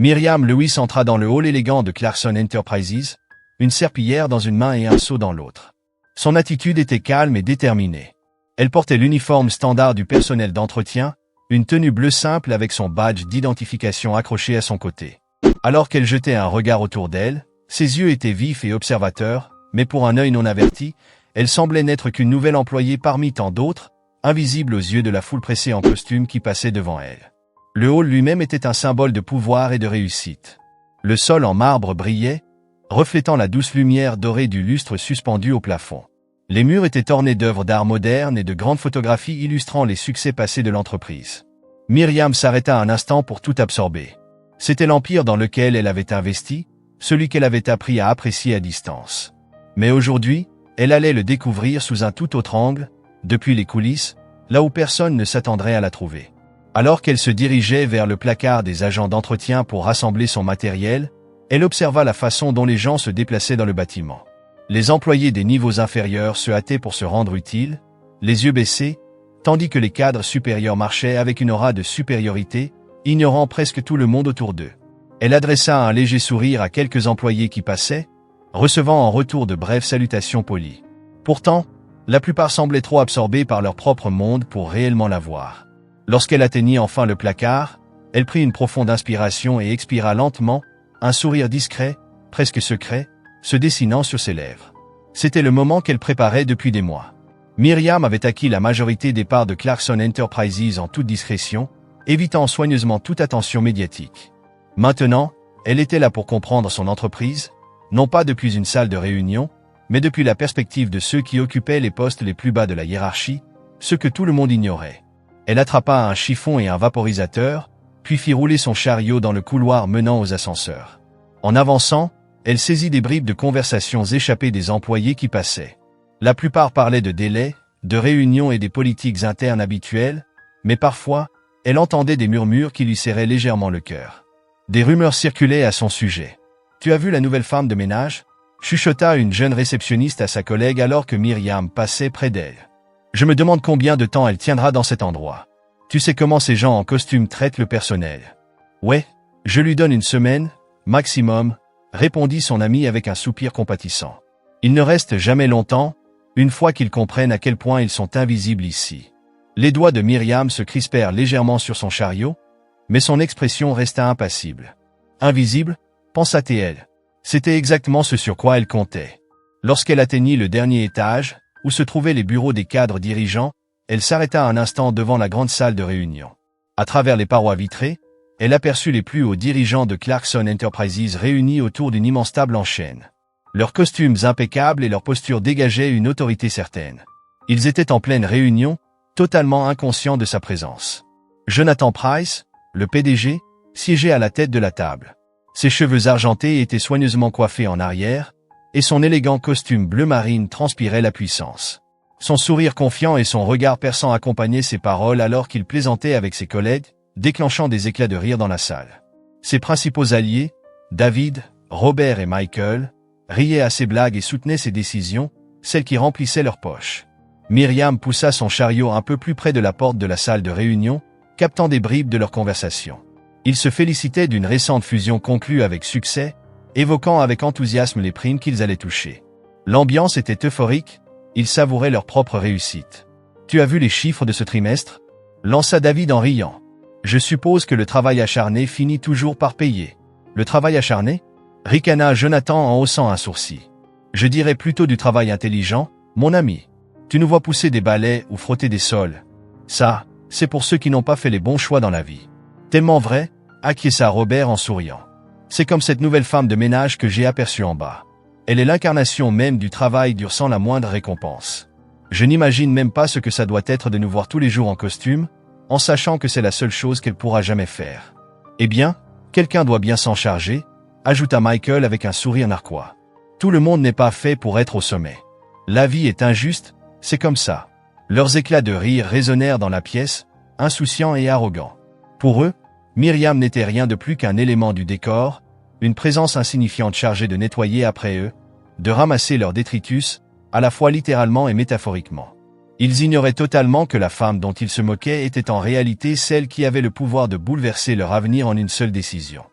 Miriam Lewis entra dans le hall élégant de Clarkson Enterprises, une serpillière dans une main et un seau dans l'autre. Son attitude était calme et déterminée. Elle portait l'uniforme standard du personnel d'entretien, une tenue bleue simple avec son badge d'identification accroché à son côté. Alors qu'elle jetait un regard autour d'elle, ses yeux étaient vifs et observateurs, mais pour un œil non averti, elle semblait n'être qu'une nouvelle employée parmi tant d'autres, invisible aux yeux de la foule pressée en costume qui passait devant elle. Le hall lui-même était un symbole de pouvoir et de réussite. Le sol en marbre brillait, reflétant la douce lumière dorée du lustre suspendu au plafond. Les murs étaient ornés d'œuvres d'art modernes et de grandes photographies illustrant les succès passés de l'entreprise. Myriam s'arrêta un instant pour tout absorber. C'était l'empire dans lequel elle avait investi, celui qu'elle avait appris à apprécier à distance. Mais aujourd'hui, elle allait le découvrir sous un tout autre angle, depuis les coulisses, là où personne ne s'attendrait à la trouver. Alors qu'elle se dirigeait vers le placard des agents d'entretien pour rassembler son matériel, elle observa la façon dont les gens se déplaçaient dans le bâtiment. Les employés des niveaux inférieurs se hâtaient pour se rendre utiles, les yeux baissés, tandis que les cadres supérieurs marchaient avec une aura de supériorité, ignorant presque tout le monde autour d'eux. Elle adressa un léger sourire à quelques employés qui passaient, recevant en retour de brèves salutations polies. Pourtant, la plupart semblaient trop absorbés par leur propre monde pour réellement la voir. Lorsqu'elle atteignit enfin le placard, elle prit une profonde inspiration et expira lentement, un sourire discret, presque secret, se dessinant sur ses lèvres. C'était le moment qu'elle préparait depuis des mois. Myriam avait acquis la majorité des parts de Clarkson Enterprises en toute discrétion, évitant soigneusement toute attention médiatique. Maintenant, elle était là pour comprendre son entreprise, non pas depuis une salle de réunion, mais depuis la perspective de ceux qui occupaient les postes les plus bas de la hiérarchie, ce que tout le monde ignorait. Elle attrapa un chiffon et un vaporisateur, puis fit rouler son chariot dans le couloir menant aux ascenseurs. En avançant, elle saisit des bribes de conversations échappées des employés qui passaient. La plupart parlaient de délais, de réunions et des politiques internes habituelles, mais parfois, elle entendait des murmures qui lui serraient légèrement le cœur. Des rumeurs circulaient à son sujet. « Tu as vu la nouvelle femme de ménage ?» chuchota une jeune réceptionniste à sa collègue alors que Myriam passait près d'elle. « Je me demande combien de temps elle tiendra dans cet endroit. Tu sais comment ces gens en costume traitent le personnel. »« Ouais, je lui donne une semaine, maximum, » répondit son ami avec un soupir compatissant. « Ils ne restent jamais longtemps, une fois qu'ils comprennent à quel point ils sont invisibles ici. » Les doigts de Myriam se crispèrent légèrement sur son chariot, mais son expression resta impassible. Invisible, pensa-t-elle. C'était exactement ce sur quoi elle comptait. Lorsqu'elle atteignit le dernier étage, où se trouvaient les bureaux des cadres dirigeants, elle s'arrêta un instant devant la grande salle de réunion. À travers les parois vitrées, elle aperçut les plus hauts dirigeants de Clarkson Enterprises réunis autour d'une immense table en chêne. Leurs costumes impeccables et leur posture dégageaient une autorité certaine. Ils étaient en pleine réunion, totalement inconscients de sa présence. Jonathan Price, le PDG, siégeait à la tête de la table. Ses cheveux argentés étaient soigneusement coiffés en arrière, et son élégant costume bleu marine transpirait la puissance. Son sourire confiant et son regard perçant accompagnaient ses paroles alors qu'il plaisantait avec ses collègues, déclenchant des éclats de rire dans la salle. Ses principaux alliés, David, Robert et Michael, riaient à ses blagues et soutenaient ses décisions, celles qui remplissaient leurs poches. Myriam poussa son chariot un peu plus près de la porte de la salle de réunion, captant des bribes de leur conversation. Ils se félicitaient d'une récente fusion conclue avec succès, évoquant avec enthousiasme les primes qu'ils allaient toucher. L'ambiance était euphorique, ils savouraient leur propre réussite. « Tu as vu les chiffres de ce trimestre ?» lança David en riant. « Je suppose que le travail acharné finit toujours par payer. »« Le travail acharné ?» ricana Jonathan en haussant un sourcil. « Je dirais plutôt du travail intelligent, mon ami. Tu nous vois pousser des balais ou frotter des sols. Ça, c'est pour ceux qui n'ont pas fait les bons choix dans la vie. » Tellement vrai, acquiesça Robert en souriant. C'est comme cette nouvelle femme de ménage que j'ai aperçue en bas. Elle est l'incarnation même du travail dur sans la moindre récompense. Je n'imagine même pas ce que ça doit être de nous voir tous les jours en costume, en sachant que c'est la seule chose qu'elle pourra jamais faire. Eh bien, quelqu'un doit bien s'en charger, ajouta Michael avec un sourire narquois. Tout le monde n'est pas fait pour être au sommet. La vie est injuste, c'est comme ça. Leurs éclats de rire résonnèrent dans la pièce, insouciants et arrogants. Pour eux, Myriam n'était rien de plus qu'un élément du décor, une présence insignifiante chargée de nettoyer après eux, de ramasser leurs détritus, à la fois littéralement et métaphoriquement. Ils ignoraient totalement que la femme dont ils se moquaient était en réalité celle qui avait le pouvoir de bouleverser leur avenir en une seule décision.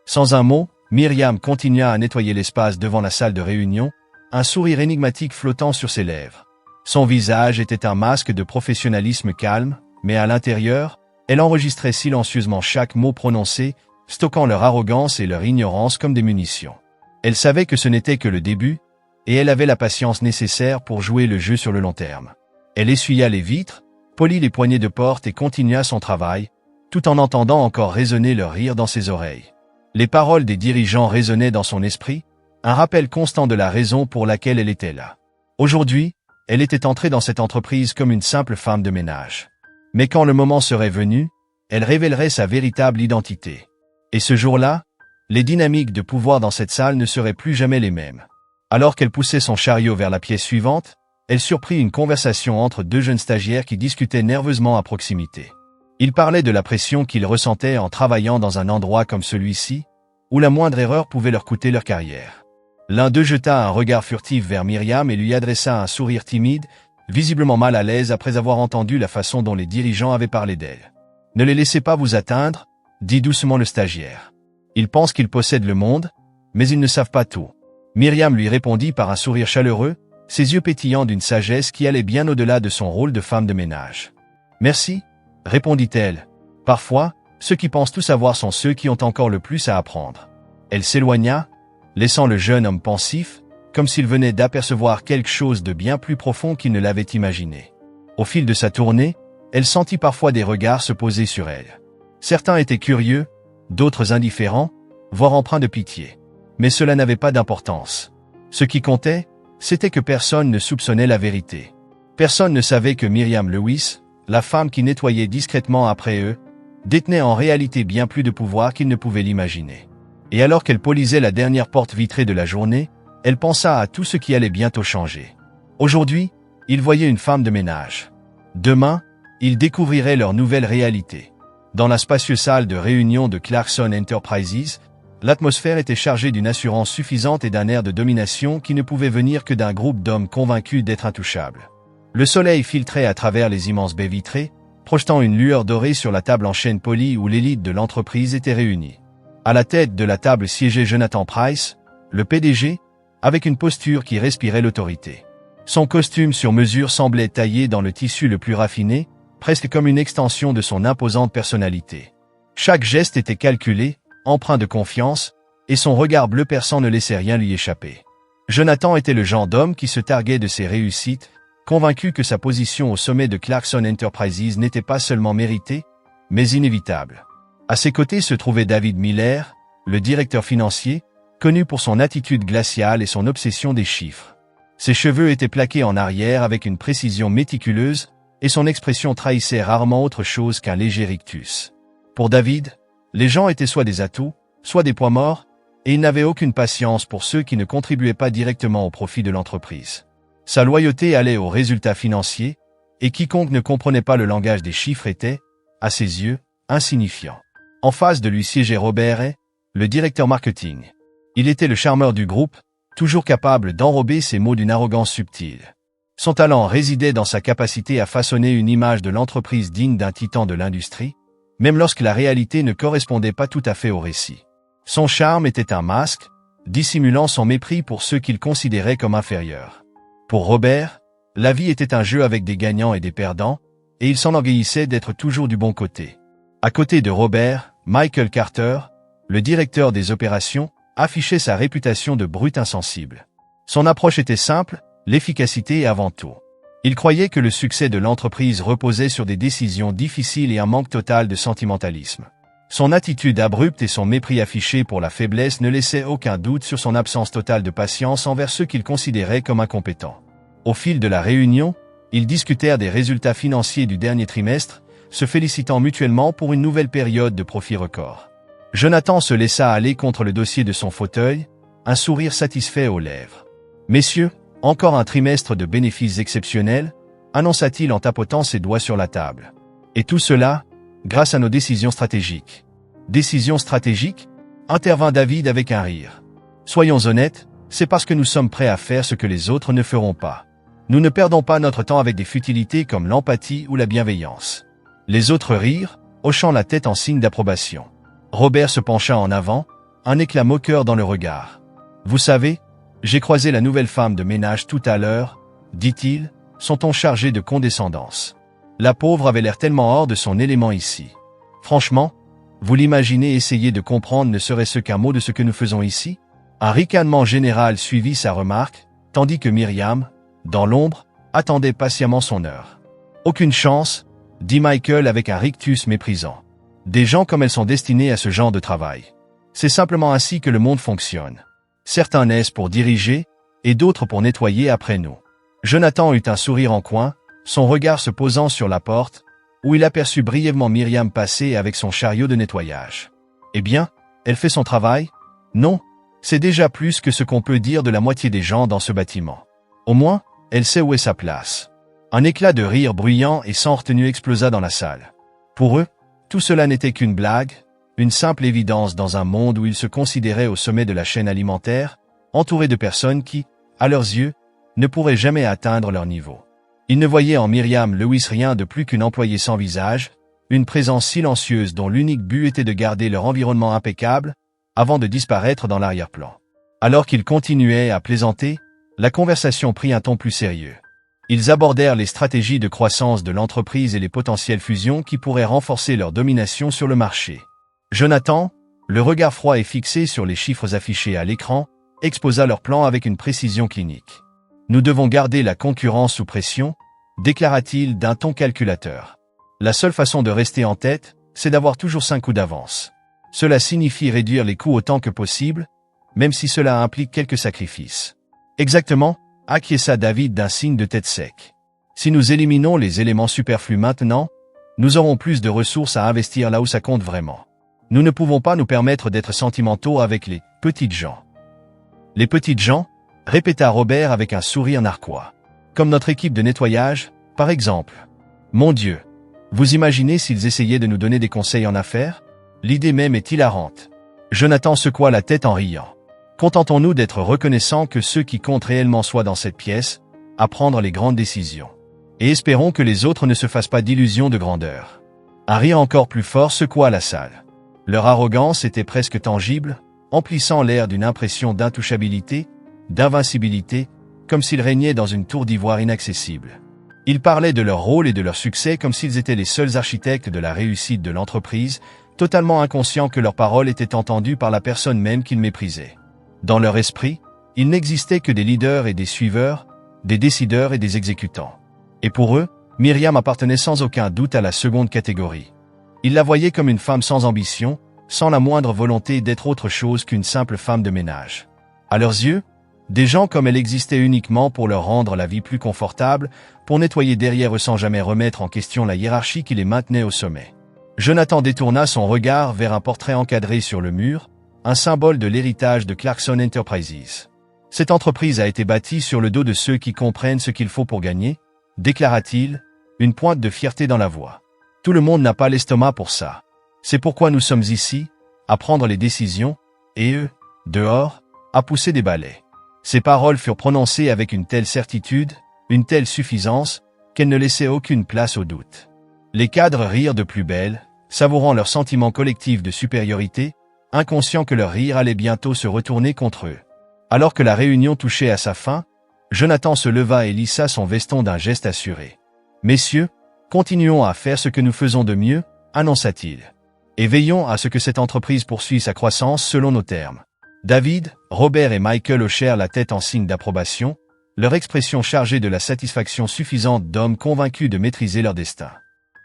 Sans un mot, Myriam continua à nettoyer l'espace devant la salle de réunion, un sourire énigmatique flottant sur ses lèvres. Son visage était un masque de professionnalisme calme, mais à l'intérieur, elle enregistrait silencieusement chaque mot prononcé, stockant leur arrogance et leur ignorance comme des munitions. Elle savait que ce n'était que le début, et elle avait la patience nécessaire pour jouer le jeu sur le long terme. Elle essuya les vitres, polit les poignées de porte et continua son travail, tout en entendant encore résonner leur rire dans ses oreilles. Les paroles des dirigeants résonnaient dans son esprit, un rappel constant de la raison pour laquelle elle était là. Aujourd'hui, elle était entrée dans cette entreprise comme une simple femme de ménage. Mais quand le moment serait venu, elle révélerait sa véritable identité. Et ce jour-là, les dynamiques de pouvoir dans cette salle ne seraient plus jamais les mêmes. Alors qu'elle poussait son chariot vers la pièce suivante, elle surprit une conversation entre deux jeunes stagiaires qui discutaient nerveusement à proximité. Ils parlaient de la pression qu'ils ressentaient en travaillant dans un endroit comme celui-ci, où la moindre erreur pouvait leur coûter leur carrière. L'un d'eux jeta un regard furtif vers Myriam et lui adressa un sourire timide, visiblement mal à l'aise après avoir entendu la façon dont les dirigeants avaient parlé d'elle. « Ne les laissez pas vous atteindre », dit doucement le stagiaire. « Ils pensent qu'ils possèdent le monde, mais ils ne savent pas tout. » Myriam lui répondit par un sourire chaleureux, ses yeux pétillants d'une sagesse qui allait bien au-delà de son rôle de femme de ménage. « Merci », répondit-elle. « Parfois, ceux qui pensent tout savoir sont ceux qui ont encore le plus à apprendre. » Elle s'éloigna, laissant le jeune homme pensif, comme s'il venait d'apercevoir quelque chose de bien plus profond qu'il ne l'avait imaginé. Au fil de sa tournée, elle sentit parfois des regards se poser sur elle. Certains étaient curieux, d'autres indifférents, voire empreints de pitié. Mais cela n'avait pas d'importance. Ce qui comptait, c'était que personne ne soupçonnait la vérité. Personne ne savait que Myriam Lewis, la femme qui nettoyait discrètement après eux, détenait en réalité bien plus de pouvoir qu'il ne pouvait l'imaginer. Et alors qu'elle polisait la dernière porte vitrée de la journée, elle pensa à tout ce qui allait bientôt changer. Aujourd'hui, il voyait une femme de ménage. Demain, il découvrirait leur nouvelle réalité. Dans la spacieuse salle de réunion de Clarkson Enterprises, l'atmosphère était chargée d'une assurance suffisante et d'un air de domination qui ne pouvait venir que d'un groupe d'hommes convaincus d'être intouchables. Le soleil filtrait à travers les immenses baies vitrées, projetant une lueur dorée sur la table en chêne poli où l'élite de l'entreprise était réunie. À la tête de la table siégeait Jonathan Price, le PDG, avec une posture qui respirait l'autorité. Son costume sur mesure semblait taillé dans le tissu le plus raffiné, presque comme une extension de son imposante personnalité. Chaque geste était calculé, empreint de confiance, et son regard bleu perçant ne laissait rien lui échapper. Jonathan était le genre d'homme qui se targuait de ses réussites, convaincu que sa position au sommet de Clarkson Enterprises n'était pas seulement méritée, mais inévitable. À ses côtés se trouvait David Miller, le directeur financier, connu pour son attitude glaciale et son obsession des chiffres. Ses cheveux étaient plaqués en arrière avec une précision méticuleuse, et son expression trahissait rarement autre chose qu'un léger rictus. Pour David, les gens étaient soit des atouts, soit des poids morts, et il n'avait aucune patience pour ceux qui ne contribuaient pas directement au profit de l'entreprise. Sa loyauté allait aux résultats financiers, et quiconque ne comprenait pas le langage des chiffres était, à ses yeux, insignifiant. En face de lui siégeait Robert Hay, le directeur marketing. Il était le charmeur du groupe, toujours capable d'enrober ses mots d'une arrogance subtile. Son talent résidait dans sa capacité à façonner une image de l'entreprise digne d'un titan de l'industrie, même lorsque la réalité ne correspondait pas tout à fait au récit. Son charme était un masque, dissimulant son mépris pour ceux qu'il considérait comme inférieurs. Pour Robert, la vie était un jeu avec des gagnants et des perdants, et il s'enorgueillissait d'être toujours du bon côté. À côté de Robert, Michael Carter, le directeur des opérations, affichait sa réputation de brute insensible. Son approche était simple, l'efficacité avant tout. Il croyait que le succès de l'entreprise reposait sur des décisions difficiles et un manque total de sentimentalisme. Son attitude abrupte et son mépris affiché pour la faiblesse ne laissaient aucun doute sur son absence totale de patience envers ceux qu'il considérait comme incompétents. Au fil de la réunion, ils discutèrent des résultats financiers du dernier trimestre, se félicitant mutuellement pour une nouvelle période de profit record. Jonathan se laissa aller contre le dossier de son fauteuil, un sourire satisfait aux lèvres. « Messieurs, encore un trimestre de bénéfices exceptionnels », annonça-t-il en tapotant ses doigts sur la table. « Et tout cela, grâce à nos décisions stratégiques. » « Décisions stratégiques ?» intervint David avec un rire. « Soyons honnêtes, c'est parce que nous sommes prêts à faire ce que les autres ne feront pas. Nous ne perdons pas notre temps avec des futilités comme l'empathie ou la bienveillance. » Les autres rirent, hochant la tête en signe d'approbation. Robert se pencha en avant, un éclat moqueur dans le regard. « Vous savez, j'ai croisé la nouvelle femme de ménage tout à l'heure, dit-il, son ton chargé de condescendance. La pauvre avait l'air tellement hors de son élément ici. Franchement, vous l'imaginez essayer de comprendre ne serait-ce qu'un mot de ce que nous faisons ici ?» Un ricanement général suivit sa remarque, tandis que Myriam, dans l'ombre, attendait patiemment son heure. « Aucune chance, dit Michael avec un rictus méprisant. Des gens comme elles sont destinés à ce genre de travail. C'est simplement ainsi que le monde fonctionne. Certains naissent pour diriger, et d'autres pour nettoyer après nous. » Jonathan eut un sourire en coin, son regard se posant sur la porte, où il aperçut brièvement Myriam passer avec son chariot de nettoyage. « Eh bien, elle fait son travail ? Non, c'est déjà plus que ce qu'on peut dire de la moitié des gens dans ce bâtiment. Au moins, elle sait où est sa place. » Un éclat de rire bruyant et sans retenue explosa dans la salle. Pour eux, tout cela n'était qu'une blague, une simple évidence dans un monde où ils se considéraient au sommet de la chaîne alimentaire, entourés de personnes qui, à leurs yeux, ne pourraient jamais atteindre leur niveau. Ils ne voyaient en Myriam Lewis rien de plus qu'une employée sans visage, une présence silencieuse dont l'unique but était de garder leur environnement impeccable, avant de disparaître dans l'arrière-plan. Alors qu'ils continuaient à plaisanter, la conversation prit un ton plus sérieux. Ils abordèrent les stratégies de croissance de l'entreprise et les potentielles fusions qui pourraient renforcer leur domination sur le marché. Jonathan, le regard froid et fixé sur les chiffres affichés à l'écran, exposa leur plan avec une précision clinique. « Nous devons garder la concurrence sous pression », déclara-t-il d'un ton calculateur. « La seule façon de rester en tête, c'est d'avoir toujours 5 coups d'avance. Cela signifie réduire les coûts autant que possible, même si cela implique quelques sacrifices. » Exactement, acquiesça David d'un signe de tête sec. Si nous éliminons les éléments superflus maintenant, nous aurons plus de ressources à investir là où ça compte vraiment. Nous ne pouvons pas nous permettre d'être sentimentaux avec les petites gens. Les petites gens, répéta Robert avec un sourire narquois. Comme notre équipe de nettoyage, par exemple. Mon Dieu, vous imaginez s'ils essayaient de nous donner des conseils en affaires? L'idée même est hilarante. Jonathan secoua la tête en riant. Contentons-nous d'être reconnaissants que ceux qui comptent réellement soient dans cette pièce, à prendre les grandes décisions. Et espérons que les autres ne se fassent pas d'illusions de grandeur. Un rire encore plus fort secoua la salle. Leur arrogance était presque tangible, emplissant l'air d'une impression d'intouchabilité, d'invincibilité, comme s'ils régnaient dans une tour d'ivoire inaccessible. Ils parlaient de leur rôle et de leur succès comme s'ils étaient les seuls architectes de la réussite de l'entreprise, totalement inconscients que leurs paroles étaient entendues par la personne même qu'ils méprisaient. Dans leur esprit, il n'existait que des leaders et des suiveurs, des décideurs et des exécutants. Et pour eux, Myriam appartenait sans aucun doute à la seconde catégorie. Ils la voyaient comme une femme sans ambition, sans la moindre volonté d'être autre chose qu'une simple femme de ménage. À leurs yeux, des gens comme elle existaient uniquement pour leur rendre la vie plus confortable, pour nettoyer derrière eux sans jamais remettre en question la hiérarchie qui les maintenait au sommet. Jonathan détourna son regard vers un portrait encadré sur le mur, un symbole de l'héritage de Clarkson Enterprises. Cette entreprise a été bâtie sur le dos de ceux qui comprennent ce qu'il faut pour gagner, déclara-t-il, une pointe de fierté dans la voix. Tout le monde n'a pas l'estomac pour ça. C'est pourquoi nous sommes ici, à prendre les décisions, et eux, dehors, à pousser des balais. Ces paroles furent prononcées avec une telle certitude, une telle suffisance, qu'elles ne laissaient aucune place au doute. Les cadres rirent de plus belle, savourant leur sentiment collectif de supériorité, inconscients que leur rire allait bientôt se retourner contre eux. Alors que la réunion touchait à sa fin, Jonathan se leva et lissa son veston d'un geste assuré. « Messieurs, continuons à faire ce que nous faisons de mieux, annonça-t-il. Et veillons à ce que cette entreprise poursuive sa croissance selon nos termes. » David, Robert et Michael hochèrent la tête en signe d'approbation, leur expression chargée de la satisfaction suffisante d'hommes convaincus de maîtriser leur destin.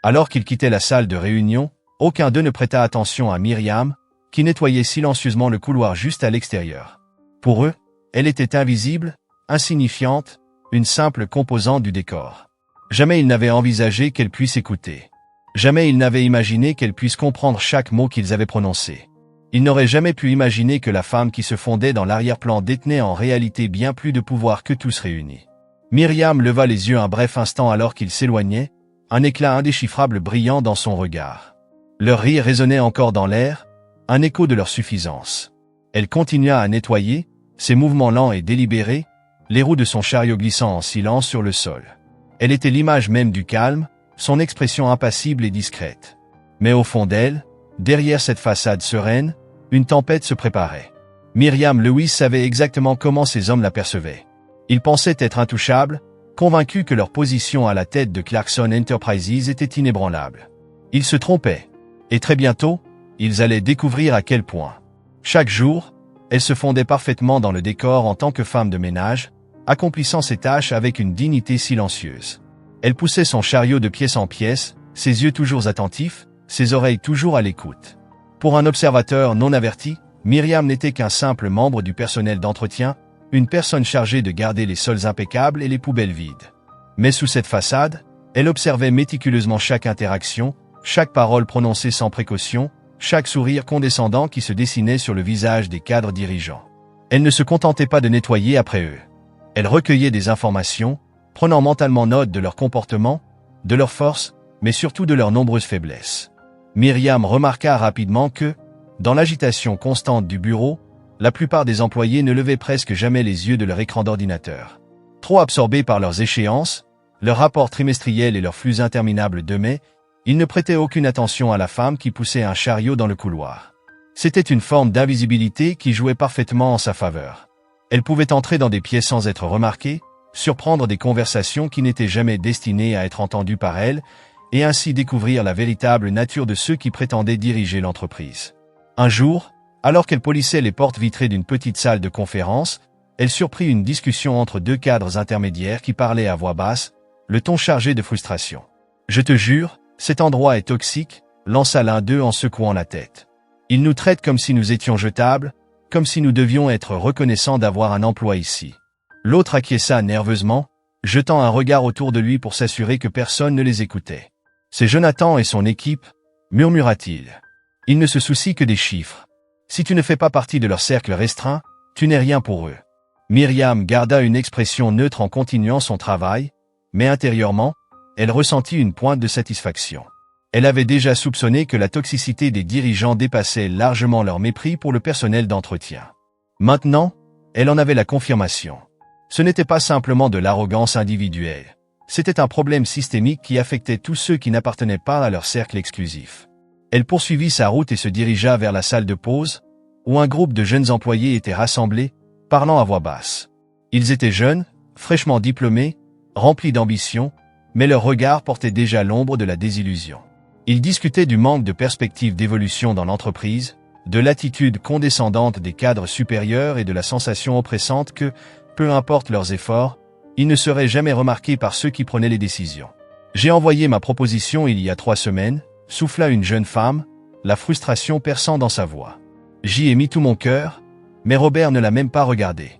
Alors qu'ils quittaient la salle de réunion, aucun d'eux ne prêta attention à Myriam, qui nettoyait silencieusement le couloir juste à l'extérieur. Pour eux, elle était invisible, insignifiante, une simple composante du décor. Jamais ils n'avaient envisagé qu'elle puisse écouter. Jamais ils n'avaient imaginé qu'elle puisse comprendre chaque mot qu'ils avaient prononcé. Ils n'auraient jamais pu imaginer que la femme qui se fondait dans l'arrière-plan détenait en réalité bien plus de pouvoir que tous réunis. Myriam leva les yeux un bref instant alors qu'ils s'éloignaient, un éclat indéchiffrable brillant dans son regard. Leur rire résonnait encore dans l'air, un écho de leur suffisance. Elle continua à nettoyer, ses mouvements lents et délibérés, les roues de son chariot glissant en silence sur le sol. Elle était l'image même du calme, son expression impassible et discrète. Mais au fond d'elle, derrière cette façade sereine, Une tempête se préparait. Myriam Lewis savait exactement comment ces hommes l'apercevaient. Ils pensaient être intouchables, convaincus que leur position à la tête de Clarkson Enterprises était inébranlable. Ils se trompaient. Et très bientôt, ils allaient découvrir à quel point. Chaque jour, elle se fondait parfaitement dans le décor en tant que femme de ménage, accomplissant ses tâches avec une dignité silencieuse. Elle poussait son chariot de pièce en pièce, ses yeux toujours attentifs, ses oreilles toujours à l'écoute. Pour un observateur non averti, Myriam n'était qu'un simple membre du personnel d'entretien, une personne chargée de garder les sols impeccables et les poubelles vides. Mais sous cette façade, elle observait méticuleusement chaque interaction, chaque parole prononcée sans précaution, chaque sourire condescendant qui se dessinait sur le visage des cadres dirigeants. Elle ne se contentait pas de nettoyer après eux. Elle recueillait des informations, prenant mentalement note de leur comportement, de leurs forces, mais surtout de leurs nombreuses faiblesses. Myriam remarqua rapidement que, dans l'agitation constante du bureau, la plupart des employés ne levaient presque jamais les yeux de leur écran d'ordinateur. Trop absorbés par leurs échéances, leurs rapports trimestriels et leurs flux interminables de mai, ils ne prêtaient aucune attention à la femme qui poussait un chariot dans le couloir. C'était une forme d'invisibilité qui jouait parfaitement en sa faveur. Elle pouvait entrer dans des pièces sans être remarquée, surprendre des conversations qui n'étaient jamais destinées à être entendues par elle, et ainsi découvrir la véritable nature de ceux qui prétendaient diriger l'entreprise. Un jour, alors qu'elle polissait les portes vitrées d'une petite salle de conférence, elle surprit une discussion entre deux cadres intermédiaires qui parlaient à voix basse, le ton chargé de frustration. « Je te jure, cet endroit est toxique », lança l'un d'eux en secouant la tête. « Ils nous traitent comme si nous étions jetables, comme si nous devions être reconnaissants d'avoir un emploi ici. » L'autre acquiesça nerveusement, jetant un regard autour de lui pour s'assurer que personne ne les écoutait. « C'est Jonathan et son équipe », murmura-t-il. « Ils ne se soucient que des chiffres. Si tu ne fais pas partie de leur cercle restreint, tu n'es rien pour eux. » Myriam garda une expression neutre en continuant son travail, mais intérieurement, elle ressentit une pointe de satisfaction. Elle avait déjà soupçonné que la toxicité des dirigeants dépassait largement leur mépris pour le personnel d'entretien. Maintenant, elle en avait la confirmation. Ce n'était pas simplement de l'arrogance individuelle. C'était un problème systémique qui affectait tous ceux qui n'appartenaient pas à leur cercle exclusif. Elle poursuivit sa route et se dirigea vers la salle de pause, où un groupe de jeunes employés étaient rassemblés, parlant à voix basse. Ils étaient jeunes, fraîchement diplômés, remplis d'ambition, mais leur regard portait déjà l'ombre de la désillusion. Ils discutaient du manque de perspective d'évolution dans l'entreprise, de l'attitude condescendante des cadres supérieurs et de la sensation oppressante que, peu importe leurs efforts, ils ne seraient jamais remarqués par ceux qui prenaient les décisions. « J'ai envoyé ma proposition il y a 3 semaines, souffla une jeune femme, la frustration perçant dans sa voix. J'y ai mis tout mon cœur, mais Robert ne l'a même pas regardé.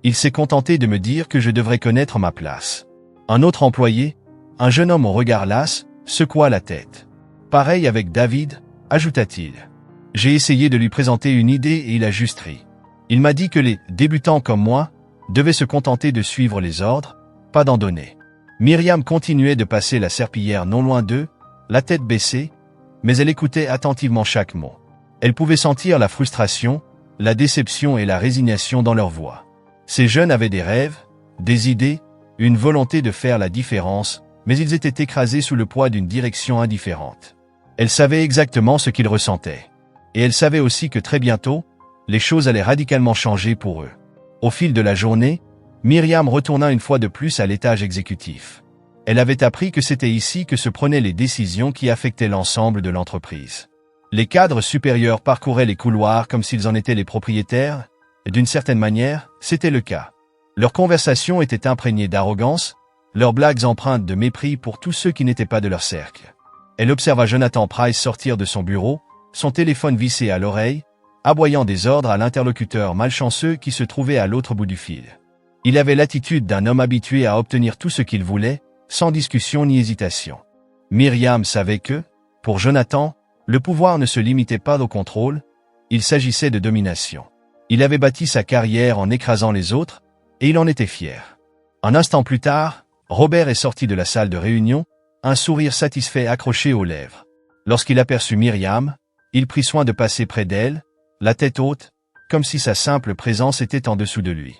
Il s'est contenté de me dire que je devrais connaître ma place. Un autre employé, un jeune homme au regard las, secoua la tête. Pareil avec David, ajouta-t-il. J'ai essayé de lui présenter une idée et il a juste ri. Il m'a dit que les débutants comme moi devaient se contenter de suivre les ordres, pas d'en donner. Myriam continuait de passer la serpillière non loin d'eux, la tête baissée, mais elle écoutait attentivement chaque mot. Elle pouvait sentir la frustration, la déception et la résignation dans leur voix. Ces jeunes avaient des rêves, des idées, une volonté de faire la différence, mais ils étaient écrasés sous le poids d'une direction indifférente. Elle savait exactement ce qu'ils ressentaient. Et elle savait aussi que très bientôt, les choses allaient radicalement changer pour eux. Au fil de la journée, Myriam retourna une fois de plus à l'étage exécutif. Elle avait appris que c'était ici que se prenaient les décisions qui affectaient l'ensemble de l'entreprise. Les cadres supérieurs parcouraient les couloirs comme s'ils en étaient les propriétaires, et d'une certaine manière, c'était le cas. Leurs conversations étaient imprégnées d'arrogance, leurs blagues empreintes de mépris pour tous ceux qui n'étaient pas de leur cercle. Elle observa Jonathan Price sortir de son bureau, son téléphone vissé à l'oreille, aboyant des ordres à l'interlocuteur malchanceux qui se trouvait à l'autre bout du fil. Il avait l'attitude d'un homme habitué à obtenir tout ce qu'il voulait, sans discussion ni hésitation. Myriam savait que, pour Jonathan, le pouvoir ne se limitait pas au contrôle, il s'agissait de domination. Il avait bâti sa carrière en écrasant les autres, et il en était fier. Un instant plus tard, Robert est sorti de la salle de réunion, un sourire satisfait accroché aux lèvres. Lorsqu'il aperçut Myriam, il prit soin de passer près d'elle, la tête haute, comme si sa simple présence était en dessous de lui.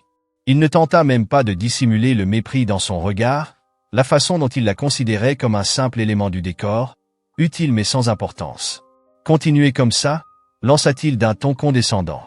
Il ne tenta même pas de dissimuler le mépris dans son regard, la façon dont il la considérait comme un simple élément du décor, utile mais sans importance. Continuez comme ça, lança-t-il d'un ton condescendant.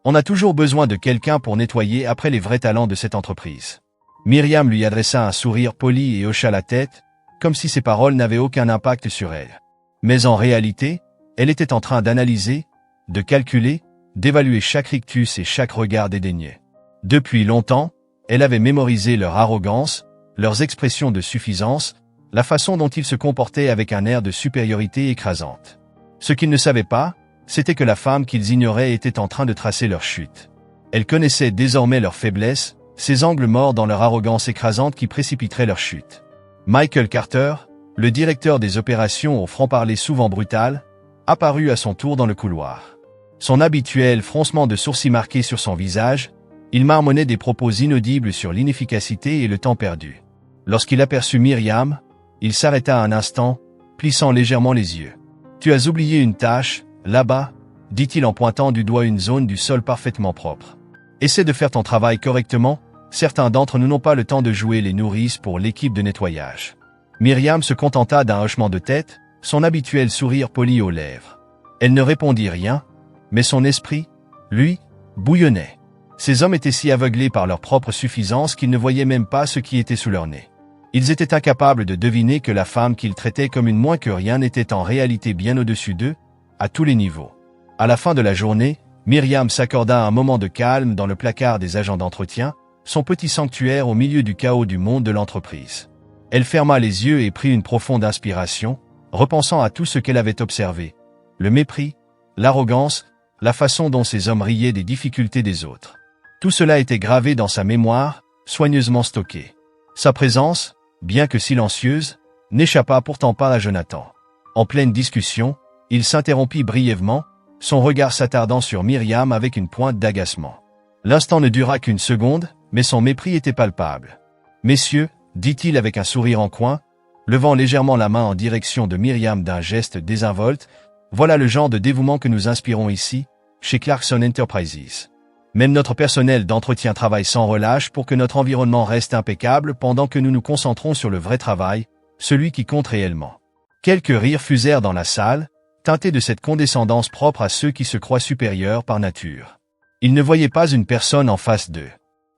On a toujours besoin de quelqu'un pour nettoyer après les vrais talents de cette entreprise. Myriam lui adressa un sourire poli et hocha la tête, comme si ses paroles n'avaient aucun impact sur elle. Mais en réalité, elle était en train d'analyser, de calculer, d'évaluer chaque rictus et chaque regard dédaigneux. Depuis longtemps, elle avait mémorisé leur arrogance, leurs expressions de suffisance, la façon dont ils se comportaient avec un air de supériorité écrasante. Ce qu'ils ne savaient pas, c'était que la femme qu'ils ignoraient était en train de tracer leur chute. Elle connaissait désormais leurs faiblesses, ces angles morts dans leur arrogance écrasante qui précipiteraient leur chute. Michael Carter, le directeur des opérations au franc-parler souvent brutal, apparut à son tour dans le couloir. Son habituel froncement de sourcils marqué sur son visage, il marmonnait des propos inaudibles sur l'inefficacité et le temps perdu. Lorsqu'il aperçut Myriam, il s'arrêta un instant, plissant légèrement les yeux. « Tu as oublié une tâche, là-bas » dit-il en pointant du doigt une zone du sol parfaitement propre. « Essaie de faire ton travail correctement, certains d'entre nous n'ont pas le temps de jouer les nourrices pour l'équipe de nettoyage. » Myriam se contenta d'un hochement de tête, son habituel sourire poli aux lèvres. Elle ne répondit rien, mais son esprit, lui, bouillonnait. Ces hommes étaient si aveuglés par leur propre suffisance qu'ils ne voyaient même pas ce qui était sous leur nez. Ils étaient incapables de deviner que la femme qu'ils traitaient comme une moins que rien était en réalité bien au-dessus d'eux, à tous les niveaux. À la fin de la journée, Myriam s'accorda un moment de calme dans le placard des agents d'entretien, son petit sanctuaire au milieu du chaos du monde de l'entreprise. Elle ferma les yeux et prit une profonde inspiration, repensant à tout ce qu'elle avait observé. Le mépris, l'arrogance, la façon dont ces hommes riaient des difficultés des autres. Tout cela était gravé dans sa mémoire, soigneusement stocké. Sa présence, bien que silencieuse, n'échappa pourtant pas à Jonathan. En pleine discussion, il s'interrompit brièvement, son regard s'attardant sur Myriam avec une pointe d'agacement. L'instant ne dura qu'une seconde, mais son mépris était palpable. « Messieurs, » dit-il avec un sourire en coin, levant légèrement la main en direction de Myriam d'un geste désinvolte, « voilà le genre de dévouement que nous inspirons ici, chez Clarkson Enterprises. Même notre personnel d'entretien travaille sans relâche pour que notre environnement reste impeccable pendant que nous nous concentrons sur le vrai travail, celui qui compte réellement. » Quelques rires fusèrent dans la salle, teintés de cette condescendance propre à ceux qui se croient supérieurs par nature. Ils ne voyaient pas une personne en face d'eux.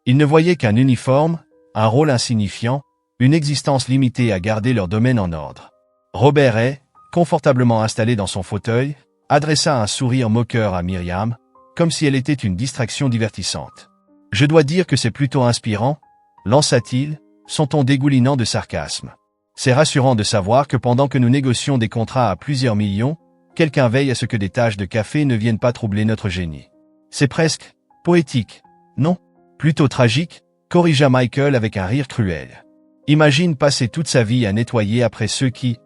Ils ne voyaient qu'un uniforme, un rôle insignifiant, une existence limitée à garder leur domaine en ordre. Robert Ray, confortablement installé dans son fauteuil, adressa un sourire moqueur à Myriam, comme si elle était une distraction divertissante. « Je dois dire que c'est plutôt inspirant, » lança-t-il, son ton dégoulinant de sarcasme. « C'est rassurant de savoir que pendant que nous négocions des contrats à plusieurs millions, quelqu'un veille à ce que des taches de café ne viennent pas troubler notre génie. C'est presque poétique, non? Plutôt tragique, corrigea Michael avec un rire cruel. Imagine passer toute sa vie à nettoyer après ceux qui,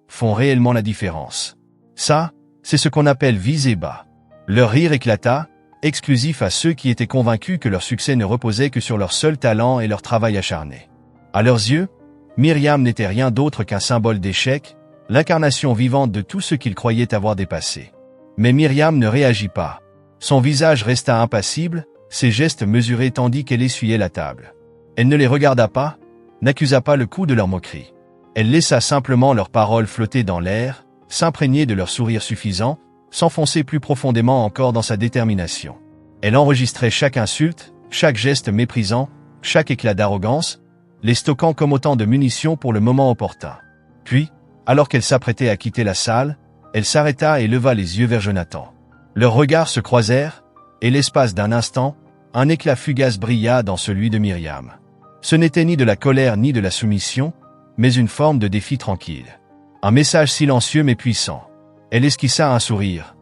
font réellement la différence. Ça, c'est ce qu'on appelle viser bas. Leur rire éclata, exclusif à ceux qui étaient convaincus que leur succès ne reposait que sur leur seul talent et leur travail acharné. À leurs yeux, Myriam n'était rien d'autre qu'un symbole d'échec, l'incarnation vivante de tout ce qu'ils croyaient avoir dépassé. Mais Myriam ne réagit pas. Son visage resta impassible, ses gestes mesurés tandis qu'elle essuyait la table. Elle ne les regarda pas, n'accusa pas le coup de leur moquerie. Elle laissa simplement leurs paroles flotter dans l'air, s'imprégner de leur sourire suffisant, s'enfoncer plus profondément encore dans sa détermination. Elle enregistrait chaque insulte, chaque geste méprisant, chaque éclat d'arrogance, les stockant comme autant de munitions pour le moment opportun. Puis, alors qu'elle s'apprêtait à quitter la salle, elle s'arrêta et leva les yeux vers Jonathan. Leurs regards se croisèrent, et l'espace d'un instant, un éclat fugace brilla dans celui de Myriam. Ce n'était ni de la colère ni de la soumission, mais une forme de défi tranquille. Un message silencieux mais puissant. Elle esquissa un sourire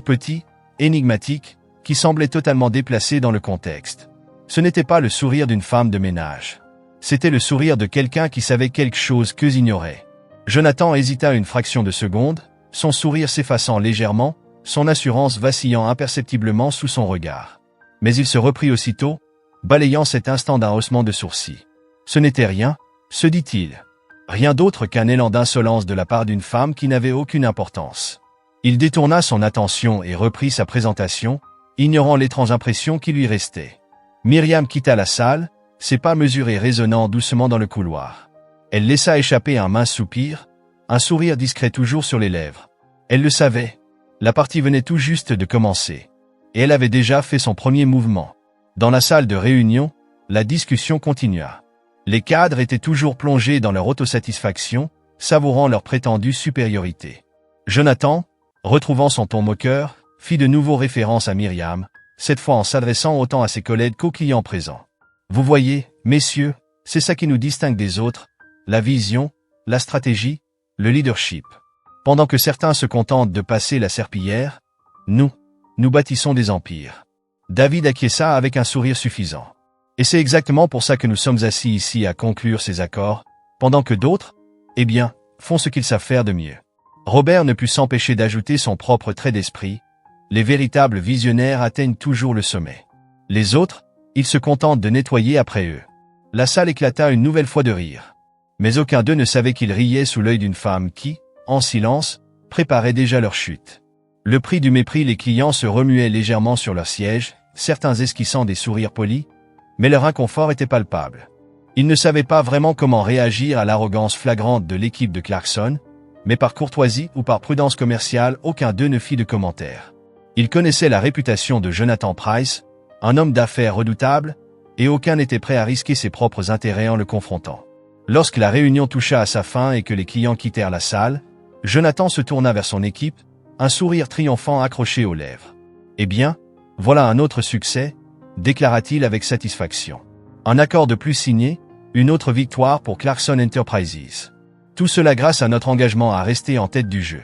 petit, énigmatique, qui semblait totalement déplacé dans le contexte. Ce n'était pas le sourire d'une femme de ménage. C'était le sourire de quelqu'un qui savait quelque chose qu'eux ignoraient. Jonathan hésita une fraction de seconde, son sourire s'effaçant légèrement, son assurance vacillant imperceptiblement sous son regard. Mais il se reprit aussitôt, balayant cet instant d'un haussement de sourcils. Ce n'était rien, se dit-il. Rien d'autre qu'un élan d'insolence de la part d'une femme qui n'avait aucune importance. Il détourna son attention et reprit sa présentation, ignorant l'étrange impression qui lui restait. Myriam quitta la salle, ses pas mesurés résonnant doucement dans le couloir. Elle laissa échapper un mince soupir, un sourire discret toujours sur les lèvres. Elle le savait. La partie venait tout juste de commencer. Et elle avait déjà fait son premier mouvement. Dans la salle de réunion, la discussion continua. Les cadres étaient toujours plongés dans leur autosatisfaction, savourant leur prétendue supériorité. Jonathan, retrouvant son ton moqueur, fit de nouveau référence à Myriam, cette fois en s'adressant autant à ses collègues qu'aux clients présents. Vous voyez, messieurs, c'est ça qui nous distingue des autres, la vision, la stratégie, le leadership. Pendant que certains se contentent de passer la serpillière, nous bâtissons des empires. David acquiesça avec un sourire suffisant. Et c'est exactement pour ça que nous sommes assis ici à conclure ces accords, pendant que d'autres, font ce qu'ils savent faire de mieux. Robert ne put s'empêcher d'ajouter son propre trait d'esprit. Les véritables visionnaires atteignent toujours le sommet. Les autres, ils se contentent de nettoyer après eux. La salle éclata une nouvelle fois de rire. Mais aucun d'eux ne savait qu'ils riaient sous l'œil d'une femme qui, en silence, préparait déjà leur chute. Le prix du mépris, les clients se remuaient légèrement sur leur siège, certains esquissant des sourires polis, mais leur inconfort était palpable. Ils ne savaient pas vraiment comment réagir à l'arrogance flagrante de l'équipe de Clarkson, mais par courtoisie ou par prudence commerciale, aucun d'eux ne fit de commentaires. Ils connaissaient la réputation de Jonathan Price, un homme d'affaires redoutable, et aucun n'était prêt à risquer ses propres intérêts en le confrontant. Lorsque la réunion toucha à sa fin et que les clients quittèrent la salle, Jonathan se tourna vers son équipe, un sourire triomphant accroché aux lèvres. Eh bien, voilà un autre succès, déclara-t-il avec satisfaction. Un accord de plus signé, une autre victoire pour Clarkson Enterprises. Tout cela grâce à notre engagement à rester en tête du jeu.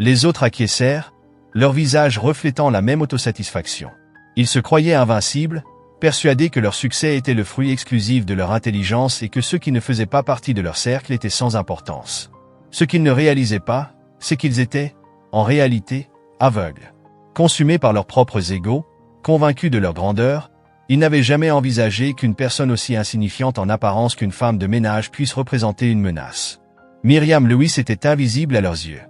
Les autres acquiescèrent, leur visage reflétant la même autosatisfaction. Ils se croyaient invincibles, persuadés que leur succès était le fruit exclusif de leur intelligence et que ceux qui ne faisaient pas partie de leur cercle étaient sans importance. Ce qu'ils ne réalisaient pas, c'est qu'ils étaient, en réalité, aveugles. Consumés par leurs propres égos, convaincus de leur grandeur, ils n'avaient jamais envisagé qu'une personne aussi insignifiante en apparence qu'une femme de ménage puisse représenter une menace. Myriam Lewis était invisible à leurs yeux.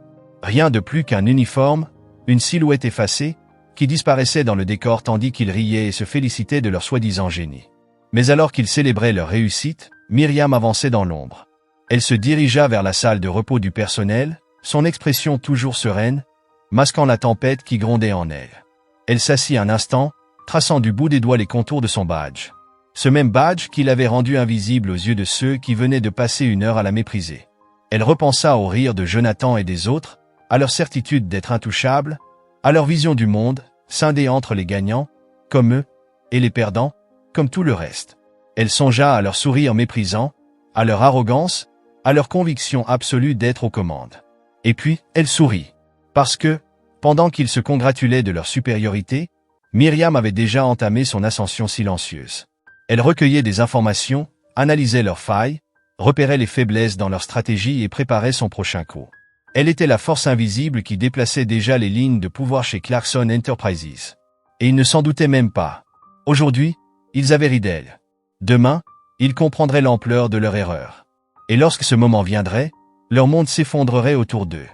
Rien de plus qu'un uniforme, une silhouette effacée, qui disparaissait dans le décor tandis qu'ils riaient et se félicitaient de leur soi-disant génie. Mais alors qu'ils célébraient leur réussite, Myriam avançait dans l'ombre. Elle se dirigea vers la salle de repos du personnel, son expression toujours sereine, masquant la tempête qui grondait en elle. Elle s'assit un instant, traçant du bout des doigts les contours de son badge. Ce même badge qui l'avait rendu invisible aux yeux de ceux qui venaient de passer une heure à la mépriser. Elle repensa au rire de Jonathan et des autres, à leur certitude d'être intouchables, à leur vision du monde, scindée entre les gagnants, comme eux, et les perdants, comme tout le reste. Elle songea à leur sourire méprisant, à leur arrogance, à leur conviction absolue d'être aux commandes. Et puis, elle sourit. Parce que, pendant qu'ils se congratulaient de leur supériorité, Myriam avait déjà entamé son ascension silencieuse. Elle recueillait des informations, analysait leurs failles, repérait les faiblesses dans leur stratégie et préparait son prochain coup. Elle était la force invisible qui déplaçait déjà les lignes de pouvoir chez Clarkson Enterprises. Et ils ne s'en doutaient même pas. Aujourd'hui, ils avaient ri d'elle. Demain, ils comprendraient l'ampleur de leur erreur. Et lorsque ce moment viendrait, leur monde s'effondrerait autour d'eux.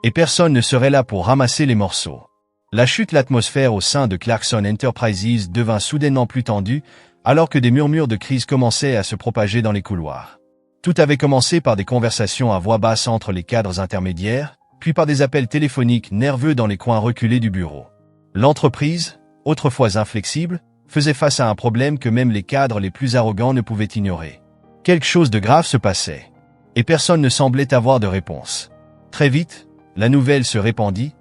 Et personne ne serait là pour ramasser les morceaux. La chute, l'atmosphère au sein de Clarkson Enterprises devint soudainement plus tendue, alors que des murmures de crise commençaient à se propager dans les couloirs. Tout avait commencé par des conversations à voix basse entre les cadres intermédiaires, puis par des appels téléphoniques nerveux dans les coins reculés du bureau. L'entreprise, autrefois inflexible, faisait face à un problème que même les cadres les plus arrogants ne pouvaient ignorer. Quelque chose de grave se passait. Et personne ne semblait avoir de réponse. Très vite, la nouvelle se répandit.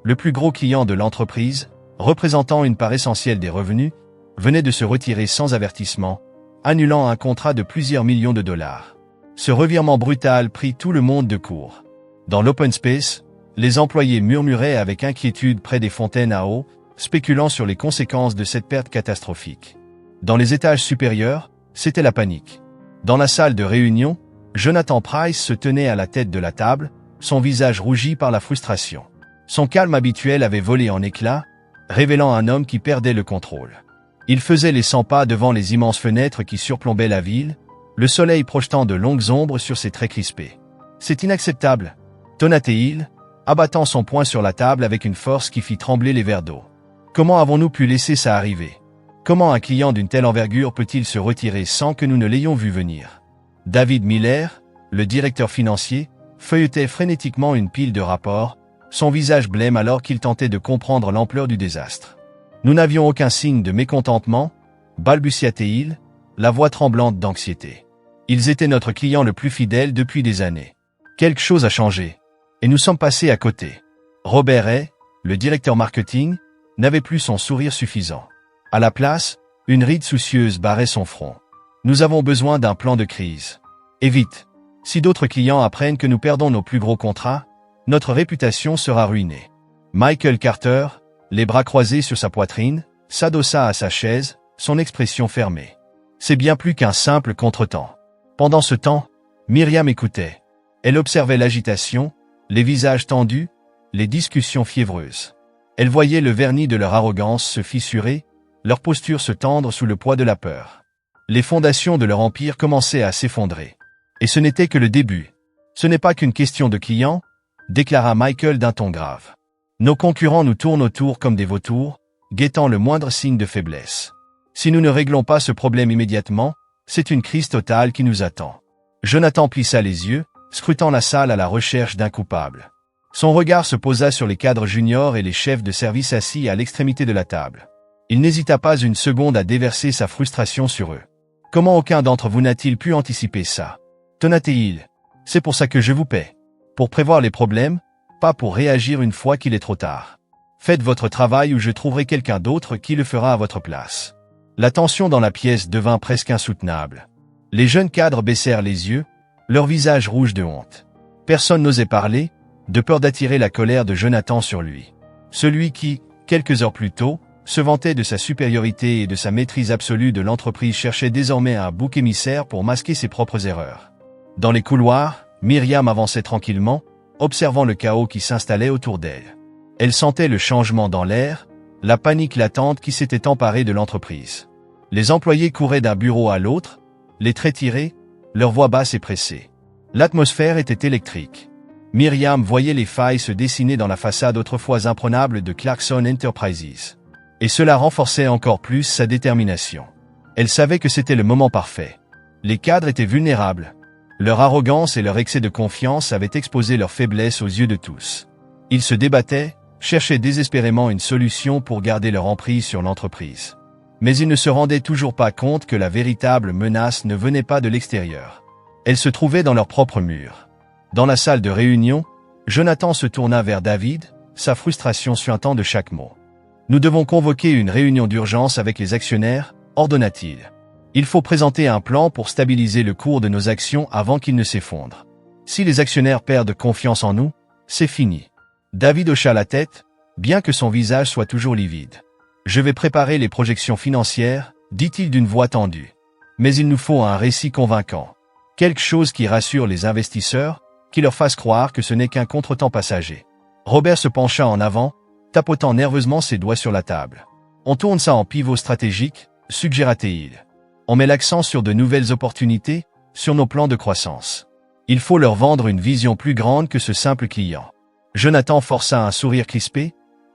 Le plus gros client de l'entreprise, représentant une part essentielle des revenus, venait de se retirer sans avertissement, annulant un contrat de plusieurs millions de dollars. Ce revirement brutal prit tout le monde de court. Dans l'open space, les employés murmuraient avec inquiétude près des fontaines à eau, spéculant sur les conséquences de cette perte catastrophique. Dans les étages supérieurs, c'était la panique. Dans la salle de réunion, Jonathan Price se tenait à la tête de la table, son visage rougi par la frustration. Son calme habituel avait volé en éclats, révélant un homme qui perdait le contrôle. Il faisait les 100 pas devant les immenses fenêtres qui surplombaient la ville, le soleil projetant de longues ombres sur ses traits crispés. « C'est inacceptable !» tonna-t-il, abattant son poing sur la table avec une force qui fit trembler les verres d'eau. « Comment avons-nous pu laisser ça arriver? Comment un client d'une telle envergure peut-il se retirer sans que nous ne l'ayons vu venir ?» David Miller, le directeur financier, feuilletait frénétiquement une pile de rapports, son visage blême alors qu'il tentait de comprendre l'ampleur du désastre. Nous n'avions aucun signe de mécontentement, balbutia-t-il, la voix tremblante d'anxiété. Ils étaient notre client le plus fidèle depuis des années. Quelque chose a changé. Et nous sommes passés à côté. Robert Hay, le directeur marketing, n'avait plus son sourire suffisant. À la place, une ride soucieuse barrait son front. Nous avons besoin d'un plan de crise. Et vite. Si d'autres clients apprennent que nous perdons nos plus gros contrats, notre réputation sera ruinée. Michael Carter, les bras croisés sur sa poitrine, s'adossa à sa chaise, son expression fermée. C'est bien plus qu'un simple contretemps. Pendant ce temps, Myriam écoutait. Elle observait l'agitation, les visages tendus, les discussions fiévreuses. Elle voyait le vernis de leur arrogance se fissurer, leur posture se tendre sous le poids de la peur. Les fondations de leur empire commençaient à s'effondrer. Et ce n'était que le début. Ce n'est pas qu'une question de clients, déclara Michael d'un ton grave. Nos concurrents nous tournent autour comme des vautours, guettant le moindre signe de faiblesse. Si nous ne réglons pas ce problème immédiatement, c'est une crise totale qui nous attend. Jonathan plissa les yeux, scrutant la salle à la recherche d'un coupable. Son regard se posa sur les cadres juniors et les chefs de service assis à l'extrémité de la table. Il n'hésita pas une seconde à déverser sa frustration sur eux. Comment aucun d'entre vous n'a-t-il pu anticiper ça? Tonat-il. C'est pour ça que je vous paie. Pour prévoir les problèmes, pas pour réagir une fois qu'il est trop tard. Faites votre travail ou je trouverai quelqu'un d'autre qui le fera à votre place. La tension dans la pièce devint presque insoutenable. Les jeunes cadres baissèrent les yeux, leurs visages rouges de honte. Personne n'osait parler, de peur d'attirer la colère de Jonathan sur lui. Celui qui, quelques heures plus tôt, se vantait de sa supériorité et de sa maîtrise absolue de l'entreprise cherchait désormais un bouc émissaire pour masquer ses propres erreurs. Dans les couloirs, Myriam avançait tranquillement, observant le chaos qui s'installait autour d'elle. Elle sentait le changement dans l'air, la panique latente qui s'était emparée de l'entreprise. Les employés couraient d'un bureau à l'autre, les traits tirés, leur voix basse et pressée. L'atmosphère était électrique. Myriam voyait les failles se dessiner dans la façade autrefois imprenable de Clarkson Enterprises. Et cela renforçait encore plus sa détermination. Elle savait que c'était le moment parfait. Les cadres étaient vulnérables. Leur arrogance et leur excès de confiance avaient exposé leur faiblesse aux yeux de tous. Ils se débattaient, cherchaient désespérément une solution pour garder leur emprise sur l'entreprise. Mais ils ne se rendaient toujours pas compte que la véritable menace ne venait pas de l'extérieur. Elle se trouvait dans leurs propres murs. Dans la salle de réunion, Jonathan se tourna vers David, sa frustration suintant de chaque mot. « Nous devons convoquer une réunion d'urgence avec les actionnaires », ordonna-t-il. « Il faut présenter un plan pour stabiliser le cours de nos actions avant qu'il ne s'effondre. Si les actionnaires perdent confiance en nous, c'est fini. » David hocha la tête, bien que son visage soit toujours livide. « Je vais préparer les projections financières », dit-il d'une voix tendue. « Mais il nous faut un récit convaincant. Quelque chose qui rassure les investisseurs, qui leur fasse croire que ce n'est qu'un contretemps passager. » Robert se pencha en avant, tapotant nerveusement ses doigts sur la table. « On tourne ça en pivot stratégique », suggéra-t-il. « On met l'accent sur de nouvelles opportunités, sur nos plans de croissance. Il faut leur vendre une vision plus grande que ce simple client. » Jonathan força un sourire crispé,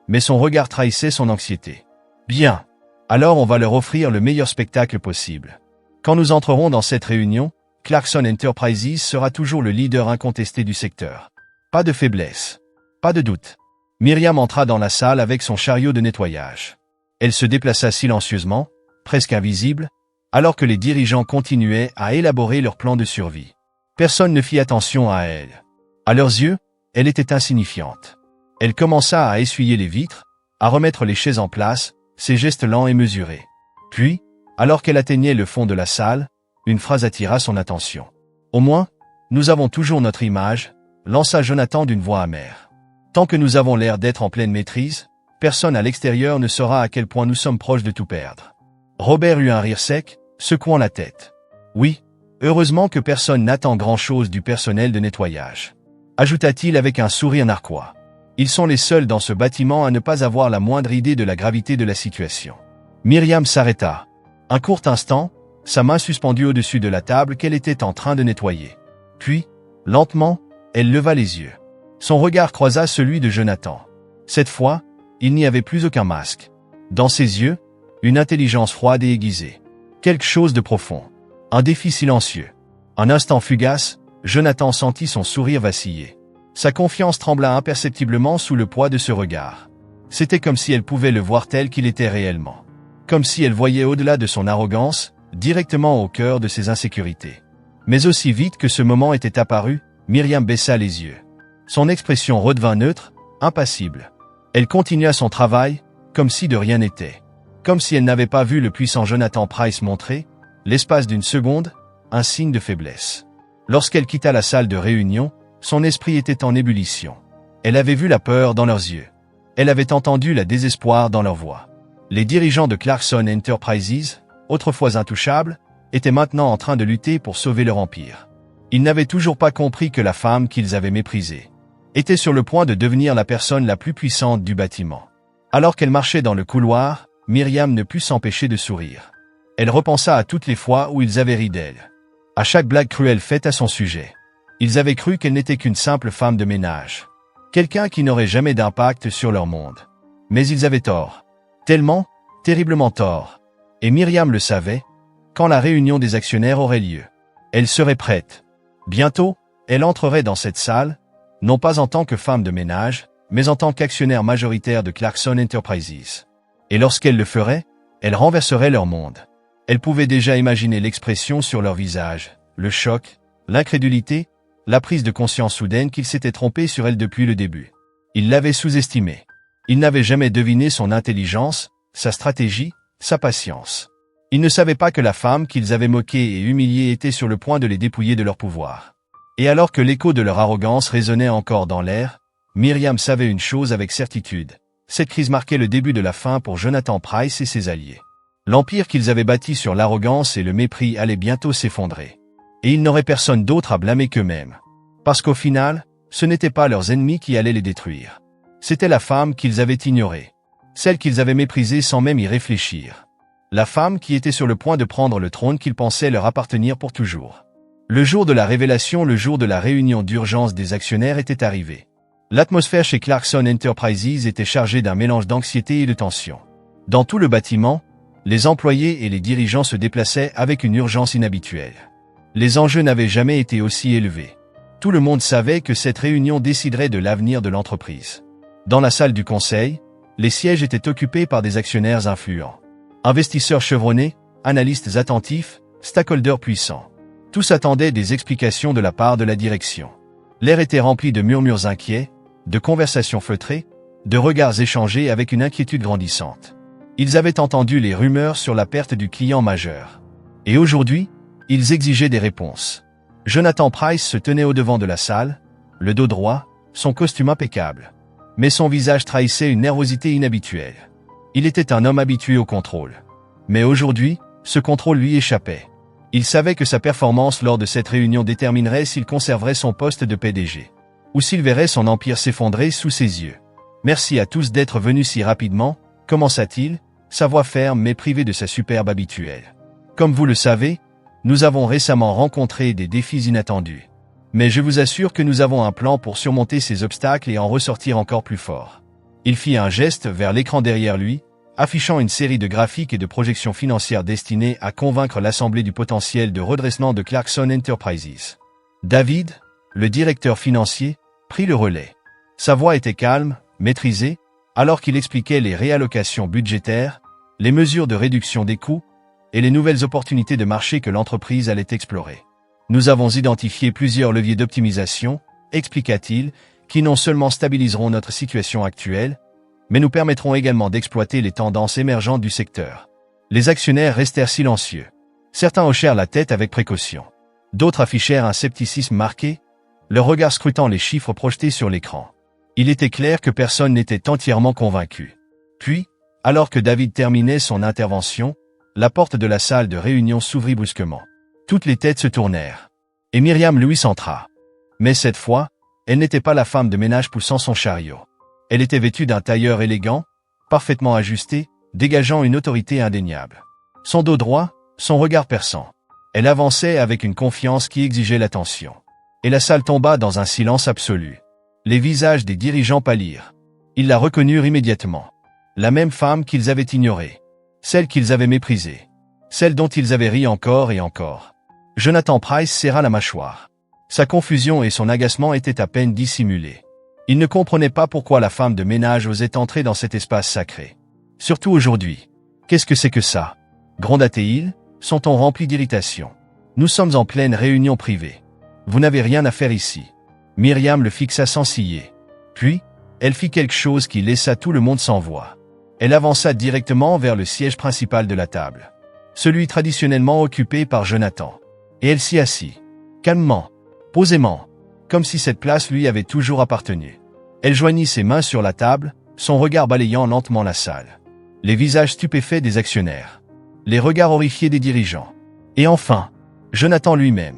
mais son regard trahissait son anxiété. « Bien. Alors on va leur offrir le meilleur spectacle possible. Quand nous entrerons dans cette réunion, Clarkson Enterprises sera toujours le leader incontesté du secteur. Pas de faiblesse. Pas de doute. » Myriam entra dans la salle avec son chariot de nettoyage. Elle se déplaça silencieusement, presque invisible, alors que les dirigeants continuaient à élaborer leur plan de survie. Personne ne fit attention à elle. À leurs yeux, elle était insignifiante. Elle commença à essuyer les vitres, à remettre les chaises en place, ses gestes lents et mesurés. Puis, alors qu'elle atteignait le fond de la salle, une phrase attira son attention. « Au moins, nous avons toujours notre image », lança Jonathan d'une voix amère. Tant que nous avons l'air d'être en pleine maîtrise, personne à l'extérieur ne saura à quel point nous sommes proches de tout perdre. Robert eut un rire sec, secouant la tête. Oui, heureusement que personne n'attend grand-chose du personnel de nettoyage. Ajouta-t-il avec un sourire narquois. Ils sont les seuls dans ce bâtiment à ne pas avoir la moindre idée de la gravité de la situation. Myriam s'arrêta. Un court instant, sa main suspendue au-dessus de la table qu'elle était en train de nettoyer. Puis, lentement, elle leva les yeux. Son regard croisa celui de Jonathan. Cette fois, il n'y avait plus aucun masque. Dans ses yeux, une intelligence froide et aiguisée. Quelque chose de profond. Un défi silencieux. Un instant fugace, Jonathan sentit son sourire vaciller. Sa confiance trembla imperceptiblement sous le poids de ce regard. C'était comme si elle pouvait le voir tel qu'il était réellement. Comme si elle voyait au-delà de son arrogance, directement au cœur de ses insécurités. Mais aussi vite que ce moment était apparu, Myriam baissa les yeux. Son expression redevint neutre, impassible. Elle continua son travail, comme si de rien n'était. Comme si elle n'avait pas vu le puissant Jonathan Price montrer, l'espace d'une seconde, un signe de faiblesse. Lorsqu'elle quitta la salle de réunion, son esprit était en ébullition. Elle avait vu la peur dans leurs yeux. Elle avait entendu la désespoir dans leur voix. Les dirigeants de Clarkson Enterprises, autrefois intouchables, étaient maintenant en train de lutter pour sauver leur empire. Ils n'avaient toujours pas compris que la femme qu'ils avaient méprisée était sur le point de devenir la personne la plus puissante du bâtiment. Alors qu'elle marchait dans le couloir, Myriam ne put s'empêcher de sourire. Elle repensa à toutes les fois où ils avaient ri d'elle. À chaque blague cruelle faite à son sujet. Ils avaient cru qu'elle n'était qu'une simple femme de ménage. Quelqu'un qui n'aurait jamais d'impact sur leur monde. Mais ils avaient tort. Tellement, terriblement tort. Et Myriam le savait, quand la réunion des actionnaires aurait lieu. Elle serait prête. Bientôt, elle entrerait dans cette salle, non pas en tant que femme de ménage, mais en tant qu'actionnaire majoritaire de Clarkson Enterprises. Et lorsqu'elle le ferait, elle renverserait leur monde. Elle pouvait déjà imaginer l'expression sur leur visage, le choc, l'incrédulité, la prise de conscience soudaine qu'ils s'étaient trompés sur elle depuis le début. Ils l'avaient sous-estimée. Ils n'avaient jamais deviné son intelligence, sa stratégie, sa patience. Ils ne savaient pas que la femme qu'ils avaient moquée et humiliée était sur le point de les dépouiller de leur pouvoir. Et alors que l'écho de leur arrogance résonnait encore dans l'air, Myriam savait une chose avec certitude. Cette crise marquait le début de la fin pour Jonathan Price et ses alliés. L'empire qu'ils avaient bâti sur l'arrogance et le mépris allait bientôt s'effondrer. Et ils n'auraient personne d'autre à blâmer qu'eux-mêmes. Parce qu'au final, ce n'étaient pas leurs ennemis qui allaient les détruire. C'était la femme qu'ils avaient ignorée. Celle qu'ils avaient méprisée sans même y réfléchir. La femme qui était sur le point de prendre le trône qu'ils pensaient leur appartenir pour toujours. Le jour de la révélation, le jour de la réunion d'urgence des actionnaires était arrivé. L'atmosphère chez Clarkson Enterprises était chargée d'un mélange d'anxiété et de tension. Dans tout le bâtiment, les employés et les dirigeants se déplaçaient avec une urgence inhabituelle. Les enjeux n'avaient jamais été aussi élevés. Tout le monde savait que cette réunion déciderait de l'avenir de l'entreprise. Dans la salle du conseil, les sièges étaient occupés par des actionnaires influents. Investisseurs chevronnés, analystes attentifs, stakeholders puissants. Tous attendaient des explications de la part de la direction. L'air était rempli de murmures inquiets, de conversations feutrées, de regards échangés avec une inquiétude grandissante. Ils avaient entendu les rumeurs sur la perte du client majeur. Et aujourd'hui, ils exigeaient des réponses. Jonathan Price se tenait au-devant de la salle, le dos droit, son costume impeccable. Mais son visage trahissait une nervosité inhabituelle. Il était un homme habitué au contrôle. Mais aujourd'hui, ce contrôle lui échappait. Il savait que sa performance lors de cette réunion déterminerait s'il conserverait son poste de PDG. Ou s'il verrait son empire s'effondrer sous ses yeux. « Merci à tous d'être venus si rapidement », commença-t-il, sa voix ferme mais privée de sa superbe habituelle. « Comme vous le savez, nous avons récemment rencontré des défis inattendus. Mais je vous assure que nous avons un plan pour surmonter ces obstacles et en ressortir encore plus fort. » Il fit un geste vers l'écran derrière lui, affichant une série de graphiques et de projections financières destinées à convaincre l'Assemblée du potentiel de redressement de Clarkson Enterprises. David, le directeur financier, prit le relais. Sa voix était calme, maîtrisée, alors qu'il expliquait les réallocations budgétaires, les mesures de réduction des coûts et les nouvelles opportunités de marché que l'entreprise allait explorer. Nous avons identifié plusieurs leviers d'optimisation, expliqua-t-il, qui non seulement stabiliseront notre situation actuelle, mais nous permettront également d'exploiter les tendances émergentes du secteur. Les actionnaires restèrent silencieux. Certains hochèrent la tête avec précaution. D'autres affichèrent un scepticisme marqué, leur regard scrutant les chiffres projetés sur l'écran. Il était clair que personne n'était entièrement convaincu. Puis, alors que David terminait son intervention, la porte de la salle de réunion s'ouvrit brusquement. Toutes les têtes se tournèrent. Et Myriam Lewis entra. Mais cette fois, elle n'était pas la femme de ménage poussant son chariot. Elle était vêtue d'un tailleur élégant, parfaitement ajusté, dégageant une autorité indéniable. Son dos droit, son regard perçant. Elle avançait avec une confiance qui exigeait l'attention. Et la salle tomba dans un silence absolu. Les visages des dirigeants pâlirent. Ils la reconnurent immédiatement. La même femme qu'ils avaient ignorée. Celle qu'ils avaient méprisée. Celle dont ils avaient ri encore et encore. Jonathan Price serra la mâchoire. Sa confusion et son agacement étaient à peine dissimulés. Il ne comprenait pas pourquoi la femme de ménage osait entrer dans cet espace sacré. Surtout aujourd'hui. Qu'est-ce que c'est que ça? Gronda-t-il, son ton rempli d'irritation. Nous sommes en pleine réunion privée. Vous n'avez rien à faire ici. Myriam le fixa sans ciller. Puis, elle fit quelque chose qui laissa tout le monde sans voix. Elle avança directement vers le siège principal de la table. Celui traditionnellement occupé par Jonathan. Et elle s'y assit. Calmement. Posément. Comme si cette place lui avait toujours appartenu. Elle joignit ses mains sur la table, son regard balayant lentement la salle. Les visages stupéfaits des actionnaires. Les regards horrifiés des dirigeants. Et enfin, Jonathan lui-même.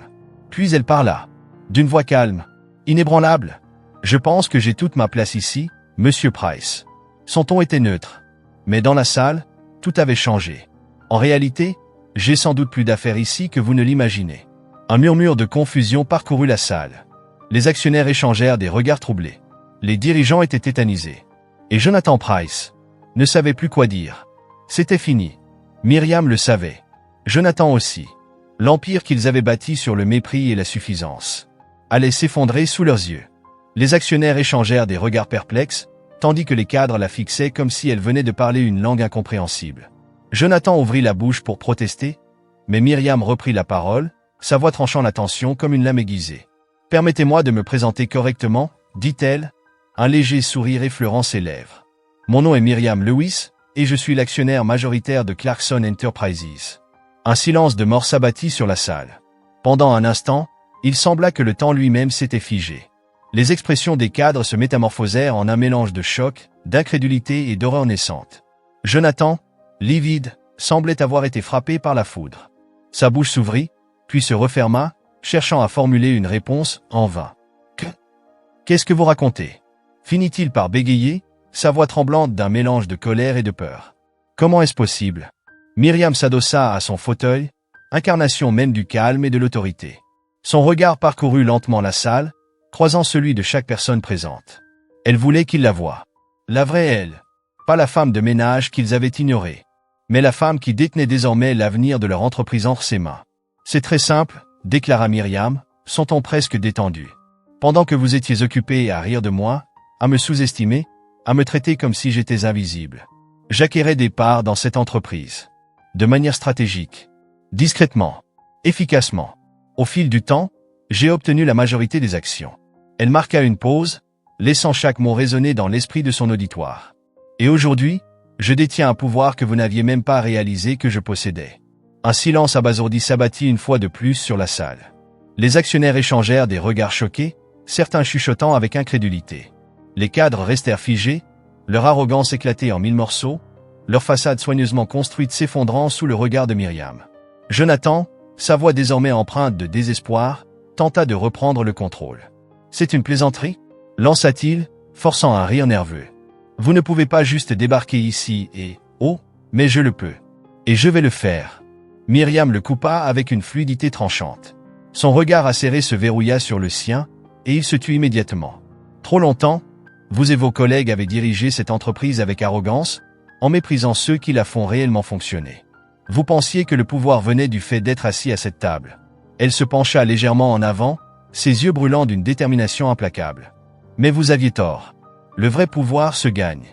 Puis elle parla. D'une voix calme. Inébranlable. Je pense que j'ai toute ma place ici, Monsieur Price. Son ton était neutre. Mais dans la salle, tout avait changé. En réalité, j'ai sans doute plus d'affaires ici que vous ne l'imaginez. Un murmure de confusion parcourut la salle. Les actionnaires échangèrent des regards troublés. Les dirigeants étaient tétanisés. Et Jonathan Price ne savait plus quoi dire. C'était fini. Myriam le savait. Jonathan aussi. L'empire qu'ils avaient bâti sur le mépris et la suffisance allait s'effondrer sous leurs yeux. Les actionnaires échangèrent des regards perplexes, tandis que les cadres la fixaient comme si elle venait de parler une langue incompréhensible. Jonathan ouvrit la bouche pour protester, mais Myriam reprit la parole, sa voix tranchant la tension comme une lame aiguisée. « Permettez-moi de me présenter correctement, dit-elle, un léger sourire effleurant ses lèvres. Mon nom est Myriam Lewis, et je suis l'actionnaire majoritaire de Clarkson Enterprises. » Un silence de mort s'abattit sur la salle. Pendant un instant, il sembla que le temps lui-même s'était figé. Les expressions des cadres se métamorphosèrent en un mélange de choc, d'incrédulité et d'horreur naissante. Jonathan, livide, semblait avoir été frappé par la foudre. Sa bouche s'ouvrit, puis se referma, cherchant à formuler une réponse en vain. « Qu'est-ce que vous racontez ?» finit-il par bégayer, sa voix tremblante d'un mélange de colère et de peur. « Comment est-ce possible ?» Myriam s'adossa à son fauteuil, incarnation même du calme et de l'autorité. Son regard parcourut lentement la salle, croisant celui de chaque personne présente. Elle voulait qu'il la voie. La vraie elle. Pas la femme de ménage qu'ils avaient ignorée, mais la femme qui détenait désormais l'avenir de leur entreprise entre ses mains. « C'est très simple, » déclara Myriam, son ton presque détendu. « Pendant que vous étiez occupés à rire de moi, à me sous-estimer, à me traiter comme si j'étais invisible, j'acquérais des parts dans cette entreprise. De manière stratégique, discrètement, efficacement. Au fil du temps, j'ai obtenu la majorité des actions. » Elle marqua une pause, laissant chaque mot résonner dans l'esprit de son auditoire. « Et aujourd'hui, je détiens un pouvoir que vous n'aviez même pas réalisé que je possédais. » Un silence abasourdi s'abattit une fois de plus sur la salle. Les actionnaires échangèrent des regards choqués, certains chuchotant avec incrédulité. Les cadres restèrent figés, leur arrogance éclatée en mille morceaux, leur façade soigneusement construite s'effondrant sous le regard de Myriam. Jonathan, sa voix désormais empreinte de désespoir, tenta de reprendre le contrôle. « C'est une plaisanterie ?» lança-t-il, forçant un rire nerveux. « Vous ne pouvez pas juste débarquer ici et... Oh, mais je le peux. Et je vais le faire. » Myriam le coupa avec une fluidité tranchante. Son regard acéré se verrouilla sur le sien, et il se tut immédiatement. « Trop longtemps, vous et vos collègues avez dirigé cette entreprise avec arrogance, en méprisant ceux qui la font réellement fonctionner. Vous pensiez que le pouvoir venait du fait d'être assis à cette table. » Elle se pencha légèrement en avant, ses yeux brûlant d'une détermination implacable. « Mais vous aviez tort. Le vrai pouvoir se gagne.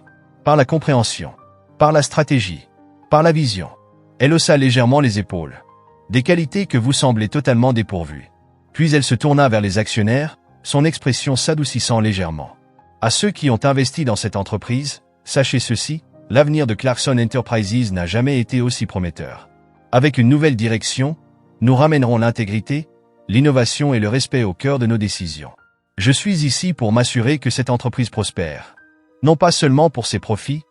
Par la compréhension. Par la stratégie. Par la vision. » Elle haussa légèrement les épaules. « Des qualités que vous semblez totalement dépourvues. » Puis elle se tourna vers les actionnaires, son expression s'adoucissant légèrement. « À ceux qui ont investi dans cette entreprise, sachez ceci, l'avenir de Clarkson Enterprises n'a jamais été aussi prometteur. Avec une nouvelle direction, nous ramènerons l'intégrité, l'innovation et le respect au cœur de nos décisions. Je suis ici pour m'assurer que cette entreprise prospère. Non pas seulement pour ses profits,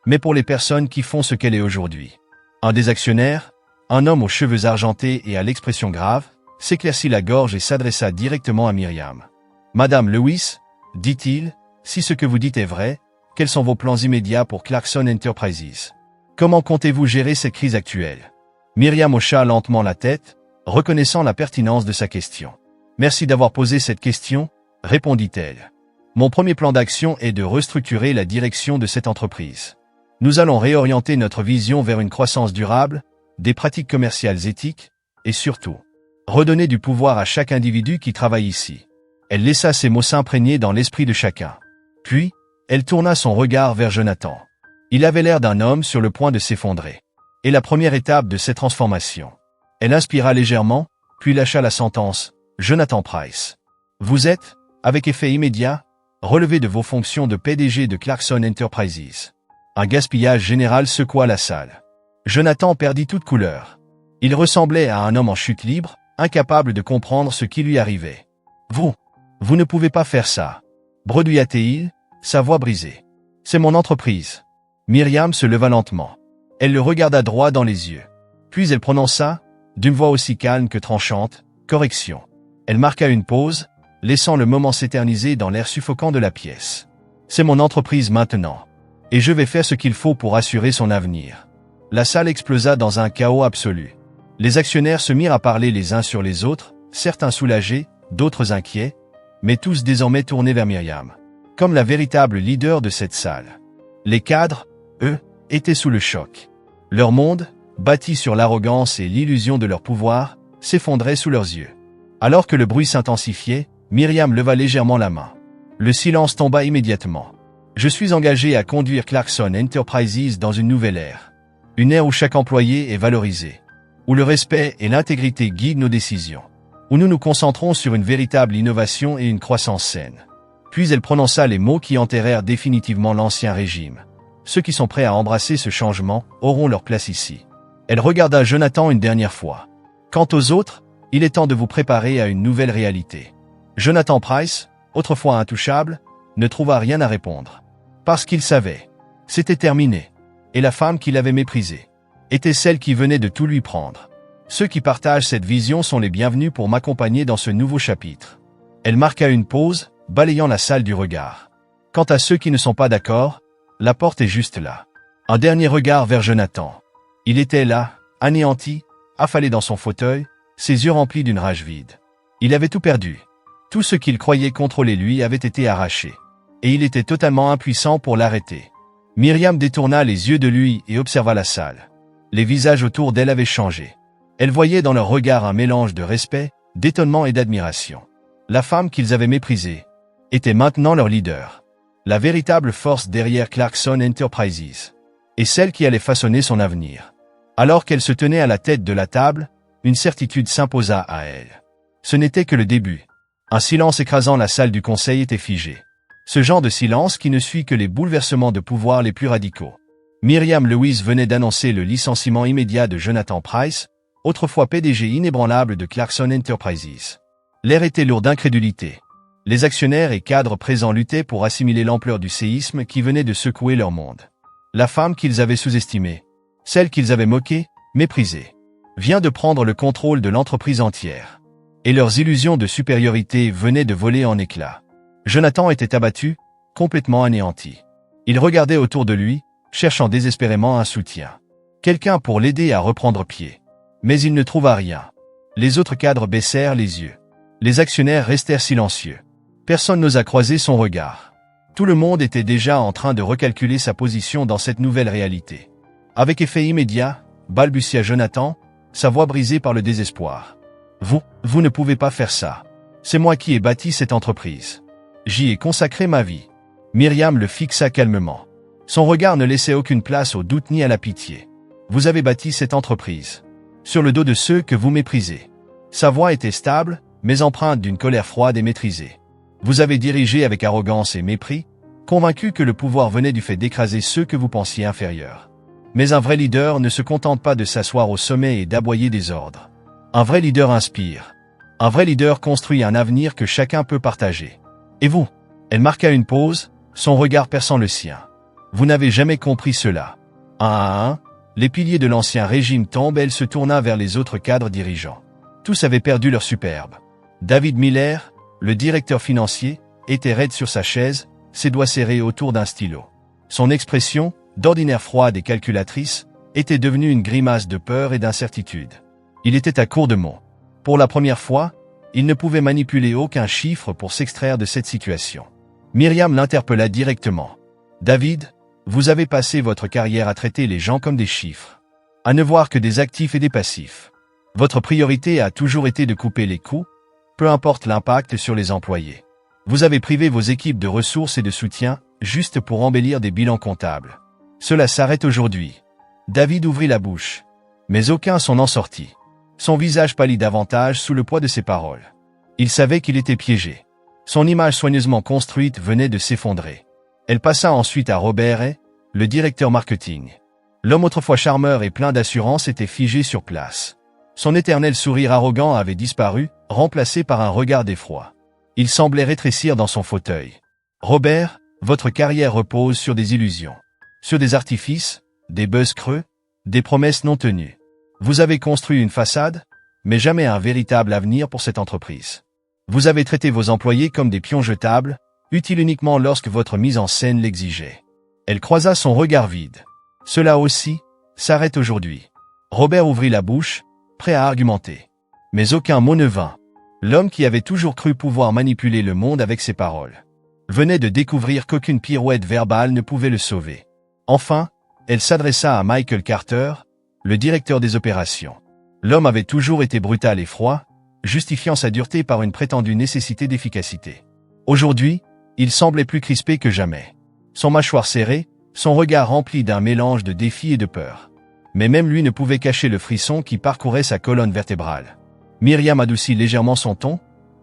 mais pour les personnes qui font ce qu'elle est aujourd'hui. » Un des actionnaires, un homme aux cheveux argentés et à l'expression grave, s'éclaircit la gorge et s'adressa directement à Myriam. « Madame Lewis, dit-il, si ce que vous dites est vrai, quels sont vos plans immédiats pour Clarkson Enterprises? Comment comptez-vous gérer cette crise actuelle? » Myriam hocha lentement la tête, reconnaissant la pertinence de sa question. « Merci d'avoir posé cette question, » répondit-elle. « Mon premier plan d'action est de restructurer la direction de cette entreprise. Nous allons réorienter notre vision vers une croissance durable, des pratiques commerciales éthiques, et surtout, Redonnez du pouvoir à chaque individu qui travaille ici. Elle laissa ces mots s'imprégner dans l'esprit de chacun. Puis, elle tourna son regard vers Jonathan. Il avait l'air d'un homme sur le point de s'effondrer. Et la première étape de cette transformation. Elle inspira légèrement, puis lâcha la sentence. Jonathan Price. Vous êtes, avec effet immédiat, relevé de vos fonctions de PDG de Clarkson Enterprises. Un gaspillage général secoua la salle. Jonathan perdit toute couleur. Il ressemblait à un homme en chute libre, incapable de comprendre ce qui lui arrivait. Vous ne pouvez pas faire ça. Bredouilla-t-il, sa voix brisée. C'est mon entreprise. Myriam se leva lentement. Elle le regarda droit dans les yeux. Puis elle prononça, d'une voix aussi calme que tranchante, correction. Elle marqua une pause, laissant le moment s'éterniser dans l'air suffocant de la pièce. C'est mon entreprise maintenant. Et je vais faire ce qu'il faut pour assurer son avenir. La salle explosa dans un chaos absolu. Les actionnaires se mirent à parler les uns sur les autres, certains soulagés, d'autres inquiets, mais tous désormais tournés vers Myriam, comme la véritable leader de cette salle. Les cadres, eux, étaient sous le choc. Leur monde, bâti sur l'arrogance et l'illusion de leur pouvoir, s'effondrait sous leurs yeux. Alors que le bruit s'intensifiait, Myriam leva légèrement la main. Le silence tomba immédiatement. Je suis engagé à conduire Clarkson Enterprises dans une nouvelle ère. Une ère où chaque employé est valorisé. Où le respect et l'intégrité guident nos décisions. Où nous nous concentrons sur une véritable innovation et une croissance saine. Puis elle prononça les mots qui enterrèrent définitivement l'ancien régime. Ceux qui sont prêts à embrasser ce changement auront leur place ici. Elle regarda Jonathan une dernière fois. Quant aux autres, il est temps de vous préparer à une nouvelle réalité. Jonathan Price, autrefois intouchable, ne trouva rien à répondre. Parce qu'il savait. C'était terminé. Et la femme qu'il avait méprisée était celle qui venait de tout lui prendre. Ceux qui partagent cette vision sont les bienvenus pour m'accompagner dans ce nouveau chapitre. Elle marqua une pause, balayant la salle du regard. Quant à ceux qui ne sont pas d'accord, la porte est juste là. Un dernier regard vers Jonathan. Il était là, anéanti, affalé dans son fauteuil, ses yeux remplis d'une rage vide. Il avait tout perdu. Tout ce qu'il croyait contrôler lui avait été arraché. Et il était totalement impuissant pour l'arrêter. Myriam détourna les yeux de lui et observa la salle. Les visages autour d'elle avaient changé. Elle voyait dans leur regard un mélange de respect, d'étonnement et d'admiration. La femme qu'ils avaient méprisée était maintenant leur leader. La véritable force derrière Clarkson Enterprises. Et celle qui allait façonner son avenir. Alors qu'elle se tenait à la tête de la table, une certitude s'imposa à elle. Ce n'était que le début. Un silence écrasant la salle du conseil était figé. Ce genre de silence qui ne suit que les bouleversements de pouvoir les plus radicaux. Myriam Lewis venait d'annoncer le licenciement immédiat de Jonathan Price, autrefois PDG inébranlable de Clarkson Enterprises. L'air était lourd d'incrédulité. Les actionnaires et cadres présents luttaient pour assimiler l'ampleur du séisme qui venait de secouer leur monde. La femme qu'ils avaient sous-estimée, celle qu'ils avaient moquée, méprisée, vient de prendre le contrôle de l'entreprise entière. Et leurs illusions de supériorité venaient de voler en éclats. Jonathan était abattu, complètement anéanti. Il regardait autour de lui, cherchant désespérément un soutien. Quelqu'un pour l'aider à reprendre pied. Mais il ne trouva rien. Les autres cadres baissèrent les yeux. Les actionnaires restèrent silencieux. Personne n'osa croiser son regard. Tout le monde était déjà en train de recalculer sa position dans cette nouvelle réalité. Avec effet immédiat, balbutia Jonathan, sa voix brisée par le désespoir. Vous ne pouvez pas faire ça. C'est moi qui ai bâti cette entreprise. J'y ai consacré ma vie. Myriam le fixa calmement. Son regard ne laissait aucune place au doute ni à la pitié. Vous avez bâti cette entreprise. Sur le dos de ceux que vous méprisez. Sa voix était stable, mais empreinte d'une colère froide et maîtrisée. Vous avez dirigé avec arrogance et mépris, convaincu que le pouvoir venait du fait d'écraser ceux que vous pensiez inférieurs. Mais un vrai leader ne se contente pas de s'asseoir au sommet et d'aboyer des ordres. Un vrai leader inspire. Un vrai leader construit un avenir que chacun peut partager. Et vous? Elle marqua une pause, son regard perçant le sien. Vous n'avez jamais compris cela. Un à un, les piliers de l'ancien régime tombent et elle se tourna vers les autres cadres dirigeants. Tous avaient perdu leur superbe. David Miller, le directeur financier, était raide sur sa chaise, ses doigts serrés autour d'un stylo. Son expression, d'ordinaire froide et calculatrice, était devenue une grimace de peur et d'incertitude. Il était à court de mots. Pour la première fois, il ne pouvait manipuler aucun chiffre pour s'extraire de cette situation. Myriam l'interpella directement. « David, vous avez passé votre carrière à traiter les gens comme des chiffres. À ne voir que des actifs et des passifs. Votre priorité a toujours été de couper les coûts, peu importe l'impact sur les employés. Vous avez privé vos équipes de ressources et de soutien, juste pour embellir des bilans comptables. Cela s'arrête aujourd'hui. David ouvrit la bouche. Mais aucun s'en en sortit. Son visage pâlit davantage sous le poids de ses paroles. Il savait qu'il était piégé. Son image soigneusement construite venait de s'effondrer. Elle passa ensuite à Robert, le directeur marketing. L'homme autrefois charmeur et plein d'assurance était figé sur place. Son éternel sourire arrogant avait disparu, remplacé par un regard d'effroi. Il semblait rétrécir dans son fauteuil. Robert, votre carrière repose sur des illusions. Sur des artifices, des buzz creux, des promesses non tenues. Vous avez construit une façade, mais jamais un véritable avenir pour cette entreprise. Vous avez traité vos employés comme des pions jetables, utiles uniquement lorsque votre mise en scène l'exigeait. Elle croisa son regard vide. Cela aussi, s'arrête aujourd'hui. Robert ouvrit la bouche, prêt à argumenter. Mais aucun mot ne vint. L'homme qui avait toujours cru pouvoir manipuler le monde avec ses paroles venait de découvrir qu'aucune pirouette verbale ne pouvait le sauver. Enfin, elle s'adressa à Michael Carter, le directeur des opérations. L'homme avait toujours été brutal et froid, justifiant sa dureté par une prétendue nécessité d'efficacité. Aujourd'hui, il semblait plus crispé que jamais. Son mâchoire serrée, son regard rempli d'un mélange de défi et de peur. Mais même lui ne pouvait cacher le frisson qui parcourait sa colonne vertébrale. Myriam adoucit légèrement son ton,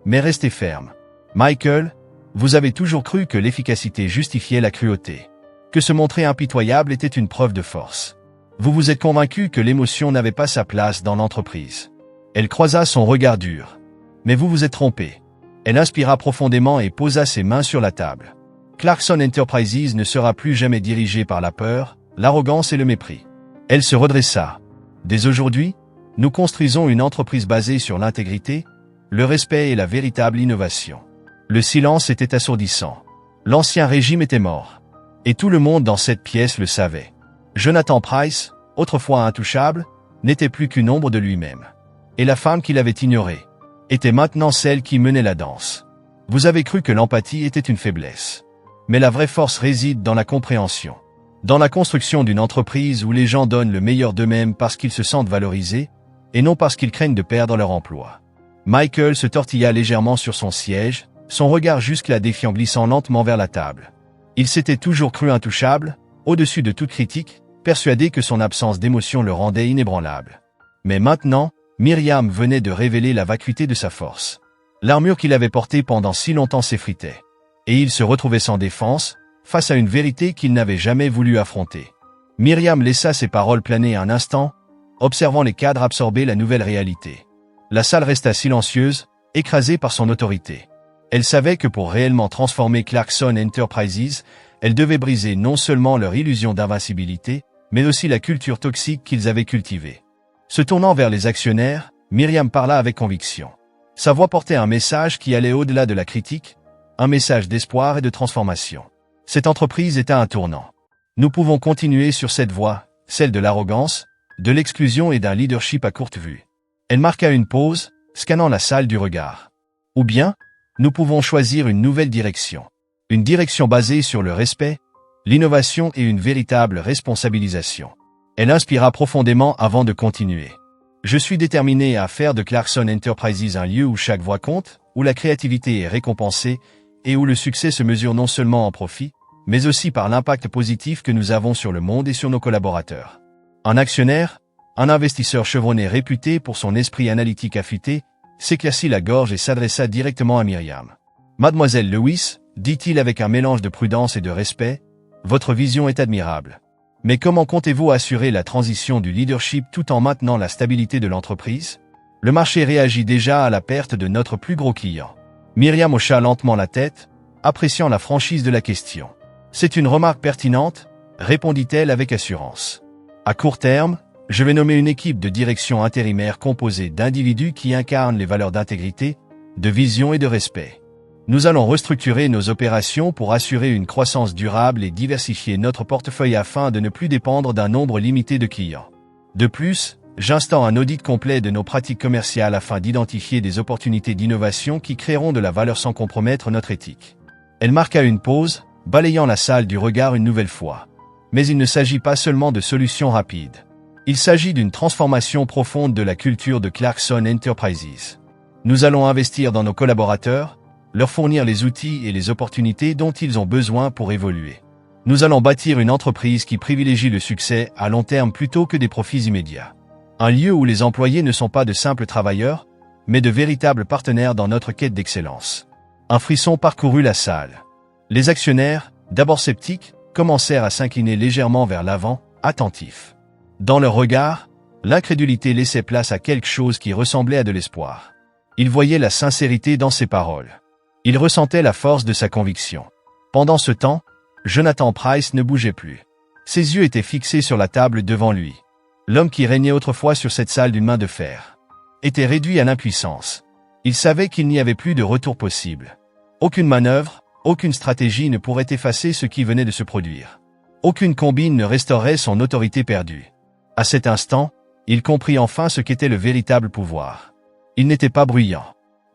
mais restait ferme. « Michael, vous avez toujours cru que l'efficacité justifiait la cruauté. Que se montrer impitoyable était une preuve de force. Vous vous êtes convaincu que l'émotion n'avait pas sa place dans l'entreprise. » Elle croisa son regard dur. « Mais vous vous êtes trompé. » Elle inspira profondément et posa ses mains sur la table. Clarkson Enterprises ne sera plus jamais dirigé par la peur, l'arrogance et le mépris. Elle se redressa. Dès aujourd'hui, nous construisons une entreprise basée sur l'intégrité, le respect et la véritable innovation. Le silence était assourdissant. L'ancien régime était mort. Et tout le monde dans cette pièce le savait. Jonathan Price, autrefois intouchable, n'était plus qu'une ombre de lui-même. Et la femme qu'il avait ignorée était maintenant celle qui menait la danse. Vous avez cru que l'empathie était une faiblesse. Mais la vraie force réside dans la compréhension. Dans la construction d'une entreprise où les gens donnent le meilleur d'eux-mêmes parce qu'ils se sentent valorisés, et non parce qu'ils craignent de perdre leur emploi. Michael se tortilla légèrement sur son siège, son regard jusque-là défiant glissant lentement vers la table. Il s'était toujours cru intouchable, au-dessus de toute critique, persuadé que son absence d'émotion le rendait inébranlable. Mais maintenant, Myriam venait de révéler la vacuité de sa force. L'armure qu'il avait portée pendant si longtemps s'effritait. Et il se retrouvait sans défense, face à une vérité qu'il n'avait jamais voulu affronter. Myriam laissa ses paroles planer un instant, observant les cadres absorber la nouvelle réalité. La salle resta silencieuse, écrasée par son autorité. Elle savait que pour réellement transformer Clarkson Enterprises, elle devait briser non seulement leur illusion d'invincibilité, mais aussi la culture toxique qu'ils avaient cultivée. Se tournant vers les actionnaires, Myriam parla avec conviction. Sa voix portait un message qui allait au-delà de la critique, un message d'espoir et de transformation. Cette entreprise était à un tournant. Nous pouvons continuer sur cette voie, celle de l'arrogance, de l'exclusion et d'un leadership à courte vue. Elle marqua une pause, scannant la salle du regard. Ou bien, nous pouvons choisir une nouvelle direction. Une direction basée sur le respect, l'innovation et une véritable responsabilisation. Elle inspira profondément avant de continuer. Je suis déterminé à faire de Clarkson Enterprises un lieu où chaque voix compte, où la créativité est récompensée et où le succès se mesure non seulement en profit, mais aussi par l'impact positif que nous avons sur le monde et sur nos collaborateurs. Un actionnaire, un investisseur chevronné réputé pour son esprit analytique affûté, s'éclaircit la gorge et s'adressa directement à Myriam. « Mademoiselle Lewis, dit-il avec un mélange de prudence et de respect, votre vision est admirable. Mais comment comptez-vous assurer la transition du leadership tout en maintenant la stabilité de l'entreprise? Le marché réagit déjà à la perte de notre plus gros client. » Myriam hocha lentement la tête, appréciant la franchise de la question. « C'est une remarque pertinente, répondit-elle avec assurance. À court terme, je vais nommer une équipe de direction intérimaire composée d'individus qui incarnent les valeurs d'intégrité, de vision et de respect. Nous allons restructurer nos opérations pour assurer une croissance durable et diversifier notre portefeuille afin de ne plus dépendre d'un nombre limité de clients. De plus, j'instaure un audit complet de nos pratiques commerciales afin d'identifier des opportunités d'innovation qui créeront de la valeur sans compromettre notre éthique. » Elle marqua une pause, balayant la salle du regard une nouvelle fois. Mais il ne s'agit pas seulement de solutions rapides. Il s'agit d'une transformation profonde de la culture de Clarkson Enterprises. Nous allons investir dans nos collaborateurs, leur fournir les outils et les opportunités dont ils ont besoin pour évoluer. Nous allons bâtir une entreprise qui privilégie le succès à long terme plutôt que des profits immédiats. Un lieu où les employés ne sont pas de simples travailleurs, mais de véritables partenaires dans notre quête d'excellence. Un frisson parcourut la salle. Les actionnaires, d'abord sceptiques, commencèrent à s'incliner légèrement vers l'avant, attentifs. Dans leur regard, l'incrédulité laissait place à quelque chose qui ressemblait à de l'espoir. Ils voyaient la sincérité dans ses paroles. Ils ressentaient la force de sa conviction. Pendant ce temps, Jonathan Price ne bougeait plus. Ses yeux étaient fixés sur la table devant lui. L'homme qui régnait autrefois sur cette salle d'une main de fer était réduit à l'impuissance. Il savait qu'il n'y avait plus de retour possible. Aucune manœuvre, aucune stratégie ne pourrait effacer ce qui venait de se produire. Aucune combine ne restaurerait son autorité perdue. À cet instant, il comprit enfin ce qu'était le véritable pouvoir. Il n'était pas bruyant.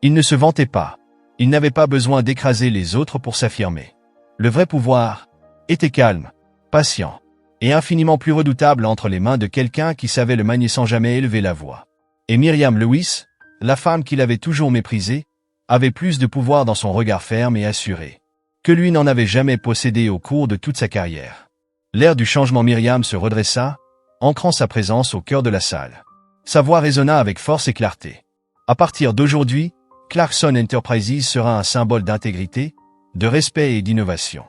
Il ne se vantait pas. Il n'avait pas besoin d'écraser les autres pour s'affirmer. Le vrai pouvoir était calme, patient, et infiniment plus redoutable entre les mains de quelqu'un qui savait le manier sans jamais élever la voix. Et Miriam Lewis, la femme qu'il avait toujours méprisée, avait plus de pouvoir dans son regard ferme et assuré, que lui n'en avait jamais possédé au cours de toute sa carrière. L'air du changement. Miriam se redressa, ancrant sa présence au cœur de la salle. Sa voix résonna avec force et clarté. À partir d'aujourd'hui, Clarkson Enterprises sera un symbole d'intégrité, de respect et d'innovation.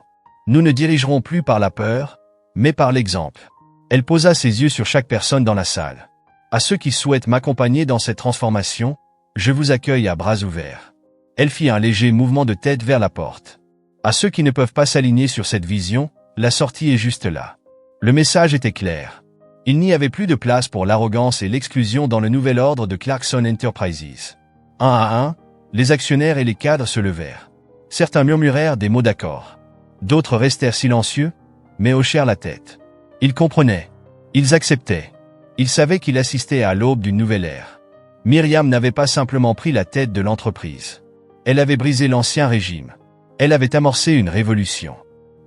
Nous ne dirigerons plus par la peur, mais par l'exemple. Elle posa ses yeux sur chaque personne dans la salle. À ceux qui souhaitent m'accompagner dans cette transformation, je vous accueille à bras ouverts. Elle fit un léger mouvement de tête vers la porte. À ceux qui ne peuvent pas s'aligner sur cette vision, la sortie est juste là. Le message était clair. Il n'y avait plus de place pour l'arrogance et l'exclusion dans le nouvel ordre de Clarkson Enterprises. Un à un, les actionnaires et les cadres se levèrent. Certains murmurèrent des mots d'accord. D'autres restèrent silencieux, mais hochèrent la tête. Ils comprenaient. Ils acceptaient. Ils savaient qu'ils assistaient à l'aube d'une nouvelle ère. Miriam n'avait pas simplement pris la tête de l'entreprise. Elle avait brisé l'ancien régime. Elle avait amorcé une révolution.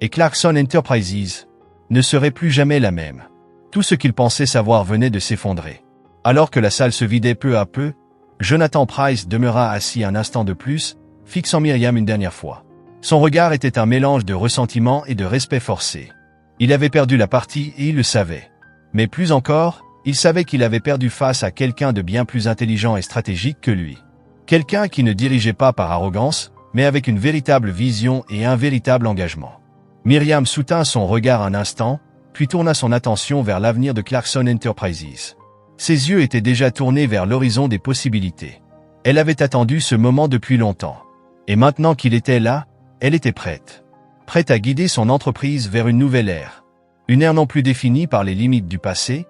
Et Clarkson Enterprises ne serait plus jamais la même. Tout ce qu'il pensait savoir venait de s'effondrer. Alors que la salle se vidait peu à peu, Jonathan Price demeura assis un instant de plus, fixant Miriam une dernière fois. Son regard était un mélange de ressentiment et de respect forcé. Il avait perdu la partie et il le savait. Mais plus encore, il savait qu'il avait perdu face à quelqu'un de bien plus intelligent et stratégique que lui. Quelqu'un qui ne dirigeait pas par arrogance, mais avec une véritable vision et un véritable engagement. Miriam soutint son regard un instant, puis tourna son attention vers l'avenir de Clarkson Enterprises. Ses yeux étaient déjà tournés vers l'horizon des possibilités. Elle avait attendu ce moment depuis longtemps. Et maintenant qu'il était là, elle était prête. Prête à guider son entreprise vers une nouvelle ère. Une ère non plus définie par les limites du passé,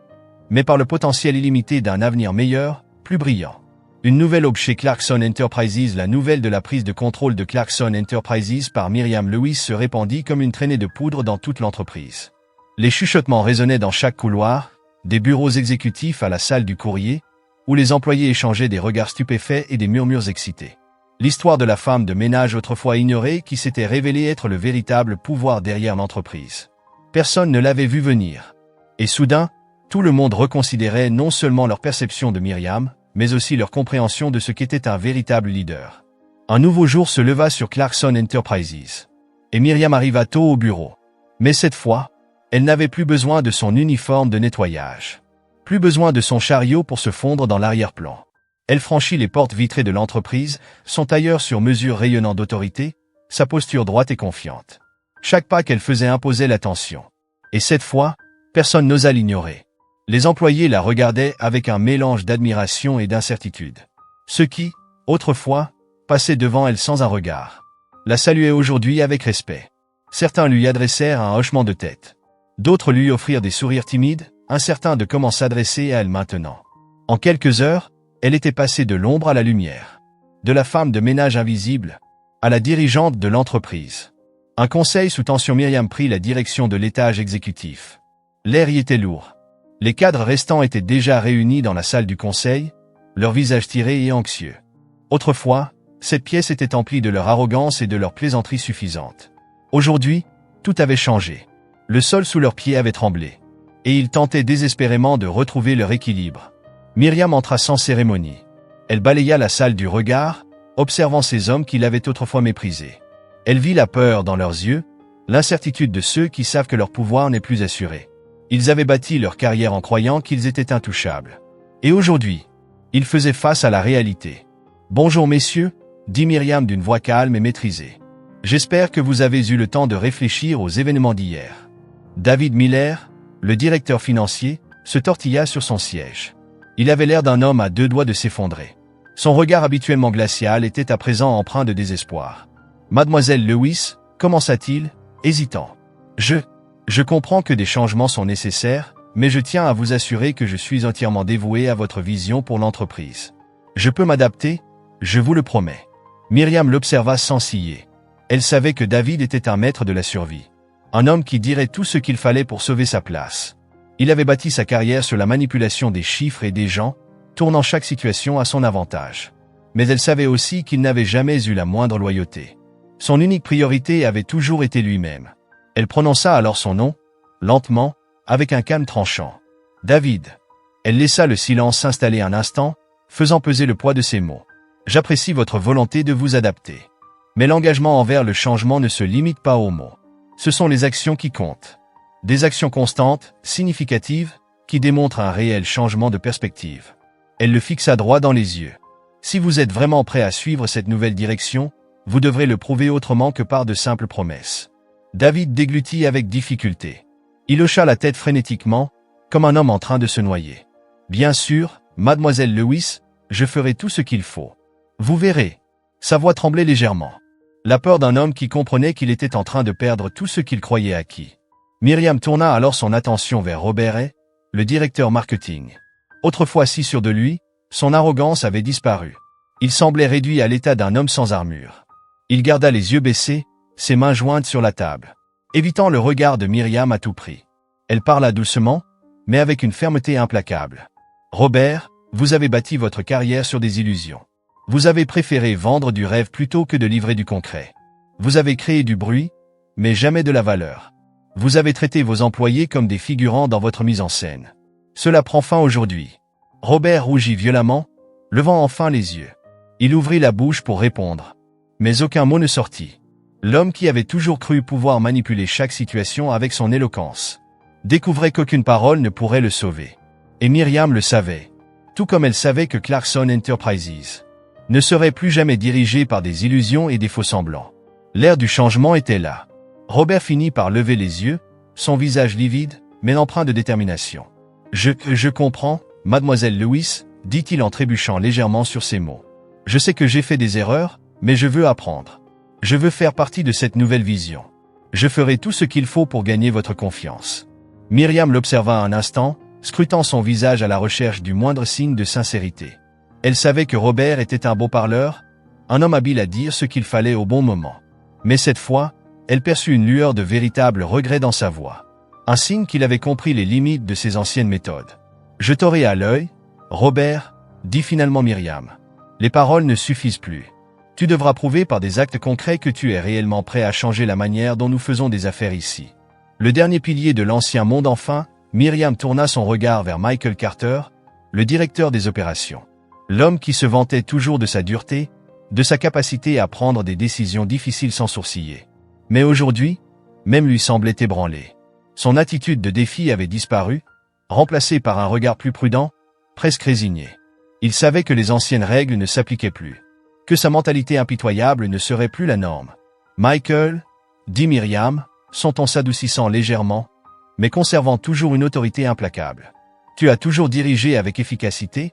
mais par le potentiel illimité d'un avenir meilleur, plus brillant. Une nouvelle aube chez Clarkson Enterprises. La nouvelle de la prise de contrôle de Clarkson Enterprises par Miriam Lewis se répandit comme une traînée de poudre dans toute l'entreprise. Les chuchotements résonnaient dans chaque couloir, des bureaux exécutifs à la salle du courrier, où les employés échangeaient des regards stupéfaits et des murmures excités. L'histoire de la femme de ménage autrefois ignorée qui s'était révélée être le véritable pouvoir derrière l'entreprise. Personne ne l'avait vu venir. Et soudain, tout le monde reconsidérait non seulement leur perception de Miriam, mais aussi leur compréhension de ce qu'était un véritable leader. Un nouveau jour se leva sur Clarkson Enterprises. Et Miriam arriva tôt au bureau. Mais cette fois, elle n'avait plus besoin de son uniforme de nettoyage. Plus besoin de son chariot pour se fondre dans l'arrière-plan. Elle franchit les portes vitrées de l'entreprise, son tailleur sur mesure rayonnant d'autorité, sa posture droite et confiante. Chaque pas qu'elle faisait imposait l'attention. Et cette fois, personne n'osa l'ignorer. Les employés la regardaient avec un mélange d'admiration et d'incertitude. Ceux qui, autrefois, passaient devant elle sans un regard, la saluaient aujourd'hui avec respect. Certains lui adressèrent un hochement de tête. D'autres lui offrirent des sourires timides, incertains de comment s'adresser à elle maintenant. En quelques heures, elle était passée de l'ombre à la lumière. De la femme de ménage invisible à la dirigeante de l'entreprise. Un conseil sous tension. Miriam prit la direction de l'étage exécutif. L'air y était lourd. Les cadres restants étaient déjà réunis dans la salle du conseil, leurs visages tirés et anxieux. Autrefois, cette pièce était emplie de leur arrogance et de leur plaisanterie suffisante. Aujourd'hui, tout avait changé. Le sol sous leurs pieds avait tremblé. et ils tentaient désespérément de retrouver leur équilibre. Myriam entra sans cérémonie. Elle balaya la salle du regard, observant ces hommes qui l'avaient autrefois méprisée. Elle vit la peur dans leurs yeux, l'incertitude de ceux qui savent que leur pouvoir n'est plus assuré. Ils avaient bâti leur carrière en croyant qu'ils étaient intouchables. Et aujourd'hui, ils faisaient face à la réalité. « Bonjour messieurs », dit Myriam d'une voix calme et maîtrisée. « J'espère que vous avez eu le temps de réfléchir aux événements d'hier. » David Miller, le directeur financier, se tortilla sur son siège. Il avait l'air d'un homme à deux doigts de s'effondrer. Son regard habituellement glacial était à présent empreint de désespoir. « Mademoiselle Lewis » commença-t-il, hésitant. « Je comprends que des changements sont nécessaires, mais je tiens à vous assurer que je suis entièrement dévoué à votre vision pour l'entreprise. Je peux m'adapter, je vous le promets. » Myriam l'observa sans ciller. Elle savait que David était un maître de la survie. Un homme qui dirait tout ce qu'il fallait pour sauver sa place. Il avait bâti sa carrière sur la manipulation des chiffres et des gens, tournant chaque situation à son avantage. Mais elle savait aussi qu'il n'avait jamais eu la moindre loyauté. Son unique priorité avait toujours été lui-même. Elle prononça alors son nom, lentement, avec un calme tranchant. « David. » Elle laissa le silence s'installer un instant, faisant peser le poids de ses mots. « J'apprécie votre volonté de vous adapter. Mais l'engagement envers le changement ne se limite pas aux mots. Ce sont les actions qui comptent. Des actions constantes, significatives, qui démontrent un réel changement de perspective. » Elle le fixa droit dans les yeux. « Si vous êtes vraiment prêt à suivre cette nouvelle direction, vous devrez le prouver autrement que par de simples promesses. » David déglutit avec difficulté. Il hocha la tête frénétiquement, comme un homme en train de se noyer. « Bien sûr, mademoiselle Lewis, je ferai tout ce qu'il faut. Vous verrez. » Sa voix tremblait légèrement. La peur d'un homme qui comprenait qu'il était en train de perdre tout ce qu'il croyait acquis. Myriam tourna alors son attention vers Robert Hay, le directeur marketing. Autrefois si sûr de lui, son arrogance avait disparu. Il semblait réduit à l'état d'un homme sans armure. Il garda les yeux baissés, ses mains jointes sur la table, évitant le regard de Myriam à tout prix. Elle parla doucement, mais avec une fermeté implacable. « Robert, vous avez bâti votre carrière sur des illusions. Vous avez préféré vendre du rêve plutôt que de livrer du concret. Vous avez créé du bruit, mais jamais de la valeur. Vous avez traité vos employés comme des figurants dans votre mise en scène. Cela prend fin aujourd'hui. » Robert rougit violemment, levant enfin les yeux. Il ouvrit la bouche pour répondre, mais aucun mot ne sortit. L'homme qui avait toujours cru pouvoir manipuler chaque situation avec son éloquence découvrait qu'aucune parole ne pourrait le sauver. Et Myriam le savait, tout comme elle savait que Clarkson Enterprises ne serait plus jamais dirigé par des illusions et des faux-semblants. L'ère du changement était là. Robert finit par lever les yeux, son visage livide, mais empreint de détermination. « Je comprends, mademoiselle Lewis, » dit-il en trébuchant légèrement sur ses mots. « Je sais que j'ai fait des erreurs, mais je veux apprendre. Je veux faire partie de cette nouvelle vision. Je ferai tout ce qu'il faut pour gagner votre confiance. » Myriam l'observa un instant, scrutant son visage à la recherche du moindre signe de sincérité. Elle savait que Robert était un beau parleur, un homme habile à dire ce qu'il fallait au bon moment. Mais cette fois, elle perçut une lueur de véritable regret dans sa voix. Un signe qu'il avait compris les limites de ses anciennes méthodes. « Je t'aurai à l'œil, Robert, » dit finalement Myriam. « Les paroles ne suffisent plus. Tu devras prouver par des actes concrets que tu es réellement prêt à changer la manière dont nous faisons des affaires ici. » Le dernier pilier de l'ancien monde enfin, Myriam tourna son regard vers Michael Carter, le directeur des opérations. L'homme qui se vantait toujours de sa dureté, de sa capacité à prendre des décisions difficiles sans sourciller. Mais aujourd'hui, même lui semblait ébranlé. Son attitude de défi avait disparu, remplacée par un regard plus prudent, presque résigné. Il savait que les anciennes règles ne s'appliquaient plus, que sa mentalité impitoyable ne serait plus la norme. « Michael, » dit Myriam, son ton s'adoucissant légèrement, mais conservant toujours une autorité implacable. « Tu as toujours dirigé avec efficacité,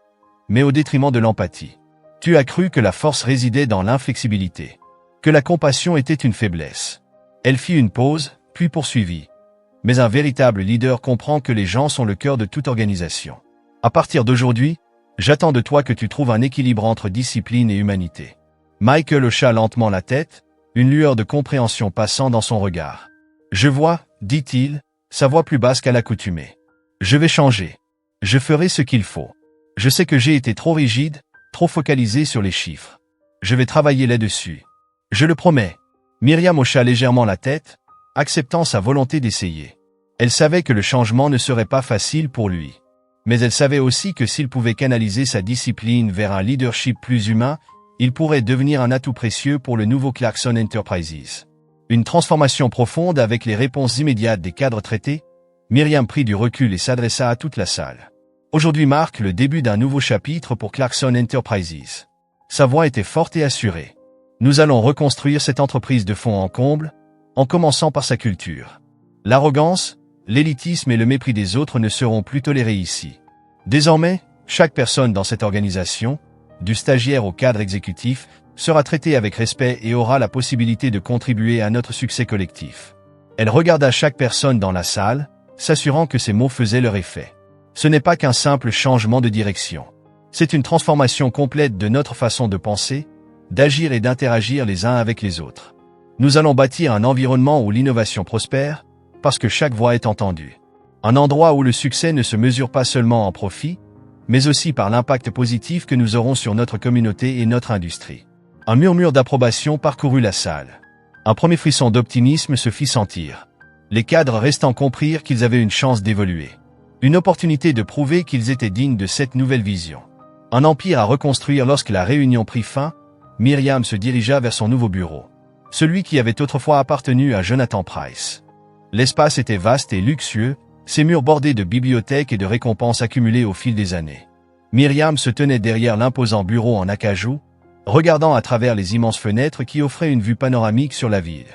mais au détriment de l'empathie. Tu as cru que la force résidait dans l'inflexibilité, que la compassion était une faiblesse. » Elle fit une pause, puis poursuivit. « Mais un véritable leader comprend que les gens sont le cœur de toute organisation. À partir d'aujourd'hui, j'attends de toi que tu trouves un équilibre entre discipline et humanité. » Michael hocha lentement la tête, une lueur de compréhension passant dans son regard. « Je vois, » dit-il, sa voix plus basse qu'à l'accoutumée. « Je vais changer. Je ferai ce qu'il faut. Je sais que j'ai été trop rigide, trop focalisé sur les chiffres. Je vais travailler là-dessus. Je le promets. » Myriam hocha légèrement la tête, acceptant sa volonté d'essayer. Elle savait que le changement ne serait pas facile pour lui. Mais elle savait aussi que s'il pouvait canaliser sa discipline vers un leadership plus humain, il pourrait devenir un atout précieux pour le nouveau Clarkson Enterprises. Une transformation profonde avec les réponses immédiates des cadres traités, Myriam prit du recul et s'adressa à toute la salle. Aujourd'hui marque le début d'un nouveau chapitre pour Clarkson Enterprises. Sa voix était forte et assurée. Nous allons reconstruire cette entreprise de fond en comble, en commençant par sa culture. L'arrogance, l'élitisme et le mépris des autres ne seront plus tolérés ici. Désormais, chaque personne dans cette organisation, du stagiaire au cadre exécutif, sera traitée avec respect et aura la possibilité de contribuer à notre succès collectif. Elle regarda chaque personne dans la salle, s'assurant que ses mots faisaient leur effet. Ce n'est pas qu'un simple changement de direction. C'est une transformation complète de notre façon de penser, d'agir et d'interagir les uns avec les autres. Nous allons bâtir un environnement où l'innovation prospère, parce que chaque voix est entendue. Un endroit où le succès ne se mesure pas seulement en profit, mais aussi par l'impact positif que nous aurons sur notre communauté et notre industrie. Un murmure d'approbation parcourut la salle. Un premier frisson d'optimisme se fit sentir. Les cadres restants comprirent qu'ils avaient une chance d'évoluer. Une opportunité de prouver qu'ils étaient dignes de cette nouvelle vision. Un empire à reconstruire. Lorsque la réunion prit fin, Myriam se dirigea vers son nouveau bureau. Celui qui avait autrefois appartenu à Jonathan Price. L'espace était vaste et luxueux, ses murs bordés de bibliothèques et de récompenses accumulées au fil des années. Myriam se tenait derrière l'imposant bureau en acajou, regardant à travers les immenses fenêtres qui offraient une vue panoramique sur la ville.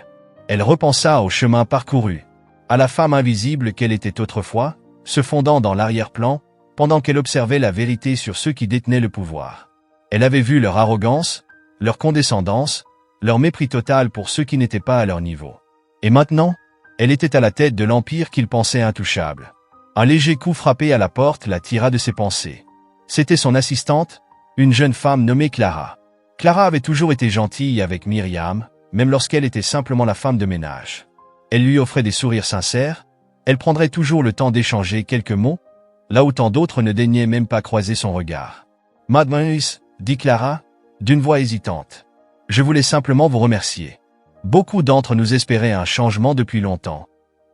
Elle repensa au chemin parcouru, à la femme invisible qu'elle était autrefois, se fondant dans l'arrière-plan, pendant qu'elle observait la vérité sur ceux qui détenaient le pouvoir. Elle avait vu leur arrogance, leur condescendance, leur mépris total pour ceux qui n'étaient pas à leur niveau. Et maintenant, elle était à la tête de l'empire qu'il pensait intouchable. Un léger coup frappé à la porte la tira de ses pensées. C'était son assistante, une jeune femme nommée Clara. Clara avait toujours été gentille avec Myriam, même lorsqu'elle était simplement la femme de ménage. Elle lui offrait des sourires sincères, elle prendrait toujours le temps d'échanger quelques mots, là où tant d'autres ne daignaient même pas croiser son regard. « Mademoiselle » dit Clara, d'une voix hésitante. « Je voulais simplement vous remercier. Beaucoup d'entre nous espéraient un changement depuis longtemps,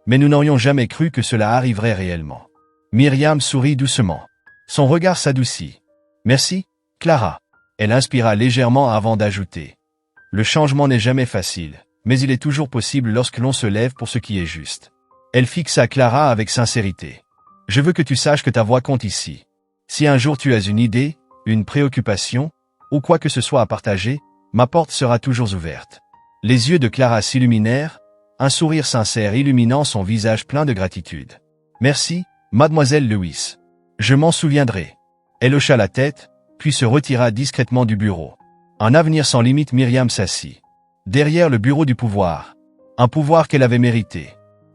mais nous n'aurions jamais cru que cela arriverait réellement. » Myriam sourit doucement. Son regard s'adoucit. « Merci, Clara. » Elle inspira légèrement avant d'ajouter. « Le changement n'est jamais facile, mais il est toujours possible lorsque l'on se lève pour ce qui est juste. » Elle fixa Clara avec sincérité. « Je veux que tu saches que ta voix compte ici. Si un jour tu as une idée, une préoccupation, ou quoi que ce soit à partager, ma porte sera toujours ouverte. » Les yeux de Clara s'illuminèrent, un sourire sincère illuminant son visage plein de gratitude. « Merci, mademoiselle Lewis. Je m'en souviendrai. » Elle hocha la tête, puis se retira discrètement du bureau. Un avenir sans limite. Myriam s'assit. Derrière le bureau du pouvoir. Un pouvoir qu'elle avait mérité.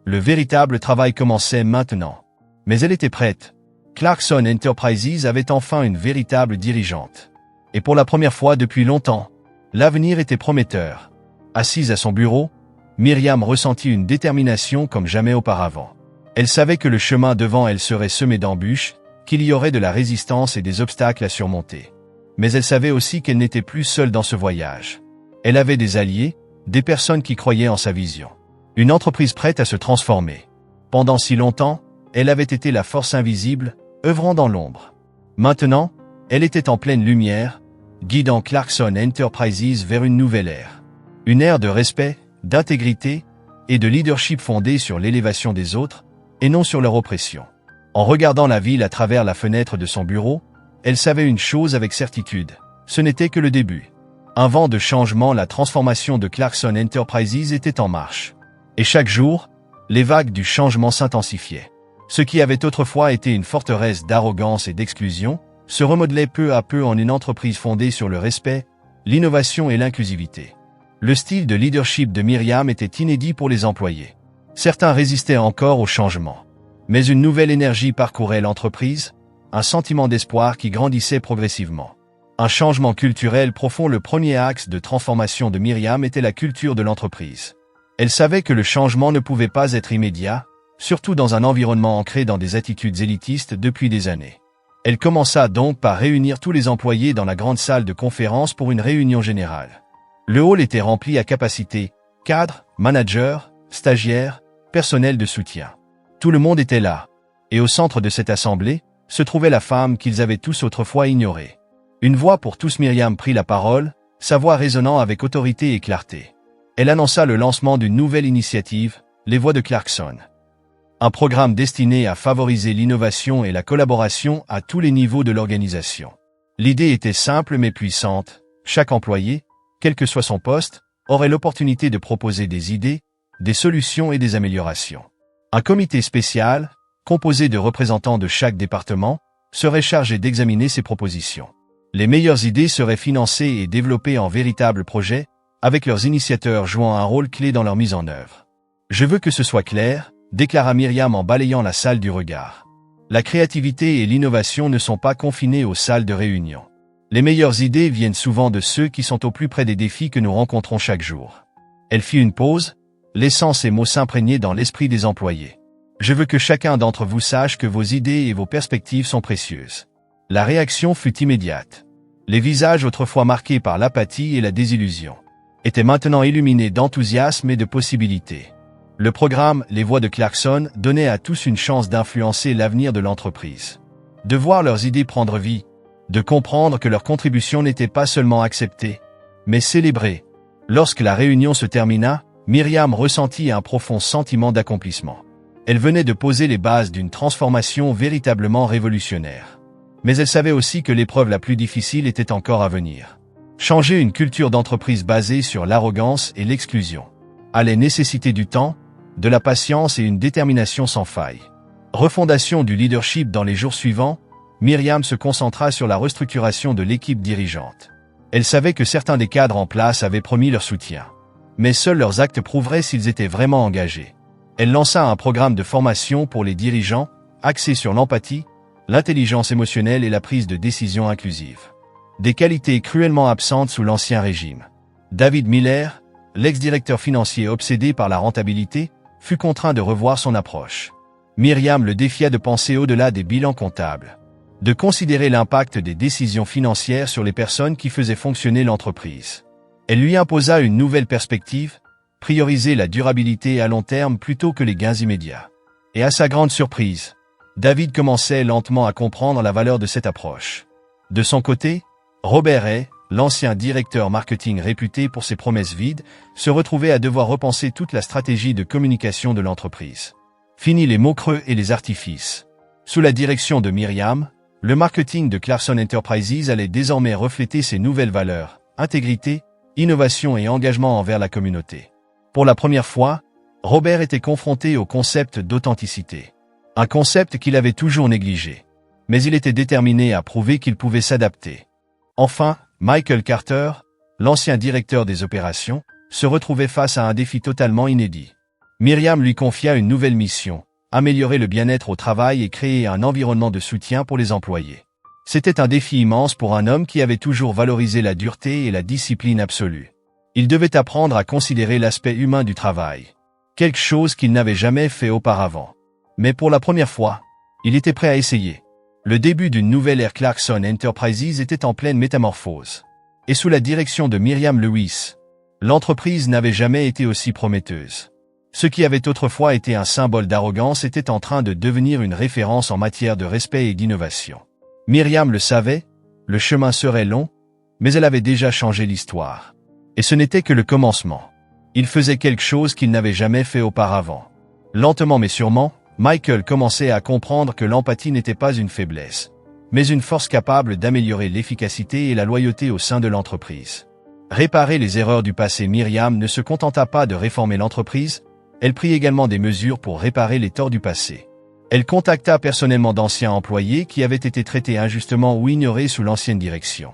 Le véritable travail commençait maintenant. Mais elle était prête. Clarkson Enterprises avait enfin une véritable dirigeante. Et pour la première fois depuis longtemps, l'avenir était prometteur. Assise à son bureau, Myriam ressentit une détermination comme jamais auparavant. Elle savait que le chemin devant elle serait semé d'embûches, qu'il y aurait de la résistance et des obstacles à surmonter. Mais elle savait aussi qu'elle n'était plus seule dans ce voyage. Elle avait des alliés, des personnes qui croyaient en sa vision. Une entreprise prête à se transformer. Pendant si longtemps, elle avait été la force invisible, œuvrant dans l'ombre. Maintenant, elle était en pleine lumière, guidant Clarkson Enterprises vers une nouvelle ère. Une ère de respect, d'intégrité et de leadership fondée sur l'élévation des autres, et non sur leur oppression. En regardant la ville à travers la fenêtre de son bureau, elle savait une chose avec certitude, ce n'était que le début. Un vent de changement, la transformation de Clarkson Enterprises était en marche. Et chaque jour, les vagues du changement s'intensifiaient. Ce qui avait autrefois été une forteresse d'arrogance et d'exclusion, se remodelait peu à peu en une entreprise fondée sur le respect, l'innovation et l'inclusivité. Le style de leadership de Myriam était inédit pour les employés. Certains résistaient encore au changement. Mais une nouvelle énergie parcourait l'entreprise, un sentiment d'espoir qui grandissait progressivement. Un changement culturel profond. Le premier axe de transformation de Myriam était la culture de l'entreprise. Elle savait que le changement ne pouvait pas être immédiat, surtout dans un environnement ancré dans des attitudes élitistes depuis des années. Elle commença donc par réunir tous les employés dans la grande salle de conférence pour une réunion générale. Le hall était rempli à capacité, cadres, managers, stagiaires, personnel de soutien. Tout le monde était là. Et au centre de cette assemblée, se trouvait la femme qu'ils avaient tous autrefois ignorée. Une voix pour tous. Myriam prit la parole, sa voix résonnant avec autorité et clarté. Elle annonça le lancement d'une nouvelle initiative, les Voix de Clarkson. Un programme destiné à favoriser l'innovation et la collaboration à tous les niveaux de l'organisation. L'idée était simple mais puissante. Chaque employé, quel que soit son poste, aurait l'opportunité de proposer des idées, des solutions et des améliorations. Un comité spécial, composé de représentants de chaque département, serait chargé d'examiner ces propositions. Les meilleures idées seraient financées et développées en véritables projets, avec leurs initiateurs jouant un rôle clé dans leur mise en œuvre. Je veux que ce soit clair, déclara Myriam en balayant la salle du regard. La créativité et l'innovation ne sont pas confinées aux salles de réunion. Les meilleures idées viennent souvent de ceux qui sont au plus près des défis que nous rencontrons chaque jour. Elle fit une pause, laissant ces mots s'imprégner dans l'esprit des employés. Je veux que chacun d'entre vous sache que vos idées et vos perspectives sont précieuses. La réaction fut immédiate. Les visages autrefois marqués par l'apathie et la désillusion étaient maintenant illuminés d'enthousiasme et de possibilités. Le programme Les Voix de Clarkson donnait à tous une chance d'influencer l'avenir de l'entreprise. De voir leurs idées prendre vie, de comprendre que leur contribution n'était pas seulement acceptée, mais célébrée. Lorsque la réunion se termina, Myriam ressentit un profond sentiment d'accomplissement. Elle venait de poser les bases d'une transformation véritablement révolutionnaire. Mais elle savait aussi que l'épreuve la plus difficile était encore à venir. Changer une culture d'entreprise basée sur l'arrogance et l'exclusion allait nécessiter du temps, de la patience et une détermination sans faille. Refondation du leadership dans les jours suivants, Myriam se concentra sur la restructuration de l'équipe dirigeante. Elle savait que certains des cadres en place avaient promis leur soutien. Mais seuls leurs actes prouveraient s'ils étaient vraiment engagés. Elle lança un programme de formation pour les dirigeants, axé sur l'empathie, l'intelligence émotionnelle et la prise de décision inclusive. Des qualités cruellement absentes sous l'ancien régime. David Miller, l'ex-directeur financier obsédé par la rentabilité, fut contraint de revoir son approche. Myriam le défia de penser au-delà des bilans comptables, de considérer l'impact des décisions financières sur les personnes qui faisaient fonctionner l'entreprise. Elle lui imposa une nouvelle perspective, prioriser la durabilité à long terme plutôt que les gains immédiats. Et à sa grande surprise, David commençait lentement à comprendre la valeur de cette approche. De son côté, Robert Hay, l'ancien directeur marketing réputé pour ses promesses vides, se retrouvait à devoir repenser toute la stratégie de communication de l'entreprise. Fini les mots creux et les artifices. Sous la direction de Myriam, le marketing de Clarkson Enterprises allait désormais refléter ses nouvelles valeurs, intégrité, innovation et engagement envers la communauté. Pour la première fois, Robert était confronté au concept d'authenticité. Un concept qu'il avait toujours négligé. Mais il était déterminé à prouver qu'il pouvait s'adapter. Enfin, Michael Carter, l'ancien directeur des opérations, se retrouvait face à un défi totalement inédit. Myriam lui confia une nouvelle mission, améliorer le bien-être au travail et créer un environnement de soutien pour les employés. C'était un défi immense pour un homme qui avait toujours valorisé la dureté et la discipline absolue. Il devait apprendre à considérer l'aspect humain du travail, quelque chose qu'il n'avait jamais fait auparavant. Mais pour la première fois, il était prêt à essayer. Le début d'une nouvelle ère Clarkson Enterprises était en pleine métamorphose. Et sous la direction de Myriam Lewis, l'entreprise n'avait jamais été aussi prometteuse. Ce qui avait autrefois été un symbole d'arrogance était en train de devenir une référence en matière de respect et d'innovation. Myriam le savait, le chemin serait long, mais elle avait déjà changé l'histoire. Et ce n'était que le commencement. Il faisait quelque chose qu'il n'avait jamais fait auparavant. Lentement mais sûrement, Michael commençait à comprendre que l'empathie n'était pas une faiblesse, mais une force capable d'améliorer l'efficacité et la loyauté au sein de l'entreprise. Réparer les erreurs du passé. Myriam ne se contenta pas de réformer l'entreprise, elle prit également des mesures pour réparer les torts du passé. Elle contacta personnellement d'anciens employés qui avaient été traités injustement ou ignorés sous l'ancienne direction.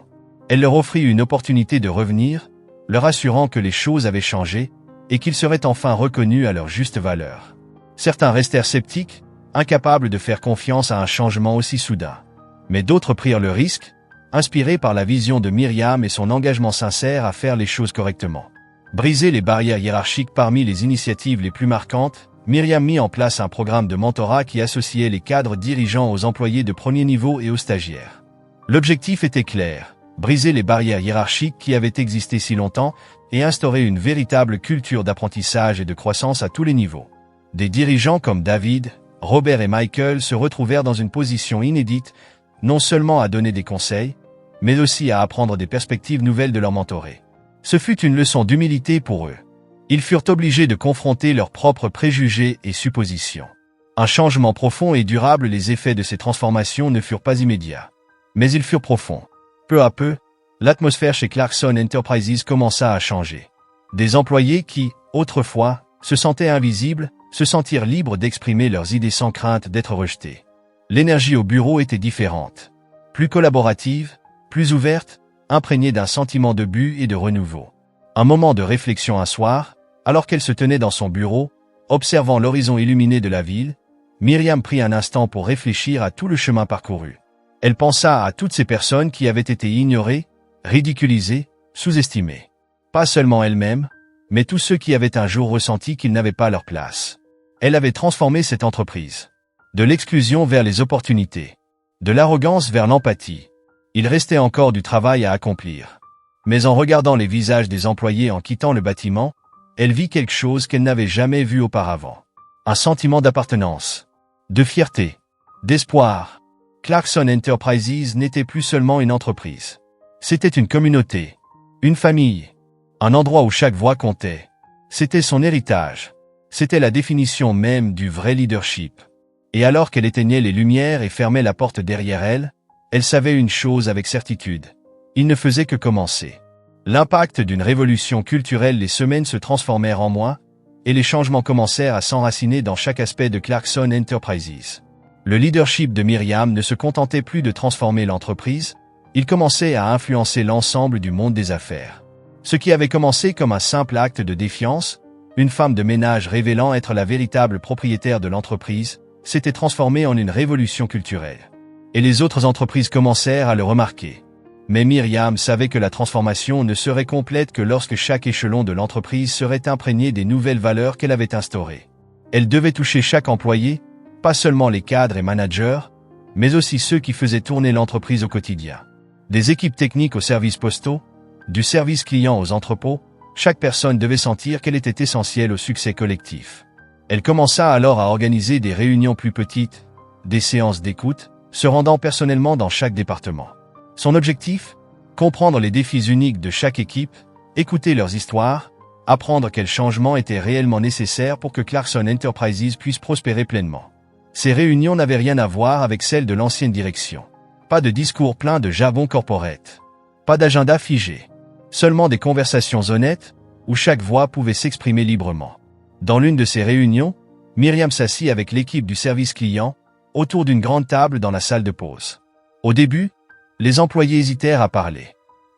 Elle leur offrit une opportunité de revenir, leur assurant que les choses avaient changé et qu'ils seraient enfin reconnus à leur juste valeur. Certains restèrent sceptiques, incapables de faire confiance à un changement aussi soudain. Mais d'autres prirent le risque, inspirés par la vision de Myriam et son engagement sincère à faire les choses correctement. Briser les barrières hiérarchiques. Parmi les initiatives les plus marquantes, Myriam mit en place un programme de mentorat qui associait les cadres dirigeants aux employés de premier niveau et aux stagiaires. L'objectif était clair, briser les barrières hiérarchiques qui avaient existé si longtemps et instaurer une véritable culture d'apprentissage et de croissance à tous les niveaux. Des dirigeants comme David, Robert et Michael se retrouvèrent dans une position inédite, non seulement à donner des conseils, mais aussi à apprendre des perspectives nouvelles de leurs mentorés. Ce fut une leçon d'humilité pour eux. Ils furent obligés de confronter leurs propres préjugés et suppositions. Un changement profond et durable. Les effets de ces transformations ne furent pas immédiats, mais ils furent profonds. Peu à peu, l'atmosphère chez Clarkson Enterprises commença à changer. Des employés qui, autrefois, se sentaient invisibles, se sentirent libres d'exprimer leurs idées sans crainte d'être rejetés. L'énergie au bureau était différente, plus collaborative, plus ouverte, imprégnée d'un sentiment de but et de renouveau. Un moment de réflexion un soir, alors qu'elle se tenait dans son bureau, observant l'horizon illuminé de la ville, Myriam prit un instant pour réfléchir à tout le chemin parcouru. Elle pensa à toutes ces personnes qui avaient été ignorées, ridiculisées, sous-estimées. Pas seulement elle-même, mais tous ceux qui avaient un jour ressenti qu'ils n'avaient pas leur place. Elle avait transformé cette entreprise. De l'exclusion vers les opportunités. De l'arrogance vers l'empathie. Il restait encore du travail à accomplir. Mais en regardant les visages des employés en quittant le bâtiment, elle vit quelque chose qu'elle n'avait jamais vu auparavant. Un sentiment d'appartenance, de fierté, d'espoir. Clarkson Enterprises n'était plus seulement une entreprise. C'était une communauté, une famille, un endroit où chaque voix comptait. C'était son héritage. C'était la définition même du vrai leadership. Et alors qu'elle éteignait les lumières et fermait la porte derrière elle, elle savait une chose avec certitude. Il ne faisait que commencer. L'impact d'une révolution culturelle. Les semaines se transformèrent en mois, et les changements commencèrent à s'enraciner dans chaque aspect de Clarkson Enterprises. Le leadership de Myriam ne se contentait plus de transformer l'entreprise, il commençait à influencer l'ensemble du monde des affaires. Ce qui avait commencé comme un simple acte de défiance, une femme de ménage révélant être la véritable propriétaire de l'entreprise, s'était transformé en une révolution culturelle. Et les autres entreprises commencèrent à le remarquer. Mais Myriam savait que la transformation ne serait complète que lorsque chaque échelon de l'entreprise serait imprégné des nouvelles valeurs qu'elle avait instaurées. Elle devait toucher chaque employé, pas seulement les cadres et managers, mais aussi ceux qui faisaient tourner l'entreprise au quotidien. Des équipes techniques aux services postaux, du service client aux entrepôts, chaque personne devait sentir qu'elle était essentielle au succès collectif. Elle commença alors à organiser des réunions plus petites, des séances d'écoute, se rendant personnellement dans chaque département. Son objectif? Comprendre les défis uniques de chaque équipe, écouter leurs histoires, apprendre quels changements étaient réellement nécessaires pour que Clarkson Enterprises puisse prospérer pleinement. Ces réunions n'avaient rien à voir avec celles de l'ancienne direction. Pas de discours pleins de jargon corporate. Pas d'agenda figé. Seulement des conversations honnêtes, où chaque voix pouvait s'exprimer librement. Dans l'une de ces réunions, Myriam s'assit avec l'équipe du service client, autour d'une grande table dans la salle de pause. Au début, les employés hésitèrent à parler.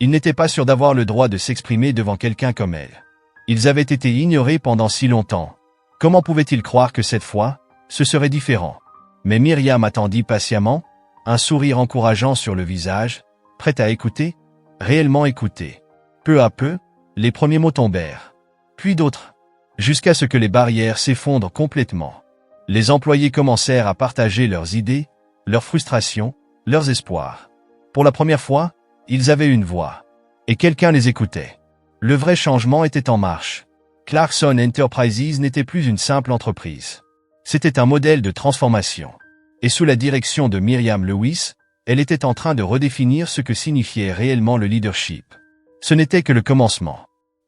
Ils n'étaient pas sûrs d'avoir le droit de s'exprimer devant quelqu'un comme elle. Ils avaient été ignorés pendant si longtemps. Comment pouvaient-ils croire que cette fois, ce serait différent? Mais Myriam attendit patiemment, un sourire encourageant sur le visage, prête à écouter, réellement écouter. Peu à peu, les premiers mots tombèrent. Puis d'autres. Jusqu'à ce que les barrières s'effondrent complètement. Les employés commencèrent à partager leurs idées, leurs frustrations, leurs espoirs. Pour la première fois, ils avaient une voix. Et quelqu'un les écoutait. Le vrai changement était en marche. Clarkson Enterprises n'était plus une simple entreprise. C'était un modèle de transformation. Et sous la direction de Myriam Lewis, elle était en train de redéfinir ce que signifiait réellement le leadership. Ce n'était que le commencement.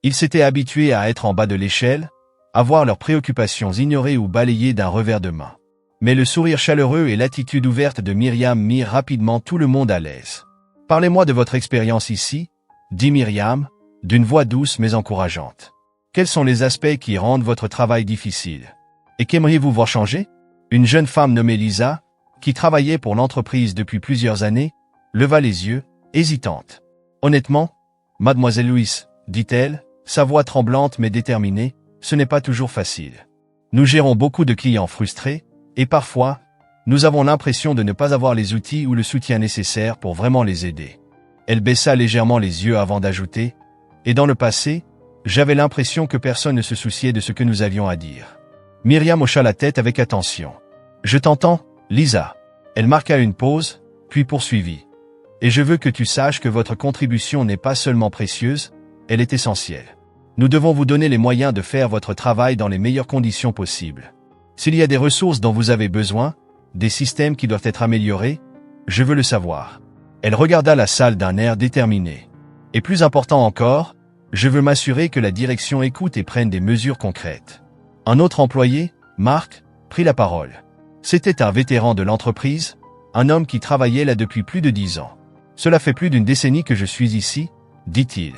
Ils s'étaient habitués à être en bas de l'échelle, à voir leurs préoccupations ignorées ou balayées d'un revers de main. Mais le sourire chaleureux et l'attitude ouverte de Myriam mirent rapidement tout le monde à l'aise. « Parlez-moi de votre expérience ici », dit Myriam, d'une voix douce mais encourageante. « Quels sont les aspects qui rendent votre travail difficile? Et qu'aimeriez-vous voir changer ?» Une jeune femme nommée Lisa, qui travaillait pour l'entreprise depuis plusieurs années, leva les yeux, hésitante. « Honnêtement, Mademoiselle Louise, dit-elle, sa voix tremblante mais déterminée, ce n'est pas toujours facile. Nous gérons beaucoup de clients frustrés, et parfois, nous avons l'impression de ne pas avoir les outils ou le soutien nécessaire pour vraiment les aider. » Elle baissa légèrement les yeux avant d'ajouter, « Et dans le passé, j'avais l'impression que personne ne se souciait de ce que nous avions à dire. » Myriam hocha la tête avec attention. « Je t'entends, Lisa. » Elle marqua une pause, puis poursuivit. « Et je veux que tu saches que votre contribution n'est pas seulement précieuse, elle est essentielle. Nous devons vous donner les moyens de faire votre travail dans les meilleures conditions possibles. S'il y a des ressources dont vous avez besoin, des systèmes qui doivent être améliorés, je veux le savoir. Elle regarda la salle d'un air déterminé. Et plus important encore, je veux m'assurer que la direction écoute et prenne des mesures concrètes. Un autre employé, Marc, prit la parole. C'était un vétéran de l'entreprise, un homme qui travaillait là depuis plus de 10 ans. Cela fait plus d'une décennie que je suis ici, dit-il.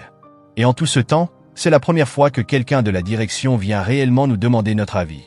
Et en tout ce temps, c'est la première fois que quelqu'un de la direction vient réellement nous demander notre avis.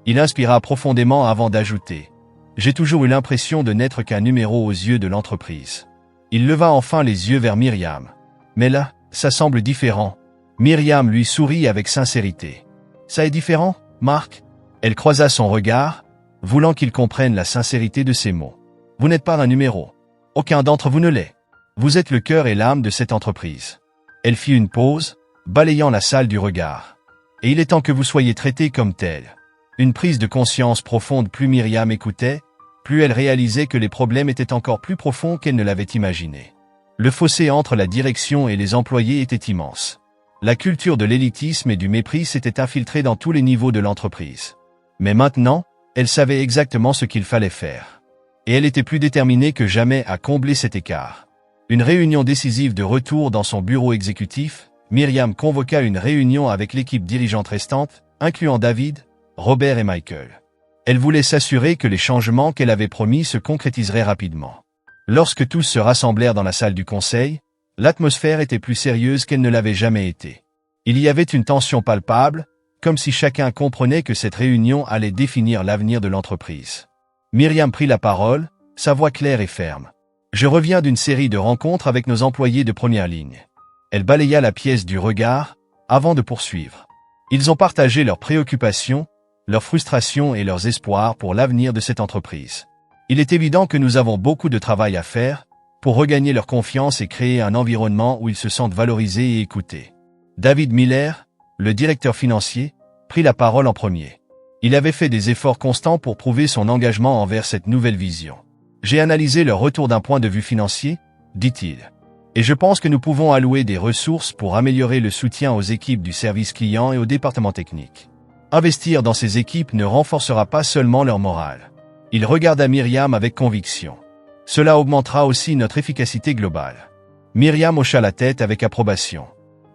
Il inspira profondément avant d'ajouter. J'ai toujours eu l'impression de n'être qu'un numéro aux yeux de l'entreprise. Il leva enfin les yeux vers Myriam. Mais là, ça semble différent. Myriam lui sourit avec sincérité. Ça est différent, Marc? Elle croisa son regard, voulant qu'il comprenne la sincérité de ses mots. Vous n'êtes pas un numéro. Aucun d'entre vous ne l'est. Vous êtes le cœur et l'âme de cette entreprise. Elle fit une pause, balayant la salle du regard. Et il est temps que vous soyez traité comme tel. Une prise de conscience profonde. Plus Myriam écoutait, plus elle réalisait que les problèmes étaient encore plus profonds qu'elle ne l'avait imaginé. Le fossé entre la direction et les employés était immense. La culture de l'élitisme et du mépris s'était infiltrée dans tous les niveaux de l'entreprise. Mais maintenant, elle savait exactement ce qu'il fallait faire. Et elle était plus déterminée que jamais à combler cet écart. Une réunion décisive de retour dans son bureau exécutif, Myriam convoqua une réunion avec l'équipe dirigeante restante, incluant David, Robert et Michael. Elle voulait s'assurer que les changements qu'elle avait promis se concrétiseraient rapidement. Lorsque tous se rassemblèrent dans la salle du conseil, l'atmosphère était plus sérieuse qu'elle ne l'avait jamais été. Il y avait une tension palpable, comme si chacun comprenait que cette réunion allait définir l'avenir de l'entreprise. Myriam prit la parole, sa voix claire et ferme. Je reviens d'une série de rencontres avec nos employés de première ligne. Elle balaya la pièce du regard, avant de poursuivre. Ils ont partagé leurs préoccupations, leurs frustrations et leurs espoirs pour l'avenir de cette entreprise. Il est évident que nous avons beaucoup de travail à faire pour regagner leur confiance et créer un environnement où ils se sentent valorisés et écoutés. David Miller, le directeur financier, prit la parole en premier. Il avait fait des efforts constants pour prouver son engagement envers cette nouvelle vision. J'ai analysé leur retour d'un point de vue financier, dit-il. Et je pense que nous pouvons allouer des ressources pour améliorer le soutien aux équipes du service client et au département technique. Investir dans ces équipes ne renforcera pas seulement leur morale. Il regarda Myriam avec conviction. Cela augmentera aussi notre efficacité globale. Myriam hocha la tête avec approbation.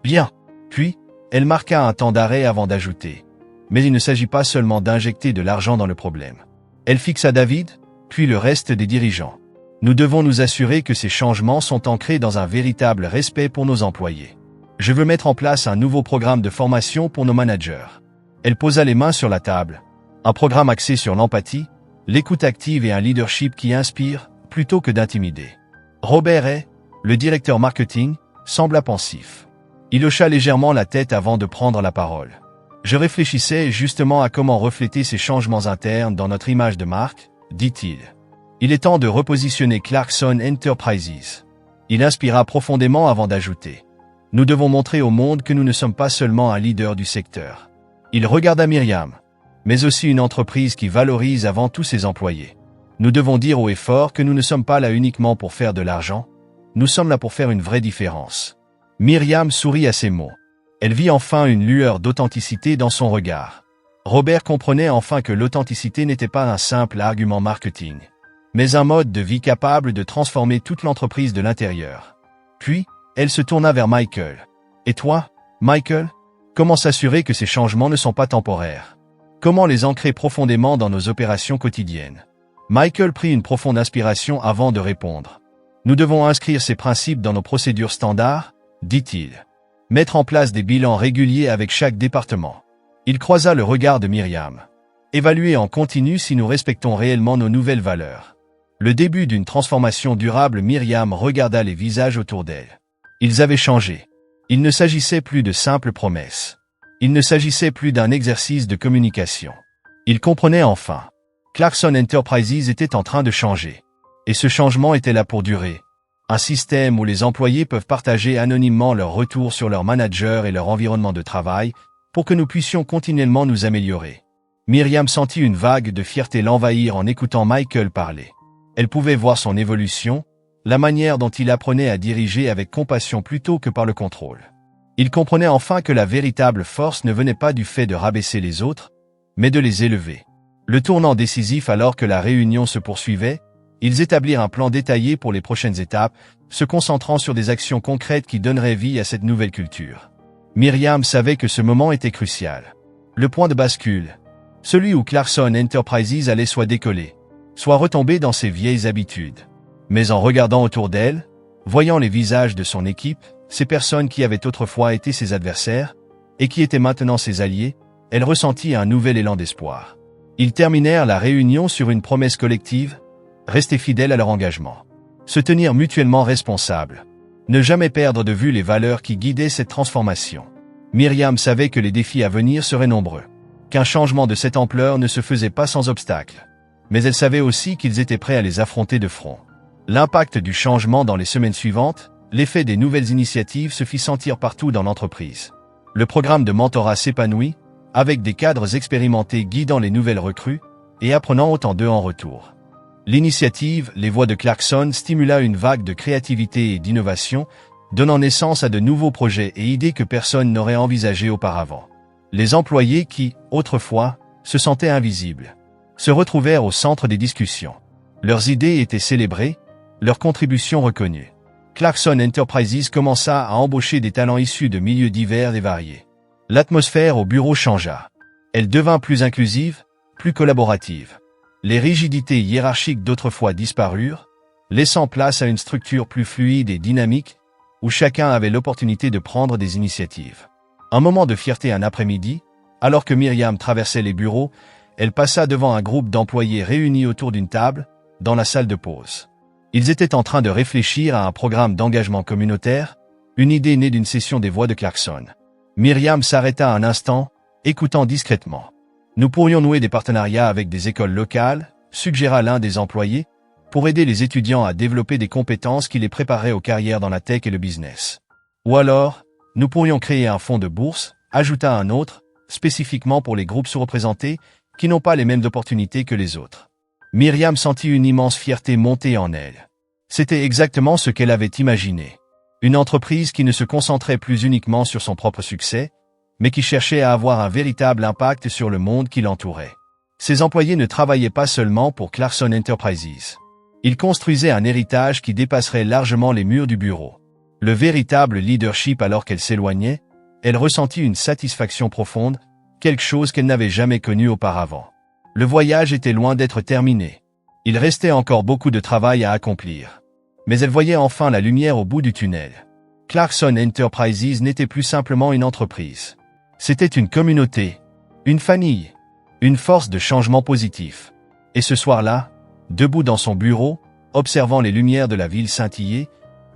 Bien. Puis, elle marqua un temps d'arrêt avant d'ajouter. Mais il ne s'agit pas seulement d'injecter de l'argent dans le problème. Elle fixa David, puis le reste des dirigeants. Nous devons nous assurer que ces changements sont ancrés dans un véritable respect pour nos employés. Je veux mettre en place un nouveau programme de formation pour nos managers. Elle posa les mains sur la table. Un programme axé sur l'empathie, l'écoute active et un leadership qui inspire, plutôt que d'intimider. Robert Hay, le directeur marketing, sembla pensif. Il hocha légèrement la tête avant de prendre la parole. Je réfléchissais justement à comment refléter ces changements internes dans notre image de marque, dit-il. Il est temps de repositionner Clarkson Enterprises. Il inspira profondément avant d'ajouter. Nous devons montrer au monde que nous ne sommes pas seulement un leader du secteur. Il regarda Myriam, mais aussi une entreprise qui valorise avant tout ses employés. Nous devons dire haut et fort que nous ne sommes pas là uniquement pour faire de l'argent, nous sommes là pour faire une vraie différence. Myriam sourit à ces mots. Elle vit enfin une lueur d'authenticité dans son regard. Robert comprenait enfin que l'authenticité n'était pas un simple argument marketing, mais un mode de vie capable de transformer toute l'entreprise de l'intérieur. Puis, elle se tourna vers Michael. Et toi, Michael, comment s'assurer que ces changements ne sont pas temporaires? Comment les ancrer profondément dans nos opérations quotidiennes? Michael prit une profonde inspiration avant de répondre. Nous devons inscrire ces principes dans nos procédures standards, dit-il. Mettre en place des bilans réguliers avec chaque département. Il croisa le regard de Myriam. Évaluer en continu si nous respectons réellement nos nouvelles valeurs. Le début d'une transformation durable. Myriam regarda les visages autour d'elle. Ils avaient changé. Il ne s'agissait plus de simples promesses. Il ne s'agissait plus d'un exercice de communication. Il comprenait enfin. Clarkson Enterprises était en train de changer. Et ce changement était là pour durer. Un système où les employés peuvent partager anonymement leurs retours sur leur manager et leur environnement de travail pour que nous puissions continuellement nous améliorer. Myriam sentit une vague de fierté l'envahir en écoutant Michael parler. Elle pouvait voir son évolution, la manière dont il apprenait à diriger avec compassion plutôt que par le contrôle. Il comprenait enfin que la véritable force ne venait pas du fait de rabaisser les autres, mais de les élever. Le tournant décisif alors que la réunion se poursuivait, ils établirent un plan détaillé pour les prochaines étapes, se concentrant sur des actions concrètes qui donneraient vie à cette nouvelle culture. Myriam savait que ce moment était crucial. Le point de bascule, celui où Clarkson Enterprises allait soit décoller, soit retomber dans ses vieilles habitudes. Mais en regardant autour d'elle, voyant les visages de son équipe, ces personnes qui avaient autrefois été ses adversaires, et qui étaient maintenant ses alliés, elle ressentit un nouvel élan d'espoir. Ils terminèrent la réunion sur une promesse collective, rester fidèles à leur engagement. Se tenir mutuellement responsables. Ne jamais perdre de vue les valeurs qui guidaient cette transformation. Myriam savait que les défis à venir seraient nombreux. Qu'un changement de cette ampleur ne se faisait pas sans obstacle. Mais elle savait aussi qu'ils étaient prêts à les affronter de front. L'impact du changement dans les semaines suivantes, l'effet des nouvelles initiatives se fit sentir partout dans l'entreprise. Le programme de mentorat s'épanouit, avec des cadres expérimentés guidant les nouvelles recrues et apprenant autant d'eux en retour. L'initiative Les Voix de Clarkson stimula une vague de créativité et d'innovation, donnant naissance à de nouveaux projets et idées que personne n'aurait envisagés auparavant. Les employés qui, autrefois, se sentaient invisibles, se retrouvèrent au centre des discussions. Leurs idées étaient célébrées, leurs contributions reconnues. Clarkson Enterprises commença à embaucher des talents issus de milieux divers et variés. L'atmosphère au bureau changea. Elle devint plus inclusive, plus collaborative. Les rigidités hiérarchiques d'autrefois disparurent, laissant place à une structure plus fluide et dynamique, où chacun avait l'opportunité de prendre des initiatives. Un moment de fierté un après-midi, alors que Myriam traversait les bureaux, elle passa devant un groupe d'employés réunis autour d'une table, dans la salle de pause. Ils étaient en train de réfléchir à un programme d'engagement communautaire, une idée née d'une session des Voix de Clarkson. Myriam s'arrêta un instant, écoutant discrètement. Nous pourrions nouer des partenariats avec des écoles locales, suggéra l'un des employés, pour aider les étudiants à développer des compétences qui les prépareraient aux carrières dans la tech et le business. Ou alors, nous pourrions créer un fonds de bourse, ajouta un autre, spécifiquement pour les groupes sous-représentés, qui n'ont pas les mêmes opportunités que les autres. Myriam sentit une immense fierté monter en elle. C'était exactement ce qu'elle avait imaginé. Une entreprise qui ne se concentrait plus uniquement sur son propre succès, mais qui cherchait à avoir un véritable impact sur le monde qui l'entourait. Ses employés ne travaillaient pas seulement pour Clarkson Enterprises. Ils construisaient un héritage qui dépasserait largement les murs du bureau. Le véritable leadership alors qu'elle s'éloignait, elle ressentit une satisfaction profonde, quelque chose qu'elle n'avait jamais connu auparavant. Le voyage était loin d'être terminé. Il restait encore beaucoup de travail à accomplir. Mais elle voyait enfin la lumière au bout du tunnel. Clarkson Enterprises n'était plus simplement une entreprise. C'était une communauté, une famille, une force de changement positif. Et ce soir-là, debout dans son bureau, observant les lumières de la ville scintiller,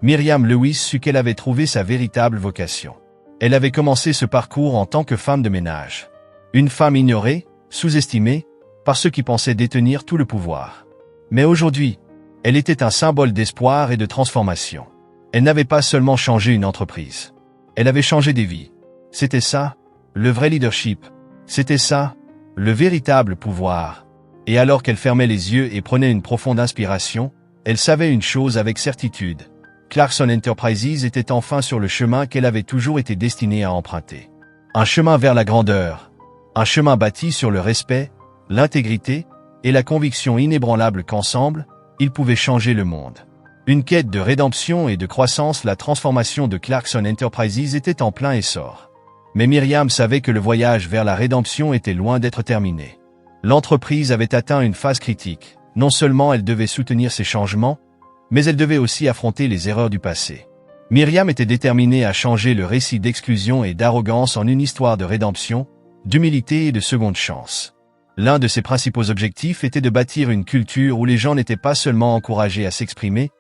Myriam Lewis sut qu'elle avait trouvé sa véritable vocation. Elle avait commencé ce parcours en tant que femme de ménage. Une femme ignorée, sous-estimée, par ceux qui pensaient détenir tout le pouvoir. Mais aujourd'hui, elle était un symbole d'espoir et de transformation. Elle n'avait pas seulement changé une entreprise. Elle avait changé des vies. C'était ça, le vrai leadership. C'était ça, le véritable pouvoir. Et alors qu'elle fermait les yeux et prenait une profonde inspiration, elle savait une chose avec certitude. Clarkson Enterprises était enfin sur le chemin qu'elle avait toujours été destinée à emprunter. Un chemin vers la grandeur. Un chemin bâti sur le respect, l'intégrité et la conviction inébranlable qu'ensemble, ils pouvaient changer le monde. Une quête de rédemption et de croissance, la transformation de Clarkson Enterprises était en plein essor. Mais Myriam savait que le voyage vers la rédemption était loin d'être terminé. L'entreprise avait atteint une phase critique. Non seulement elle devait soutenir ces changements, mais elle devait aussi affronter les erreurs du passé. Myriam était déterminée à changer le récit d'exclusion et d'arrogance en une histoire de rédemption, d'humilité et de seconde chance. L'un de ses principaux objectifs était de bâtir une culture où les gens n'étaient pas seulement encouragés à s'exprimer,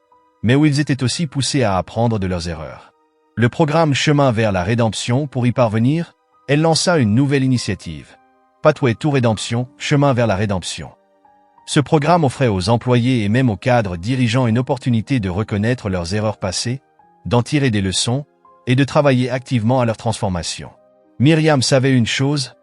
mais où ils étaient aussi poussés à apprendre de leurs erreurs. Le programme Chemin vers la rédemption, pour y parvenir, elle lança une nouvelle initiative. Pathway to Redemption, Chemin vers la rédemption. Ce programme offrait aux employés et même aux cadres dirigeants une opportunité de reconnaître leurs erreurs passées, d'en tirer des leçons et de travailler activement à leur transformation. Myriam savait une chose,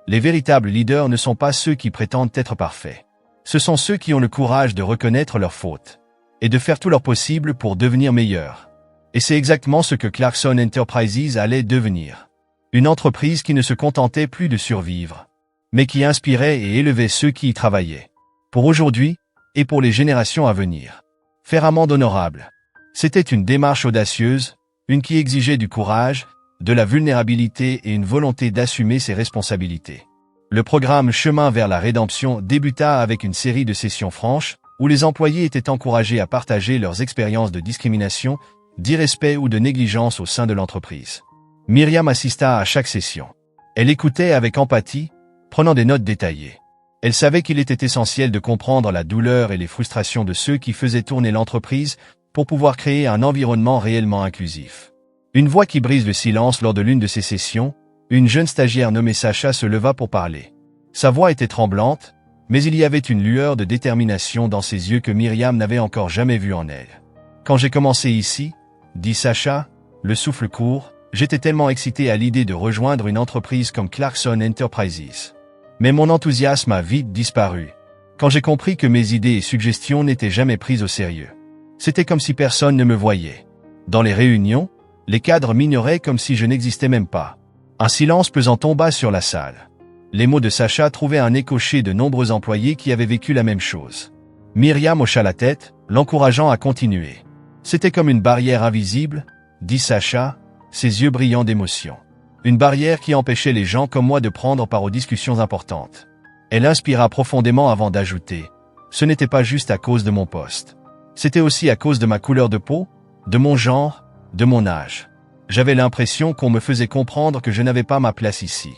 les véritables leaders ne sont pas ceux qui prétendent être parfaits. Ce sont ceux qui ont le courage de reconnaître leurs fautes et de faire tout leur possible pour devenir meilleurs. Et c'est exactement ce que Clarkson Enterprises allait devenir. Une entreprise qui ne se contentait plus de survivre, mais qui inspirait et élevait ceux qui y travaillaient. Pour aujourd'hui, et pour les générations à venir. Faire amende honorable. C'était une démarche audacieuse, une qui exigeait du courage, de la vulnérabilité et une volonté d'assumer ses responsabilités. Le programme Chemin vers la rédemption débuta avec une série de sessions franches, où les employés étaient encouragés à partager leurs expériences de discrimination, d'irrespect ou de négligence au sein de l'entreprise. Myriam assista à chaque session. Elle écoutait avec empathie, prenant des notes détaillées. Elle savait qu'il était essentiel de comprendre la douleur et les frustrations de ceux qui faisaient tourner l'entreprise pour pouvoir créer un environnement réellement inclusif. Une voix qui brise le silence lors de l'une de ces sessions, une jeune stagiaire nommée Sacha se leva pour parler. Sa voix était tremblante, mais il y avait une lueur de détermination dans ses yeux que Myriam n'avait encore jamais vue en elle. Quand j'ai commencé ici, dit Sacha, le souffle court, j'étais tellement excité à l'idée de rejoindre une entreprise comme Clarkson Enterprises. Mais mon enthousiasme a vite disparu. Quand j'ai compris que mes idées et suggestions n'étaient jamais prises au sérieux. C'était comme si personne ne me voyait. Dans les réunions, les cadres m'ignoraient comme si je n'existais même pas. Un silence pesant tomba sur la salle. Les mots de Sacha trouvaient un écho chez de nombreux employés qui avaient vécu la même chose. Myriam hocha la tête, l'encourageant à continuer. C'était comme une barrière invisible, dit Sacha, ses yeux brillants d'émotion. Une barrière qui empêchait les gens comme moi de prendre part aux discussions importantes. Elle inspira profondément avant d'ajouter « Ce n'était pas juste à cause de mon poste. C'était aussi à cause de ma couleur de peau, de mon genre, de mon âge. J'avais l'impression qu'on me faisait comprendre que je n'avais pas ma place ici. »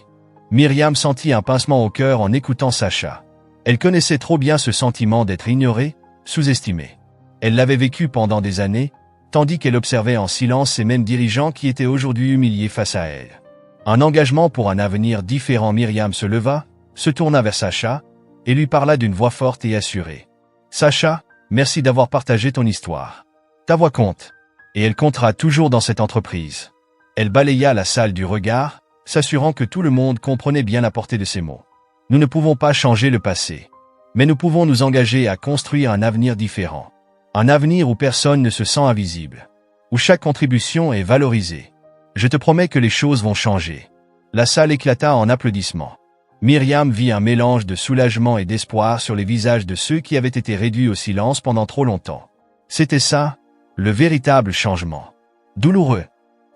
Myriam sentit un pincement au cœur en écoutant Sacha. Elle connaissait trop bien ce sentiment d'être ignorée, sous-estimée. Elle l'avait vécu pendant des années, tandis qu'elle observait en silence ces mêmes dirigeants qui étaient aujourd'hui humiliés face à elle. Un engagement pour un avenir différent. Myriam se leva, se tourna vers Sacha, et lui parla d'une voix forte et assurée. « Sacha, merci d'avoir partagé ton histoire. Ta voix compte. Et elle comptera toujours dans cette entreprise. » Elle balaya la salle du regard, s'assurant que tout le monde comprenait bien la portée de ces mots. Nous ne pouvons pas changer le passé. Mais nous pouvons nous engager à construire un avenir différent. Un avenir où personne ne se sent invisible. Où chaque contribution est valorisée. Je te promets que les choses vont changer. La salle éclata en applaudissements. Myriam vit un mélange de soulagement et d'espoir sur les visages de ceux qui avaient été réduits au silence pendant trop longtemps. C'était ça, le véritable changement. Douloureux,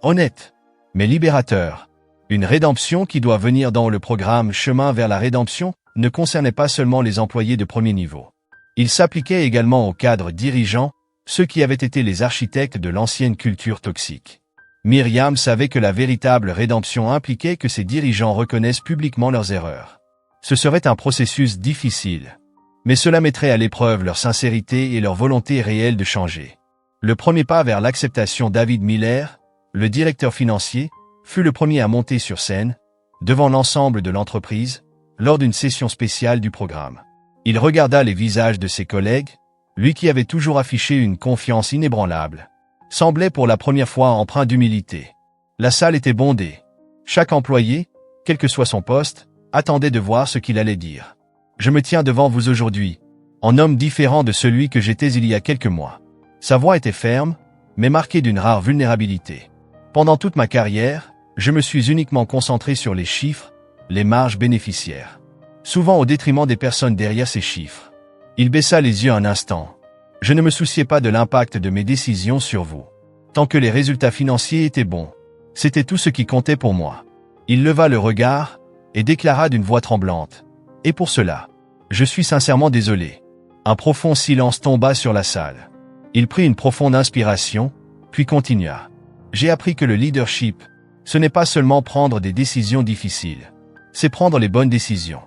honnête, mais libérateur. Une rédemption qui doit venir dans le programme Chemin vers la rédemption ne concernait pas seulement les employés de premier niveau. Il s'appliquait également aux cadres dirigeants, ceux qui avaient été les architectes de l'ancienne culture toxique. Myriam savait que la véritable rédemption impliquait que ses dirigeants reconnaissent publiquement leurs erreurs. Ce serait un processus difficile, mais cela mettrait à l'épreuve leur sincérité et leur volonté réelle de changer. Le premier pas vers l'acceptation. David Miller, le directeur financier, fut le premier à monter sur scène, devant l'ensemble de l'entreprise, lors d'une session spéciale du programme. Il regarda les visages de ses collègues, lui qui avait toujours affiché une confiance inébranlable. Semblait pour la première fois empreint d'humilité. La salle était bondée. Chaque employé, quel que soit son poste, attendait de voir ce qu'il allait dire. Je me tiens devant vous aujourd'hui, en homme différent de celui que j'étais il y a quelques mois. Sa voix était ferme, mais marquée d'une rare vulnérabilité. Pendant toute ma carrière, je me suis uniquement concentré sur les chiffres, les marges bénéficiaires. Souvent au détriment des personnes derrière ces chiffres. Il baissa les yeux un instant. Je ne me souciais pas de l'impact de mes décisions sur vous. Tant que les résultats financiers étaient bons, c'était tout ce qui comptait pour moi. Il leva le regard et déclara d'une voix tremblante. Et pour cela, je suis sincèrement désolé. Un profond silence tomba sur la salle. Il prit une profonde inspiration, puis continua. J'ai appris que le leadership, ce n'est pas seulement prendre des décisions difficiles. C'est prendre les bonnes décisions.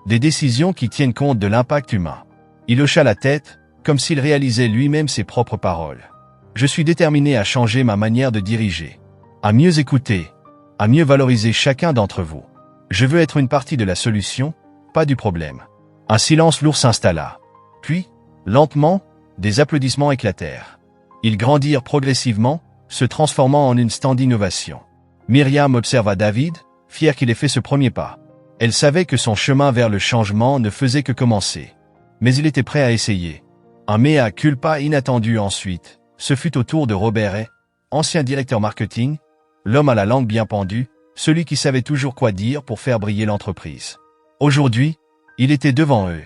Des décisions qui tiennent compte de l'impact humain. Il hocha la tête, comme s'il réalisait lui-même ses propres paroles. Je suis déterminé à changer ma manière de diriger, à mieux écouter, à mieux valoriser chacun d'entre vous. Je veux être une partie de la solution, pas du problème. Un silence lourd s'installa. Puis, lentement, des applaudissements éclatèrent. Ils grandirent progressivement, se transformant en une standing ovation. Myriam observa David, fier qu'il ait fait ce premier pas. Elle savait que son chemin vers le changement ne faisait que commencer. Mais il était prêt à essayer. Un mea culpa inattendu ensuite. Ce fut au tour de Robert Hay, ancien directeur marketing, l'homme à la langue bien pendue, celui qui savait toujours quoi dire pour faire briller l'entreprise. Aujourd'hui, il était devant eux.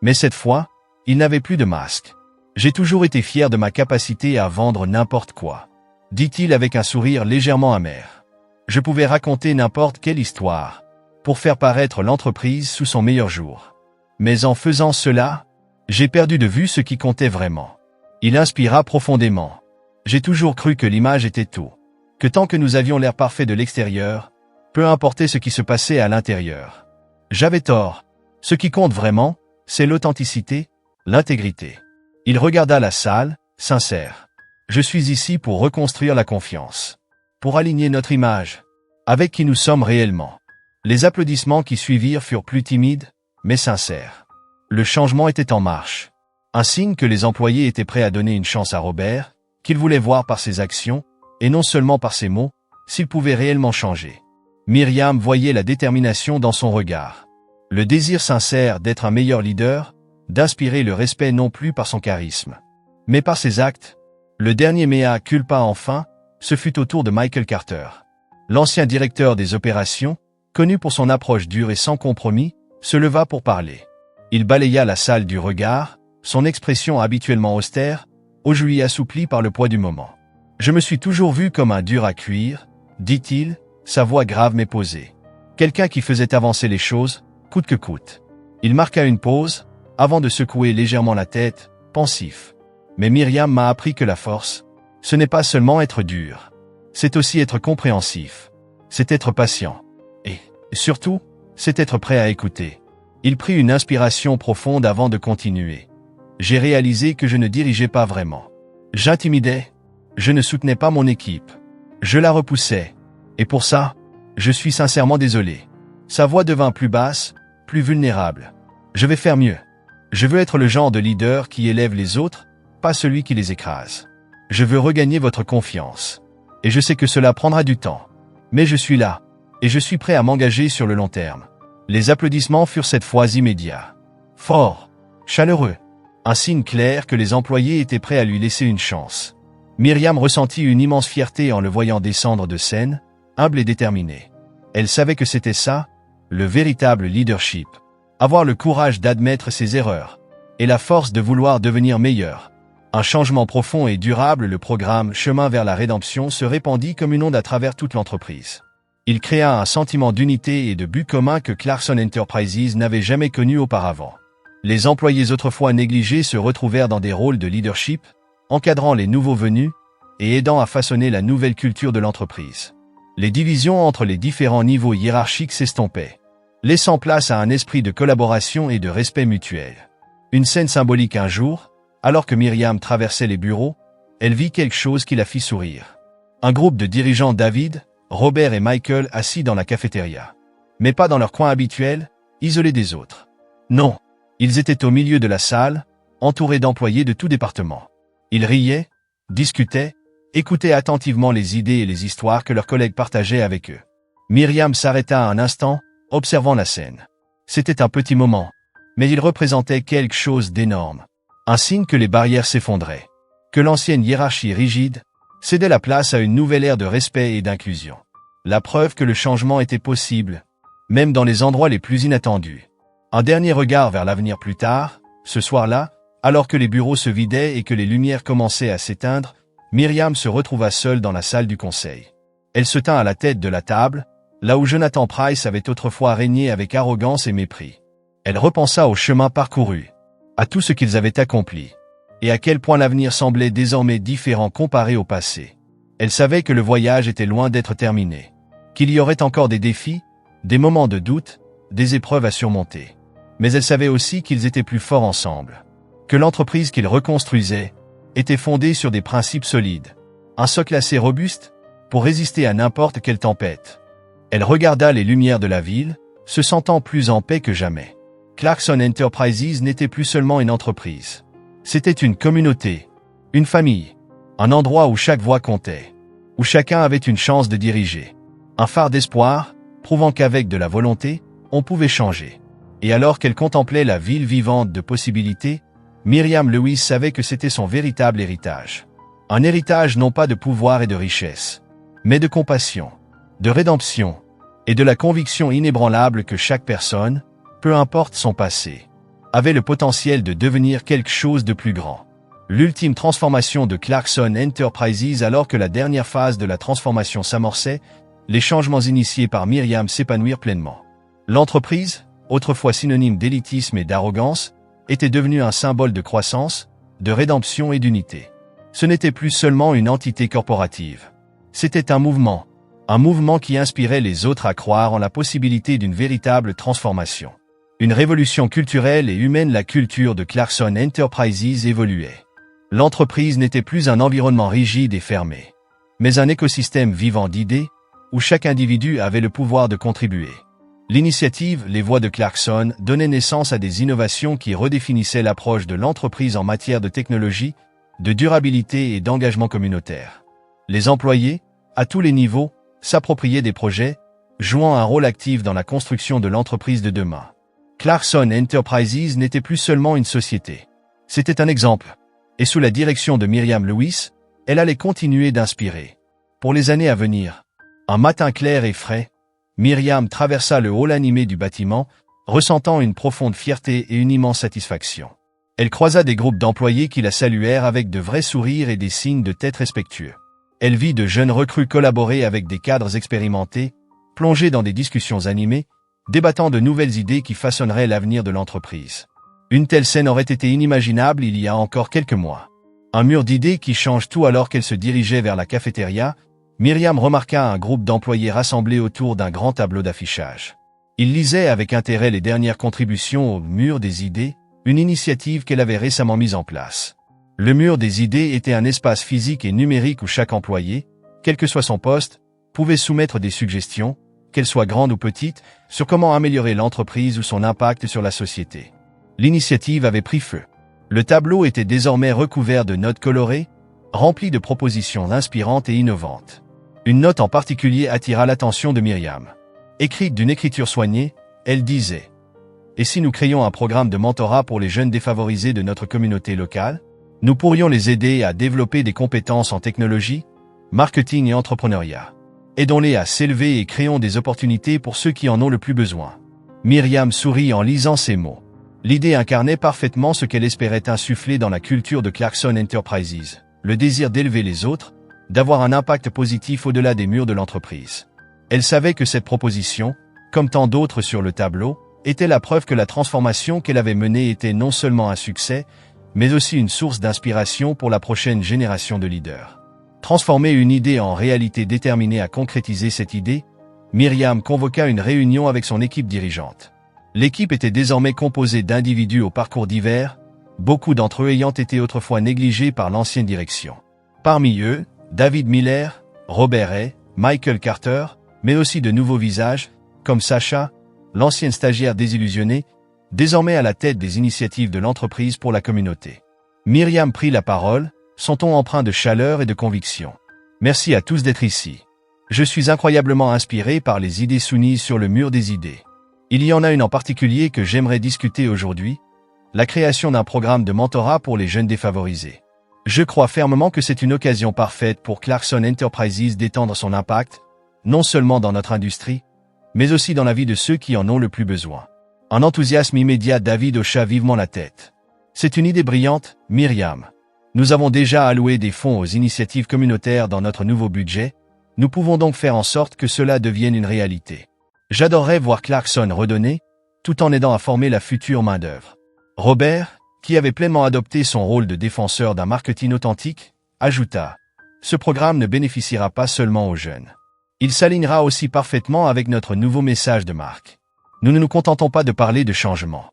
Mais cette fois, il n'avait plus de masque. J'ai toujours été fier de ma capacité à vendre n'importe quoi, dit-il avec un sourire légèrement amer. Je pouvais raconter n'importe quelle histoire, pour faire paraître l'entreprise sous son meilleur jour. Mais en faisant cela, j'ai perdu de vue ce qui comptait vraiment. Il inspira profondément. J'ai toujours cru que l'image était tout. Que tant que nous avions l'air parfait de l'extérieur, peu importait ce qui se passait à l'intérieur. J'avais tort. Ce qui compte vraiment, c'est l'authenticité, l'intégrité. Il regarda la salle, sincère. Je suis ici pour reconstruire la confiance. Pour aligner notre image, avec qui nous sommes réellement. Les applaudissements qui suivirent furent plus timides, mais sincères. Le changement était en marche. Un signe que les employés étaient prêts à donner une chance à Robert, qu'ils voulaient voir par ses actions, et non seulement par ses mots, s'il pouvait réellement changer. Myriam voyait la détermination dans son regard. Le désir sincère d'être un meilleur leader, d'inspirer le respect non plus par son charisme, mais par ses actes. Le dernier mea culpa enfin, ce fut au tour de Michael Carter. L'ancien directeur des opérations, connu pour son approche dure et sans compromis, se leva pour parler. Il balaya la salle du regard, son expression habituellement austère, aujourd'hui assouplie par le poids du moment. « Je me suis toujours vu comme un dur à cuire, » dit-il, sa voix grave mais posée. Quelqu'un qui faisait avancer les choses, coûte que coûte. Il marqua une pause, avant de secouer légèrement la tête, pensif. Mais Myriam m'a appris que la force, ce n'est pas seulement être dur. C'est aussi être compréhensif. C'est être patient. Et, surtout, c'est être prêt à écouter. Il prit une inspiration profonde avant de continuer. J'ai réalisé que je ne dirigeais pas vraiment. J'intimidais. Je ne soutenais pas mon équipe. Je la repoussais. Et pour ça, je suis sincèrement désolé. Sa voix devint plus basse, plus vulnérable. Je vais faire mieux. Je veux être le genre de leader qui élève les autres, pas celui qui les écrase. Je veux regagner votre confiance. Et je sais que cela prendra du temps. Mais je suis là. Et je suis prêt à m'engager sur le long terme. Les applaudissements furent cette fois immédiats. Forts. Chaleureux. Un signe clair que les employés étaient prêts à lui laisser une chance. Myriam ressentit une immense fierté en le voyant descendre de scène, humble et déterminé. Elle savait que c'était ça, le véritable leadership. Avoir le courage d'admettre ses erreurs. Et la force de vouloir devenir meilleur. Un changement profond et durable. Le programme Chemin vers la rédemption se répandit comme une onde à travers toute l'entreprise. Il créa un sentiment d'unité et de but commun que Clarkson Enterprises n'avait jamais connu auparavant. Les employés autrefois négligés se retrouvèrent dans des rôles de leadership, encadrant les nouveaux venus et aidant à façonner la nouvelle culture de l'entreprise. Les divisions entre les différents niveaux hiérarchiques s'estompaient, laissant place à un esprit de collaboration et de respect mutuel. Une scène symbolique un jour, alors que Myriam traversait les bureaux, elle vit quelque chose qui la fit sourire. Un groupe de dirigeants David, Robert et Michael assis dans la cafétéria. Mais pas dans leur coin habituel, isolés des autres. Non, ils étaient au milieu de la salle, entourés d'employés de tout département. Ils riaient, discutaient, écoutaient attentivement les idées et les histoires que leurs collègues partageaient avec eux. Myriam s'arrêta un instant, observant la scène. C'était un petit moment, mais il représentait quelque chose d'énorme. Un signe que les barrières s'effondraient, que l'ancienne hiérarchie rigide cédait la place à une nouvelle ère de respect et d'inclusion. La preuve que le changement était possible, même dans les endroits les plus inattendus. Un dernier regard vers l'avenir plus tard, ce soir-là, alors que les bureaux se vidaient et que les lumières commençaient à s'éteindre, Myriam se retrouva seule dans la salle du conseil. Elle se tint à la tête de la table, là où Jonathan Price avait autrefois régné avec arrogance et mépris. Elle repensa au chemin parcouru, à tout ce qu'ils avaient accompli, et à quel point l'avenir semblait désormais différent comparé au passé. Elle savait que le voyage était loin d'être terminé, qu'il y aurait encore des défis, des moments de doute, des épreuves à surmonter. Mais elle savait aussi qu'ils étaient plus forts ensemble, que l'entreprise qu'ils reconstruisaient était fondée sur des principes solides, un socle assez robuste pour résister à n'importe quelle tempête. Elle regarda les lumières de la ville, se sentant plus en paix que jamais. Clarkson Enterprises n'était plus seulement une entreprise. C'était une communauté, une famille, un endroit où chaque voix comptait, où chacun avait une chance de diriger. Un phare d'espoir, prouvant qu'avec de la volonté, on pouvait changer. Et alors qu'elle contemplait la ville vivante de possibilités, Myriam Lewis savait que c'était son véritable héritage. Un héritage non pas de pouvoir et de richesse, mais de compassion, de rédemption, et de la conviction inébranlable que chaque personne, peu importe son passé, avait le potentiel de devenir quelque chose de plus grand. L'ultime transformation de Clarkson Enterprises alors que la dernière phase de la transformation s'amorçait, les changements initiés par Myriam s'épanouirent pleinement. L'entreprise, autrefois synonyme d'élitisme et d'arrogance, était devenue un symbole de croissance, de rédemption et d'unité. Ce n'était plus seulement une entité corporative. C'était un mouvement qui inspirait les autres à croire en la possibilité d'une véritable transformation. Une révolution culturelle et humaine. La culture de Clarkson Enterprises évoluait. L'entreprise n'était plus un environnement rigide et fermé, mais un écosystème vivant d'idées, où chaque individu avait le pouvoir de contribuer. L'initiative Les Voix de Clarkson donnait naissance à des innovations qui redéfinissaient l'approche de l'entreprise en matière de technologie, de durabilité et d'engagement communautaire. Les employés, à tous les niveaux, s'appropriaient des projets, jouant un rôle actif dans la construction de l'entreprise de demain. Clarkson Enterprises n'était plus seulement une société. C'était un exemple. Et sous la direction de Myriam Lewis, elle allait continuer d'inspirer. Pour les années à venir, un matin clair et frais, Myriam traversa le hall animé du bâtiment, ressentant une profonde fierté et une immense satisfaction. Elle croisa des groupes d'employés qui la saluèrent avec de vrais sourires et des signes de tête respectueux. Elle vit de jeunes recrues collaborer avec des cadres expérimentés, plonger dans des discussions animées, débattant de nouvelles idées qui façonneraient l'avenir de l'entreprise. Une telle scène aurait été inimaginable il y a encore quelques mois. Un mur d'idées qui change tout. Alors qu'elle se dirigeait vers la cafétéria, Myriam remarqua un groupe d'employés rassemblés autour d'un grand tableau d'affichage. Ils lisaient avec intérêt les dernières contributions au mur des idées, une initiative qu'elle avait récemment mise en place. Le mur des idées était un espace physique et numérique où chaque employé, quel que soit son poste, pouvait soumettre des suggestions, qu'elles soient grandes ou petites, sur comment améliorer l'entreprise ou son impact sur la société. L'initiative avait pris feu. Le tableau était désormais recouvert de notes colorées, remplies de propositions inspirantes et innovantes. Une note en particulier attira l'attention de Myriam. Écrite d'une écriture soignée, elle disait « Et si nous créions un programme de mentorat pour les jeunes défavorisés de notre communauté locale? Nous pourrions les aider à développer des compétences en technologie, marketing et entrepreneuriat. Aidons-les à s'élever et créons des opportunités pour ceux qui en ont le plus besoin. » Myriam sourit en lisant ces mots. L'idée incarnait parfaitement ce qu'elle espérait insuffler dans la culture de Clarkson Enterprises, le désir d'élever les autres, d'avoir un impact positif au-delà des murs de l'entreprise. Elle savait que cette proposition, comme tant d'autres sur le tableau, était la preuve que la transformation qu'elle avait menée était non seulement un succès, mais aussi une source d'inspiration pour la prochaine génération de leaders. Transformer une idée en réalité, déterminée à concrétiser cette idée, Myriam convoqua une réunion avec son équipe dirigeante. L'équipe était désormais composée d'individus au parcours divers, beaucoup d'entre eux ayant été autrefois négligés par l'ancienne direction. Parmi eux, David Miller, Robert Ray, Michael Carter, mais aussi de nouveaux visages, comme Sacha, l'ancienne stagiaire désillusionnée, désormais à la tête des initiatives de l'entreprise pour la communauté. Myriam prit la parole, son ton empreint de chaleur et de conviction. Merci à tous d'être ici. Je suis incroyablement inspiré par les idées soumises sur le mur des idées. Il y en a une en particulier que j'aimerais discuter aujourd'hui, la création d'un programme de mentorat pour les jeunes défavorisés. Je crois fermement que c'est une occasion parfaite pour Clarkson Enterprises d'étendre son impact, non seulement dans notre industrie, mais aussi dans la vie de ceux qui en ont le plus besoin. Un enthousiasme immédiat. David hocha vivement la tête. C'est une idée brillante, Myriam. Nous avons déjà alloué des fonds aux initiatives communautaires dans notre nouveau budget, nous pouvons donc faire en sorte que cela devienne une réalité. J'adorerais voir Clarkson redonner, tout en aidant à former la future main-d'œuvre. Robert, qui avait pleinement adopté son rôle de défenseur d'un marketing authentique, ajouta « Ce programme ne bénéficiera pas seulement aux jeunes. Il s'alignera aussi parfaitement avec notre nouveau message de marque. Nous ne nous contentons pas de parler de changement.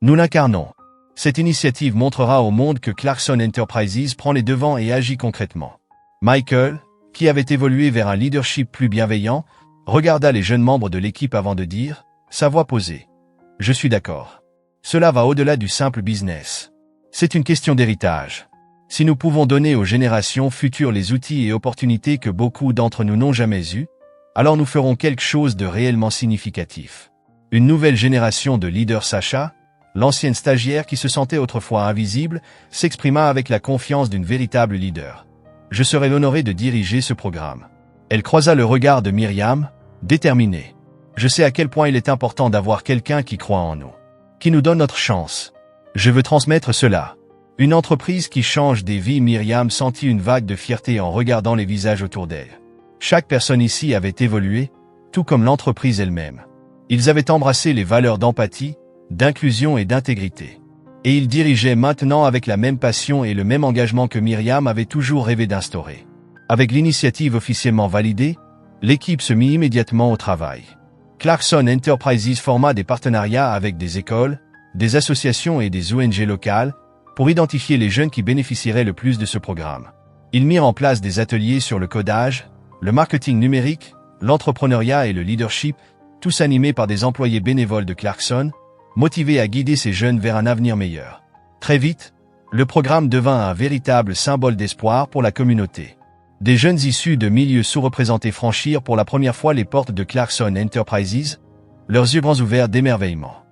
Nous l'incarnons. Cette initiative montrera au monde que Clarkson Enterprises prend les devants et agit concrètement. » Michael, qui avait évolué vers un leadership plus bienveillant, regarda les jeunes membres de l'équipe avant de dire, sa voix posée « Je suis d'accord. Cela va au-delà du simple business. C'est une question d'héritage. Si nous pouvons donner aux générations futures les outils et opportunités que beaucoup d'entre nous n'ont jamais eus, alors nous ferons quelque chose de réellement significatif. » Une nouvelle génération de leaders. Sacha, l'ancienne stagiaire qui se sentait autrefois invisible, s'exprima avec la confiance d'une véritable leader. « Je serai honoré de diriger ce programme. » Elle croisa le regard de Myriam, déterminée. « Je sais à quel point il est important d'avoir quelqu'un qui croit en nous. » qui nous donne notre chance. Je veux transmettre cela. Une entreprise qui change des vies. Myriam sentit une vague de fierté en regardant les visages autour d'elle. Chaque personne ici avait évolué, tout comme l'entreprise elle-même. Ils avaient embrassé les valeurs d'empathie, d'inclusion et d'intégrité. Et ils dirigeaient maintenant avec la même passion et le même engagement que Myriam avait toujours rêvé d'instaurer. Avec l'initiative officiellement validée, l'équipe se mit immédiatement au travail. Clarkson Enterprises forma des partenariats avec des écoles, des associations et des ONG locales pour identifier les jeunes qui bénéficieraient le plus de ce programme. Ils mirent en place des ateliers sur le codage, le marketing numérique, l'entrepreneuriat et le leadership, tous animés par des employés bénévoles de Clarkson, motivés à guider ces jeunes vers un avenir meilleur. Très vite, le programme devint un véritable symbole d'espoir pour la communauté. Des jeunes issus de milieux sous-représentés franchirent pour la première fois les portes de Clarkson Enterprises, leurs yeux grands ouverts d'émerveillement.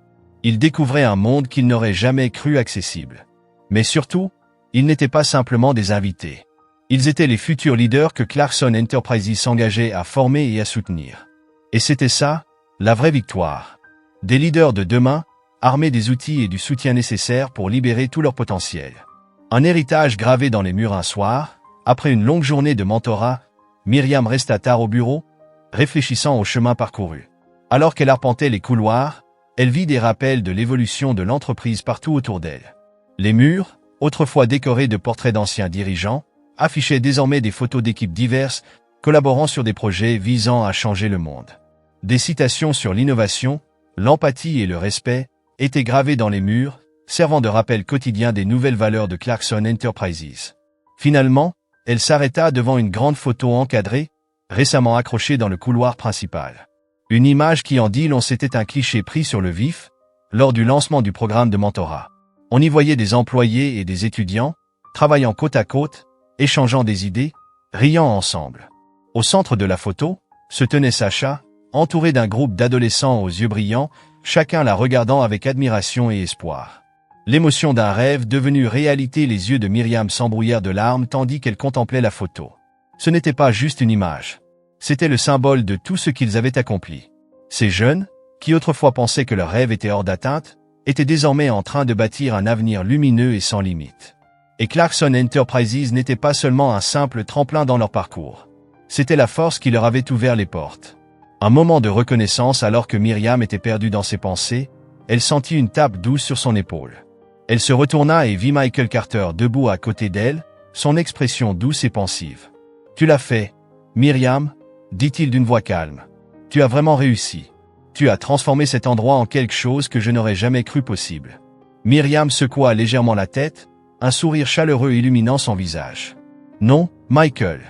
Ils découvraient un monde qu'ils n'auraient jamais cru accessible. Mais surtout, ils n'étaient pas simplement des invités. Ils étaient les futurs leaders que Clarkson Enterprises s'engageait à former et à soutenir. Et c'était ça, la vraie victoire. Des leaders de demain, armés des outils et du soutien nécessaires pour libérer tout leur potentiel. Un héritage gravé dans les murs un soir, après une longue journée de mentorat, Myriam resta tard au bureau, réfléchissant au chemin parcouru. Alors qu'elle arpentait les couloirs, elle vit des rappels de l'évolution de l'entreprise partout autour d'elle. Les murs, autrefois décorés de portraits d'anciens dirigeants, affichaient désormais des photos d'équipes diverses, collaborant sur des projets visant à changer le monde. Des citations sur l'innovation, l'empathie et le respect étaient gravées dans les murs, servant de rappel quotidien des nouvelles valeurs de Clarkson Enterprises. Finalement, elle s'arrêta devant une grande photo encadrée, récemment accrochée dans le couloir principal. Une image qui en dit long. C'était un cliché pris sur le vif, lors du lancement du programme de mentorat. On y voyait des employés et des étudiants, travaillant côte à côte, échangeant des idées, riant ensemble. Au centre de la photo, se tenait Sacha, entourée d'un groupe d'adolescents aux yeux brillants, chacun la regardant avec admiration et espoir. L'émotion d'un rêve devenu réalité. Les yeux de Myriam s'embrouillèrent de larmes tandis qu'elle contemplait la photo. Ce n'était pas juste une image. C'était le symbole de tout ce qu'ils avaient accompli. Ces jeunes, qui autrefois pensaient que leur rêve était hors d'atteinte, étaient désormais en train de bâtir un avenir lumineux et sans limite. Et Clarkson Enterprises n'était pas seulement un simple tremplin dans leur parcours. C'était la force qui leur avait ouvert les portes. Un moment de reconnaissance alors que Myriam était perdue dans ses pensées, elle sentit une tape douce sur son épaule. Elle se retourna et vit Michael Carter debout à côté d'elle, son expression douce et pensive. « Tu l'as fait, Myriam » dit-il d'une voix calme. « Tu as vraiment réussi. Tu as transformé cet endroit en quelque chose que je n'aurais jamais cru possible. » Myriam secoua légèrement la tête, un sourire chaleureux illuminant son visage. « Non, Michael.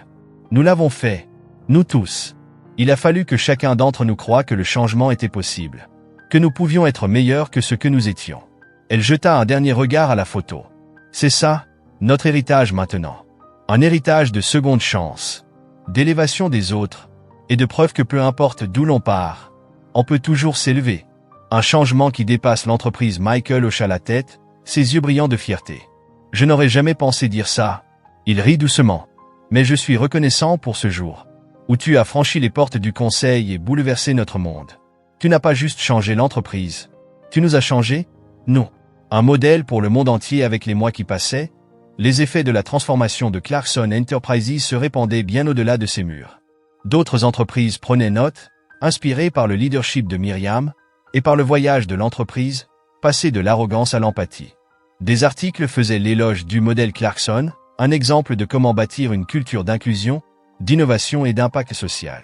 Nous l'avons fait. Nous tous. Il a fallu que chacun d'entre nous croie que le changement était possible. Que nous pouvions être meilleurs que ce que nous étions. » Elle jeta un dernier regard à la photo. « C'est ça, notre héritage maintenant. Un héritage de seconde chance, d'élévation des autres, et de preuve que peu importe d'où l'on part, on peut toujours s'élever. Un changement qui dépasse l'entreprise. » Michael hocha la tête, ses yeux brillants de fierté. « Je n'aurais jamais pensé dire ça. » Il rit doucement. « Mais je suis reconnaissant pour ce jour, où tu as franchi les portes du conseil et bouleversé notre monde. Tu n'as pas juste changé l'entreprise. Tu nous as changé, nous. Un modèle pour le monde entier. » Avec les mois qui passaient, les effets de la transformation de Clarkson Enterprises se répandaient bien au-delà de ces murs. D'autres entreprises prenaient note, inspirées par le leadership de Myriam, et par le voyage de l'entreprise, passé de l'arrogance à l'empathie. Des articles faisaient l'éloge du modèle Clarkson, un exemple de comment bâtir une culture d'inclusion, d'innovation et d'impact social.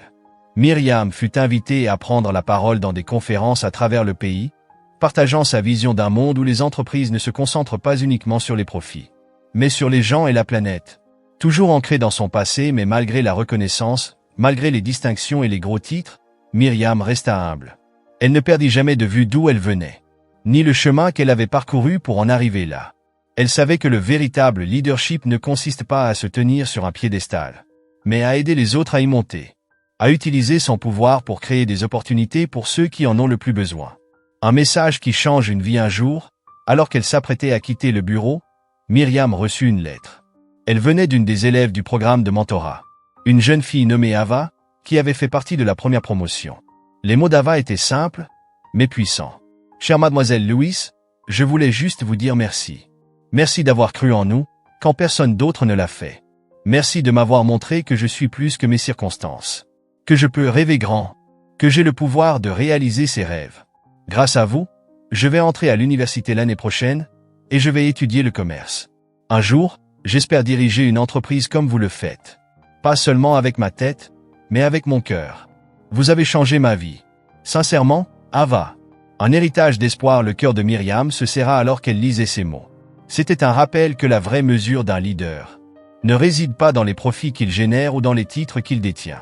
Myriam fut invitée à prendre la parole dans des conférences à travers le pays, partageant sa vision d'un monde où les entreprises ne se concentrent pas uniquement sur les profits, mais sur les gens et la planète. Toujours ancrée dans son passé, mais malgré la reconnaissance, malgré les distinctions et les gros titres, Myriam resta humble. Elle ne perdit jamais de vue d'où elle venait, ni le chemin qu'elle avait parcouru pour en arriver là. Elle savait que le véritable leadership ne consiste pas à se tenir sur un piédestal, mais à aider les autres à y monter, à utiliser son pouvoir pour créer des opportunités pour ceux qui en ont le plus besoin. Un message qui change une vie. Un jour, alors qu'elle s'apprêtait à quitter le bureau, Myriam reçut une lettre. Elle venait d'une des élèves du programme de mentorat, une jeune fille nommée Ava, qui avait fait partie de la première promotion. Les mots d'Ava étaient simples, mais puissants. « Chère mademoiselle Louise, je voulais juste vous dire merci. Merci d'avoir cru en nous, quand personne d'autre ne l'a fait. Merci de m'avoir montré que je suis plus que mes circonstances. Que je peux rêver grand. Que j'ai le pouvoir de réaliser ses rêves. Grâce à vous, je vais entrer à l'université l'année prochaine, et je vais étudier le commerce. Un jour, j'espère diriger une entreprise comme vous le faites. Pas seulement avec ma tête, mais avec mon cœur. Vous avez changé ma vie. Sincèrement, Ava. Un héritage d'espoir. Le cœur de Myriam se serra alors qu'elle lisait ces mots. C'était un rappel que la vraie mesure d'un leader ne réside pas dans les profits qu'il génère ou dans les titres qu'il détient,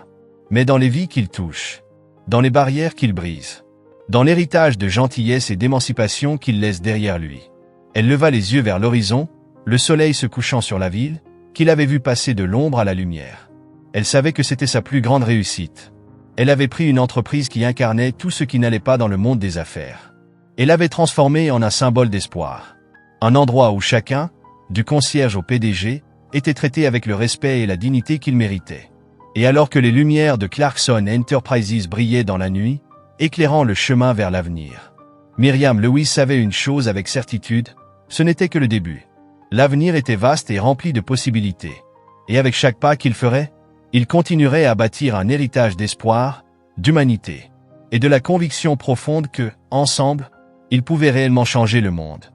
mais dans les vies qu'il touche, dans les barrières qu'il brise, dans l'héritage de gentillesse et d'émancipation qu'il laisse derrière lui. Elle leva les yeux vers l'horizon, le soleil se couchant sur la ville, qu'il avait vu passer de l'ombre à la lumière. Elle savait que c'était sa plus grande réussite. Elle avait pris une entreprise qui incarnait tout ce qui n'allait pas dans le monde des affaires. Elle l'avait transformée en un symbole d'espoir. Un endroit où chacun, du concierge au PDG, était traité avec le respect et la dignité qu'il méritait. Et alors que les lumières de Clarkson Enterprises brillaient dans la nuit, éclairant le chemin vers l'avenir, Myriam Lewis savait une chose avec certitude, ce n'était que le début. L'avenir était vaste et rempli de possibilités. Et avec chaque pas qu'il ferait, il continuerait à bâtir un héritage d'espoir, d'humanité, et de la conviction profonde que, ensemble, ils pouvaient réellement changer le monde.